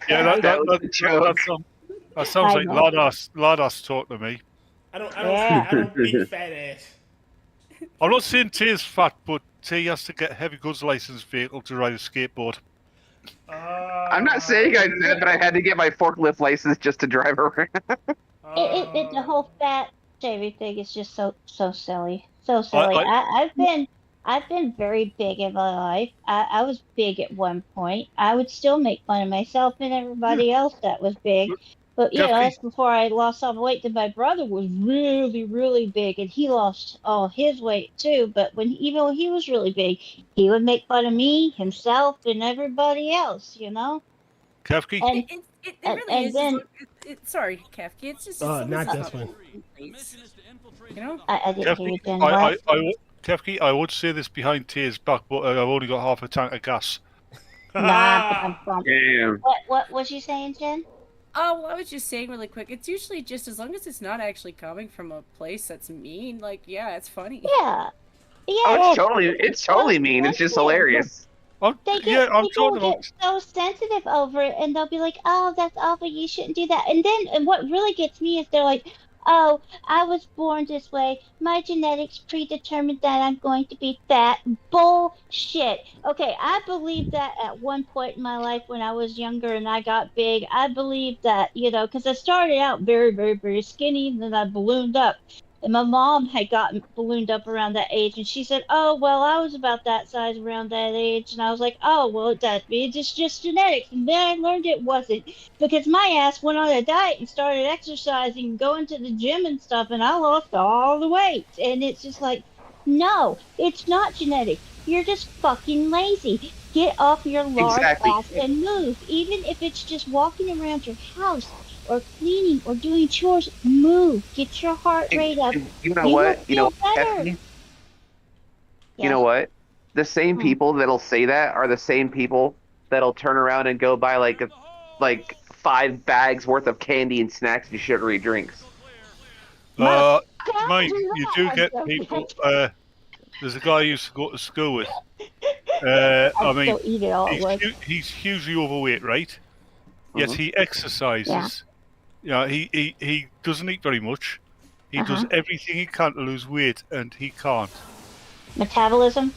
Yeah, that sounds like Ladas talking to me. I don't beat fat ass. I'm not saying Tyr's fat, but Tyr has to get a heavy goods license vehicle to ride a skateboard. I'm not saying I did that, but I had to get my forklift license just to drive around. The whole fat shaming thing is just so silly. So silly. I've been I've been very big in my life. I was big at one point. I would still make fun of myself and everybody else that was big. But that's before I lost all the weight. Then my brother was really, really big, and he lost all his weight too. But even when he was really big, he would make fun of me, himself, and everybody else. Kefki? And It really is. then Sorry, Kefki. It's just not this one. I didn't hear you, Kefki, Jen. Kefki, I would say this behind Tyr's back, but I've only got half a tank of gas. What was you saying, Jen? Oh, well, I was just saying really quick. It's usually just as long as it's not actually coming from a place that's mean. Like, yeah, it's funny. Yeah. Oh, it's totally mean. It's just hilarious. People get so sensitive over it, and they'll be like, "Oh, that's awful. You shouldn't do that." And what really gets me is they're like, "Oh, I was born this way. My genetics predetermined that I'm going to be fat." Bullshit. Okay, I believed that at one point in my life when I was younger and I got big. I believed that, because I started out very, very, very skinny, and then I ballooned up. And my mom had gotten ballooned up around that age, and she said, "Oh, well, I was about that size around that age." And I was like, "Oh, well, that means it's just genetics." And then I learned it wasn't, because my ass went on a diet and started exercising and going to the gym and stuff, and I lost all the weight. And it's just like, no, it's not genetic. You're just fucking lazy. Get off your large ass and move. Even if it's just walking around your house, or cleaning, or doing chores, move. Get your heart rate up. You know what? You know what? The same people that'll say that are the same people that'll turn around and go buy like 5 bags worth of candy and snacks and sugary drinks. Mate, you do get people. There's a guy I used to go to school with. He's hugely overweight, right? Yet he exercises. He doesn't eat very much. He does everything he can to lose weight, and he can't. Metabolism?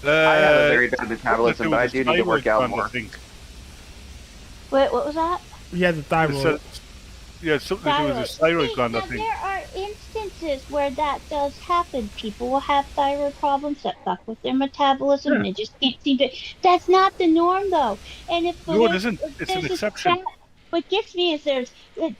I have a very bad metabolism, but I do need to work out more. Wait, what was that? He has a thyroid. Something to do with his thyroid gland, I think. There are instances where that does happen. People will have thyroid problems that fuck with their metabolism, and they just can't seem to. That's not the norm, though. And if no, it isn't. It's an exception. What gets me is I'm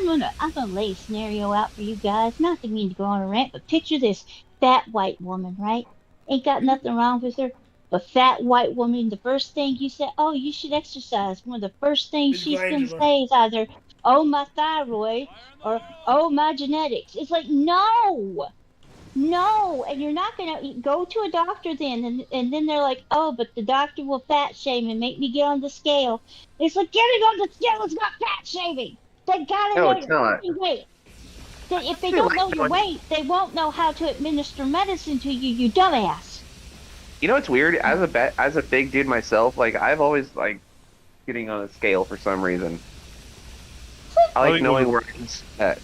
gonna lay a scenario out for you guys. Not to mean to go on a rant, but picture this fat white woman, right? Ain't got nothing wrong with her, but fat white woman. The first thing you say, "Oh, you should exercise." One of the first things she's gonna say is either, "Oh, my thyroid," or "Oh, my genetics." It's like, no, and you're not gonna go to a doctor then, and then they're like, "Oh, but the doctor will fat shame and make me get on the scale." It's like, getting on the scale is not fat shaming. They gotta know your weight. If they don't know your weight, they won't know how to administer medicine to you, you dumbass. You know what's weird? As a big dude myself, like I've always getting on a scale for some reason. I like knowing where it's at.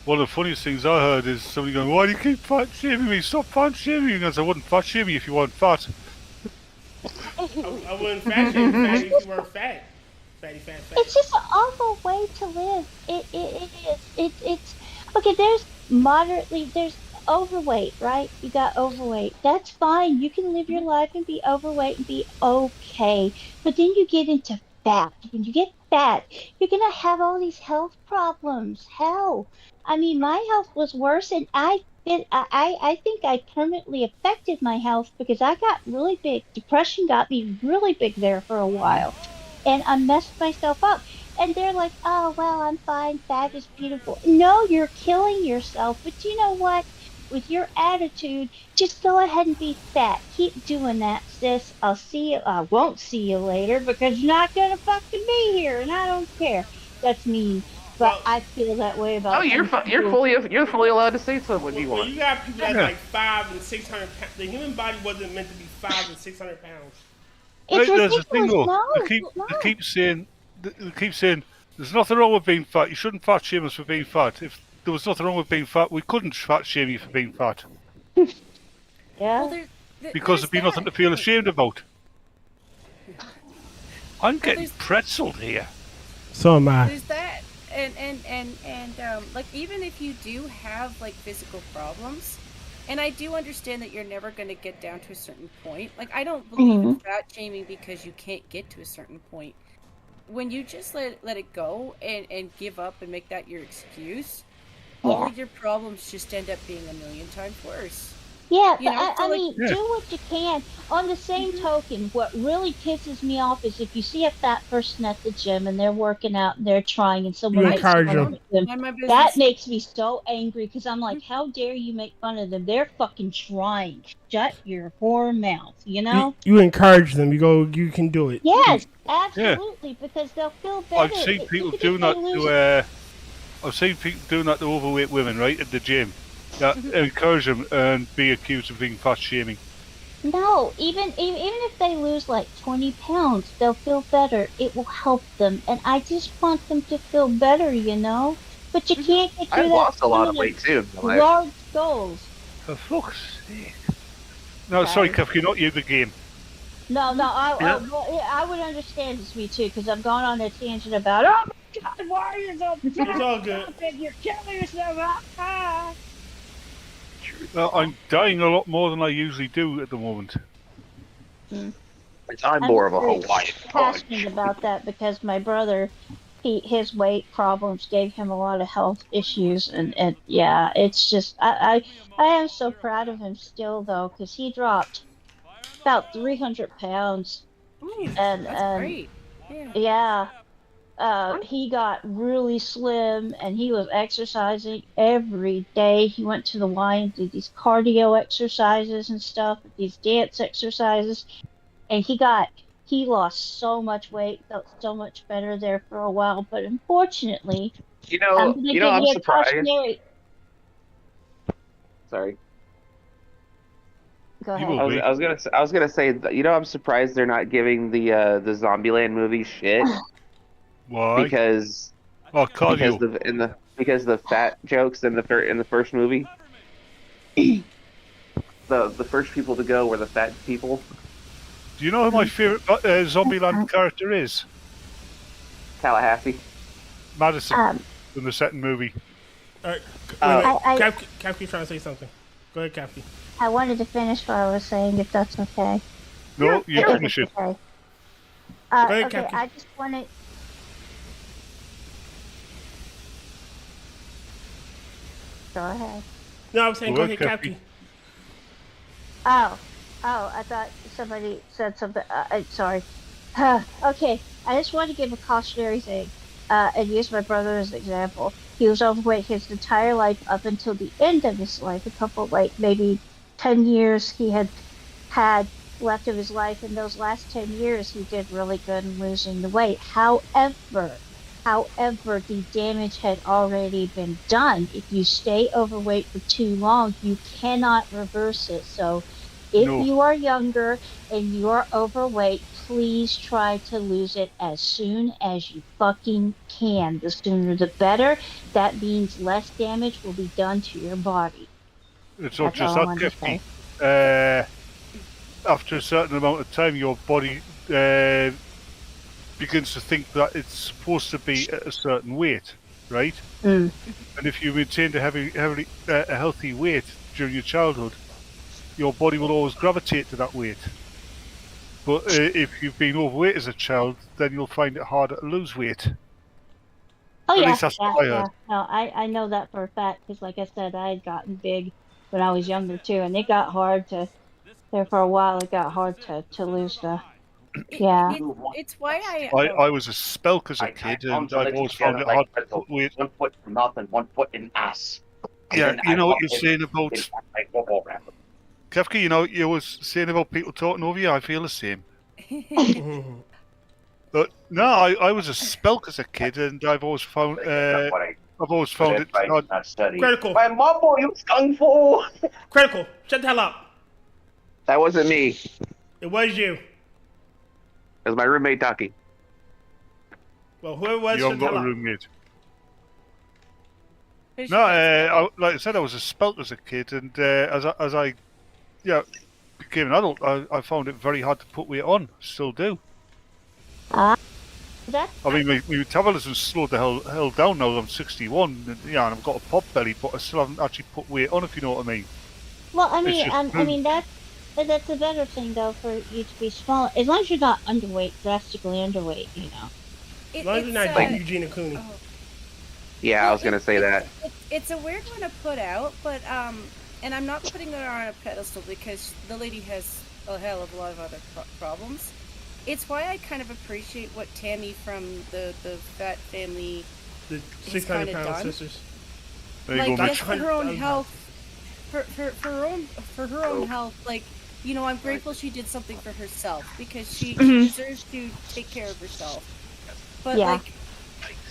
One of the funniest things I heard is somebody going, "Why do you keep fat shaming me? Stop fat shaming me." Because I wouldn't fat shame you if you weren't fat. I wouldn't fat shame you if you weren't fat. Fatty, fat. It's just an awful way to live. It is. It's okay. There's overweight, right? You got overweight. That's fine. You can live your life and be overweight and be okay. But then you get into fat. When you get fat, you're gonna have all these health problems. Hell, I mean, my health was worse, and I think I permanently affected my health because I got really big. Depression got me really big there for a while, and I messed myself up. And they're like, "Oh, well, I'm fine. Fat is beautiful." No, you're killing yourself. But you know what? With your attitude, just go ahead and be fat. Keep doing that, sis. I'll see you. I won't see you later because you're not gonna fucking be here, and I don't care. That's mean, but I feel that way about. Oh, you're fully allowed to say so when you want. You got people that's like 500 and 600 pounds. The human body wasn't meant to be 500 and 600 pounds. It's there's a thing though. No, they keep saying there's nothing wrong with being fat. You shouldn't fat shame us for being fat. If there was nothing wrong with being fat, we couldn't fat shame you for being fat. Yeah. Well, because there'd be nothing to feel ashamed about. I'm getting pretzeled here. So am I. There's that, and like even if you do have like physical problems, And I do understand that you're never going to get down to a certain point. Like, I don't believe in fat shaming because you can't get to a certain point. When you just let it go and give up and make that your excuse, all of your problems just end up being a million times worse. Yeah, You but know, I mean, do what you can. On the same token, what really pisses me off is if you see a fat person at the gym and they're working out and they're trying and someone You makes encourage fun of them. them, that makes me so angry because I'm like, how dare you make fun of them? They're fucking trying. Shut your whore mouth, you know? You encourage them. You go, you can do it. Yes, absolutely, because they'll feel better. I've seen people doing that to I've seen people doing that to overweight women, right, at the gym. That encourage them and be accused of being fat shaming. No, even if they lose like 20 pounds, they'll feel better. It will help them, and I just want them to feel better, you know. But you can't get through I lost a lot of weight too. Large goals. For fuck's sake! No, sorry, Kefki, not you. The game. No, I would understand this, me too, because I've gone on a tangent about. Oh my God, why are you so It's all good. You're killing yourself. Ah. I'm dying a lot more than I usually do at the moment. I'm more of a Hawaiian Passionate about that because my brother, his weight problems gave him a lot of health issues, and yeah, it's just I am so proud of him still though, because he dropped about 300 pounds, and great. he got really slim, and he was exercising every day. He went to the Y and did these cardio exercises and stuff, these dance exercises, and he lost so much weight, felt so much better there for a while. But unfortunately, I'm surprised. Sorry. Go ahead. I was gonna say, I'm surprised they're not giving the Zombieland movie shit. Why? Because the fat jokes in the first movie. the first people to go were the fat people. Do you know who my favorite Zombieland character is? Tallahassee. Madison from the second movie. Kefki's trying to say something. Go ahead, Kefki. I wanted to finish what I was saying, if that's okay. No, you finish it. Okay. Go ahead, Okay, Kefki. I just wanted. Go ahead. No, I was saying go ahead, Kefki. Oh, I thought somebody said something. Sorry. Okay, I just wanted to give a cautionary thing and use my brother as an example. He was overweight his entire life up until the end of his life. Maybe 10 years he had left of his life. In those last 10 years, he did really good in losing the weight. However, the damage had already been done. If you stay overweight for too long, you cannot reverse it. So if you are younger and you are overweight, please try to lose it as soon as you fucking can. The sooner the better. That means less damage will be done to your body. It's not just that, Kefki. After a certain amount of time, your body begins to think that it's supposed to be at a certain weight, right? And if you maintained a healthy weight during your childhood, your body will always gravitate to that weight. But if you've been overweight as a child, then you'll find it harder to lose weight. Oh, At yeah, least that's what I heard. No, I know that for a fact, because like I said, I had gotten big when I was younger too, and it got hard to, there for a while, it got hard to lose the, It's why I was a spelk as a kid, and I've always found it hard to put weight. 1 foot in mouth and 1 foot in ass. Yeah, you know what you're saying about... Kefki, you know what you were saying about people talking over you? I feel the same. But no, I was a spelk as a kid, and I've always found it hard. Critical. My mumbo, you kung fu. Critical. Shut the hell up. That wasn't me. It was you. It was my roommate talking. Well, whoever was, You shut haven't the got hell a up. roommate. No, like I said, I was a spelt as a kid, and as I became an adult, I found it very hard to put weight on. Still do. I mean, my metabolism's slowed the hell down now. I'm 61, and I've got a pot belly, but I still haven't actually put weight on, if you know what I mean. Well, I It's mean, just I food. mean that's a better thing though for you to be small, as long as you're not underweight, drastically underweight. You know. As long as you're not like- Eugene Cooney. Yeah, I was gonna say that. It's a weird one to put out, but and I'm not putting her on a pedestal because the lady has a hell of a lot of other problems. It's why I kind of appreciate what Tammy from the Fat Family, The has kinda 600-pound done. sisters. There you like go, yes, Mitch. for her own 100,000 health, for her own health. Like, you know, I'm grateful she did something for herself because she deserves to take care of herself. But Yeah. like,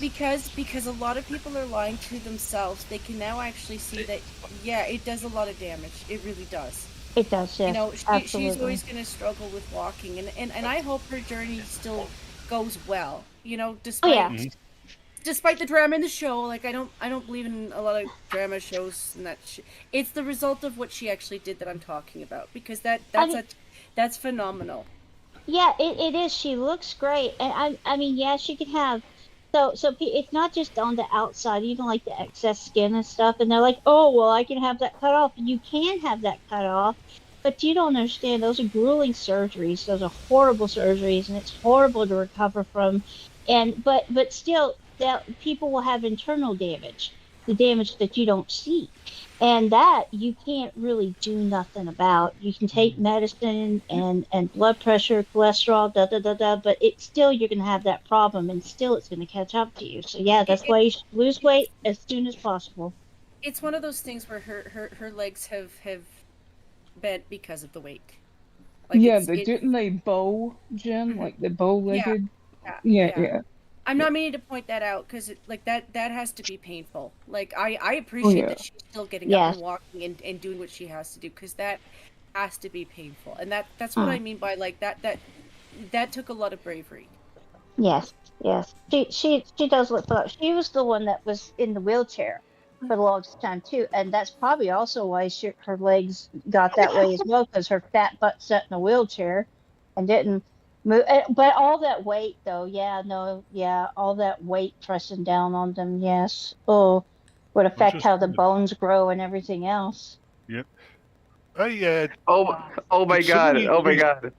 because a lot of people are lying to themselves, they can now actually see that yeah, it does a lot of damage. It really does. It does, yes. You know, Absolutely. she's always going to struggle with walking, and I hope her journey still goes well. You know, despite despite the drama in the show, like I don't believe in a lot of drama shows and that. It's the result of what she actually did that I'm talking about, because that's phenomenal. Yeah, it is. She looks great, and I mean, yeah, she could have. So it's not just on the outside, even like the excess skin and stuff. And they're like, oh, well, I can have that cut off. And you can have that cut off, but you don't understand. Those are grueling surgeries. Those are horrible surgeries, and it's horrible to recover from. And but still, that people will have internal damage, the damage that you don't see, and that you can't really do nothing about. You can take medicine and blood pressure, cholesterol, but it's still, you're going to have that problem, and still it's going to catch up to you. So yeah, that's why you should lose weight as soon as possible. It's one of those things where her legs have bent because of the weight. Like yeah, didn't they bow, Jen? Like the bow-legged? Yeah. I'm not meaning to point that out because like that has to be painful. Like I appreciate that she's still getting up and walking and doing what she has to do, because that has to be painful. And that's what I mean by like that took a lot of bravery. Yes. She does look up. She was the one that was in the wheelchair for the longest time too, and that's probably also why her legs got that way as well, because her fat butt sat in a wheelchair and didn't move. But all that weight, though, all that weight pressing down on them, yes, would affect how the bones grow and everything else. Yep. Oh my god!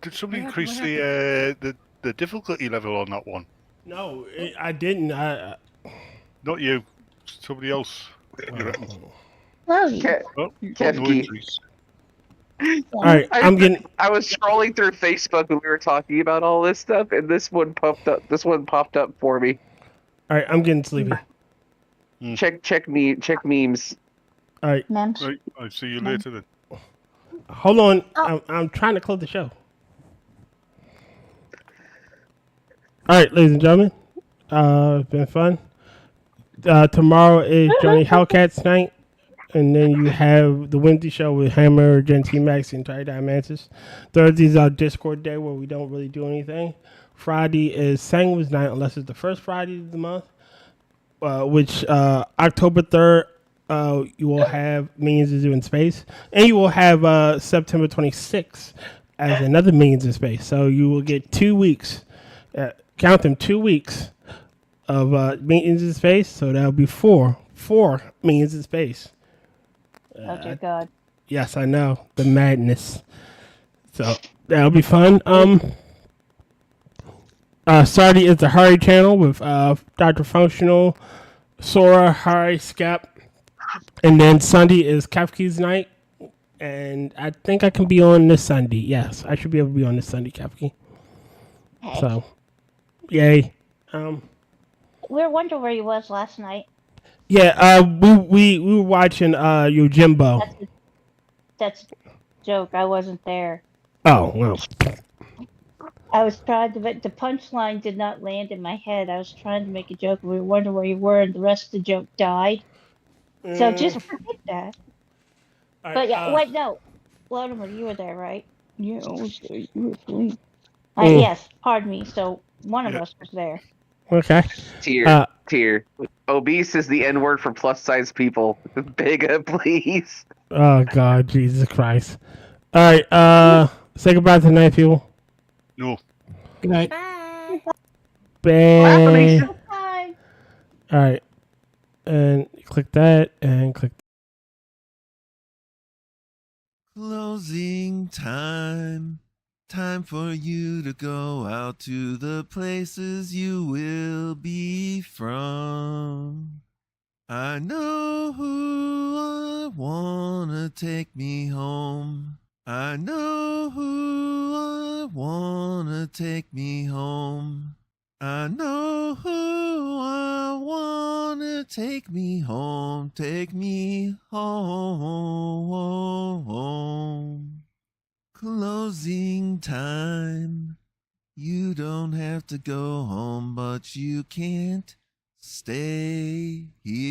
Did somebody increase the difficulty level on that one? No, I didn't. Not you. Somebody else. Kefki. All right, I was scrolling through Facebook when we were talking about all this stuff, and this one popped up for me. All right, I'm getting sleepy. Check memes. All right. Right, I'll see you later then. Hold on, I'm trying to close the show. All right, ladies and gentlemen, it's been fun. Tomorrow is Johnny Hellcat's night, and then you have the Wednesday show with Hammer, TMaxi, and Tyralexander. Thursday is our Discord day where we don't really do anything. Friday is Sanguine's night, unless it's the first Friday of the month, which October 3rd, you will have Minions is in Space, and you will have September 26th as another Minions in Space. So you will get 2 weeks. Count them, 2 weeks of Minions in Space, so that'll be four Minions in Space. Oh dear God! Yes, I know the madness. So that'll be fun. Saturday is the Hari channel with Dr. Functional, Sora, Hari, Scap, and then Sunday is Kefki's night, and I think I can be on this Sunday. Yes, I should be able to be on this Sunday, Kefki. Hey. So, yay. We were wondering where you was last night. Yeah, we were watching Yojimbo. That's a joke. I wasn't there. Oh, well. I was trying to, but the punchline did not land in my head. I was trying to make a joke. We were wondering where you were, and the rest of the joke died. So just forget that. Right, but yeah, wait, no. Vladimir, you were there, right? Yeah, I was there. You were asleep. Yes, pardon me. So one of us was there. Okay. Tyr. Obese is the N-word for plus-size people. Bigger, please. Oh, God, Jesus Christ. All right, say goodbye tonight, people. No. Good night. Bye. Bye. Bye. All right. And click that and click Closing time. Time for you to go out to the places you will be from. I know who I wanna take me home. I know who I wanna take me home. I know who I wanna take me home. Take me home. Closing time. You don't have to go home, but you can't stay here.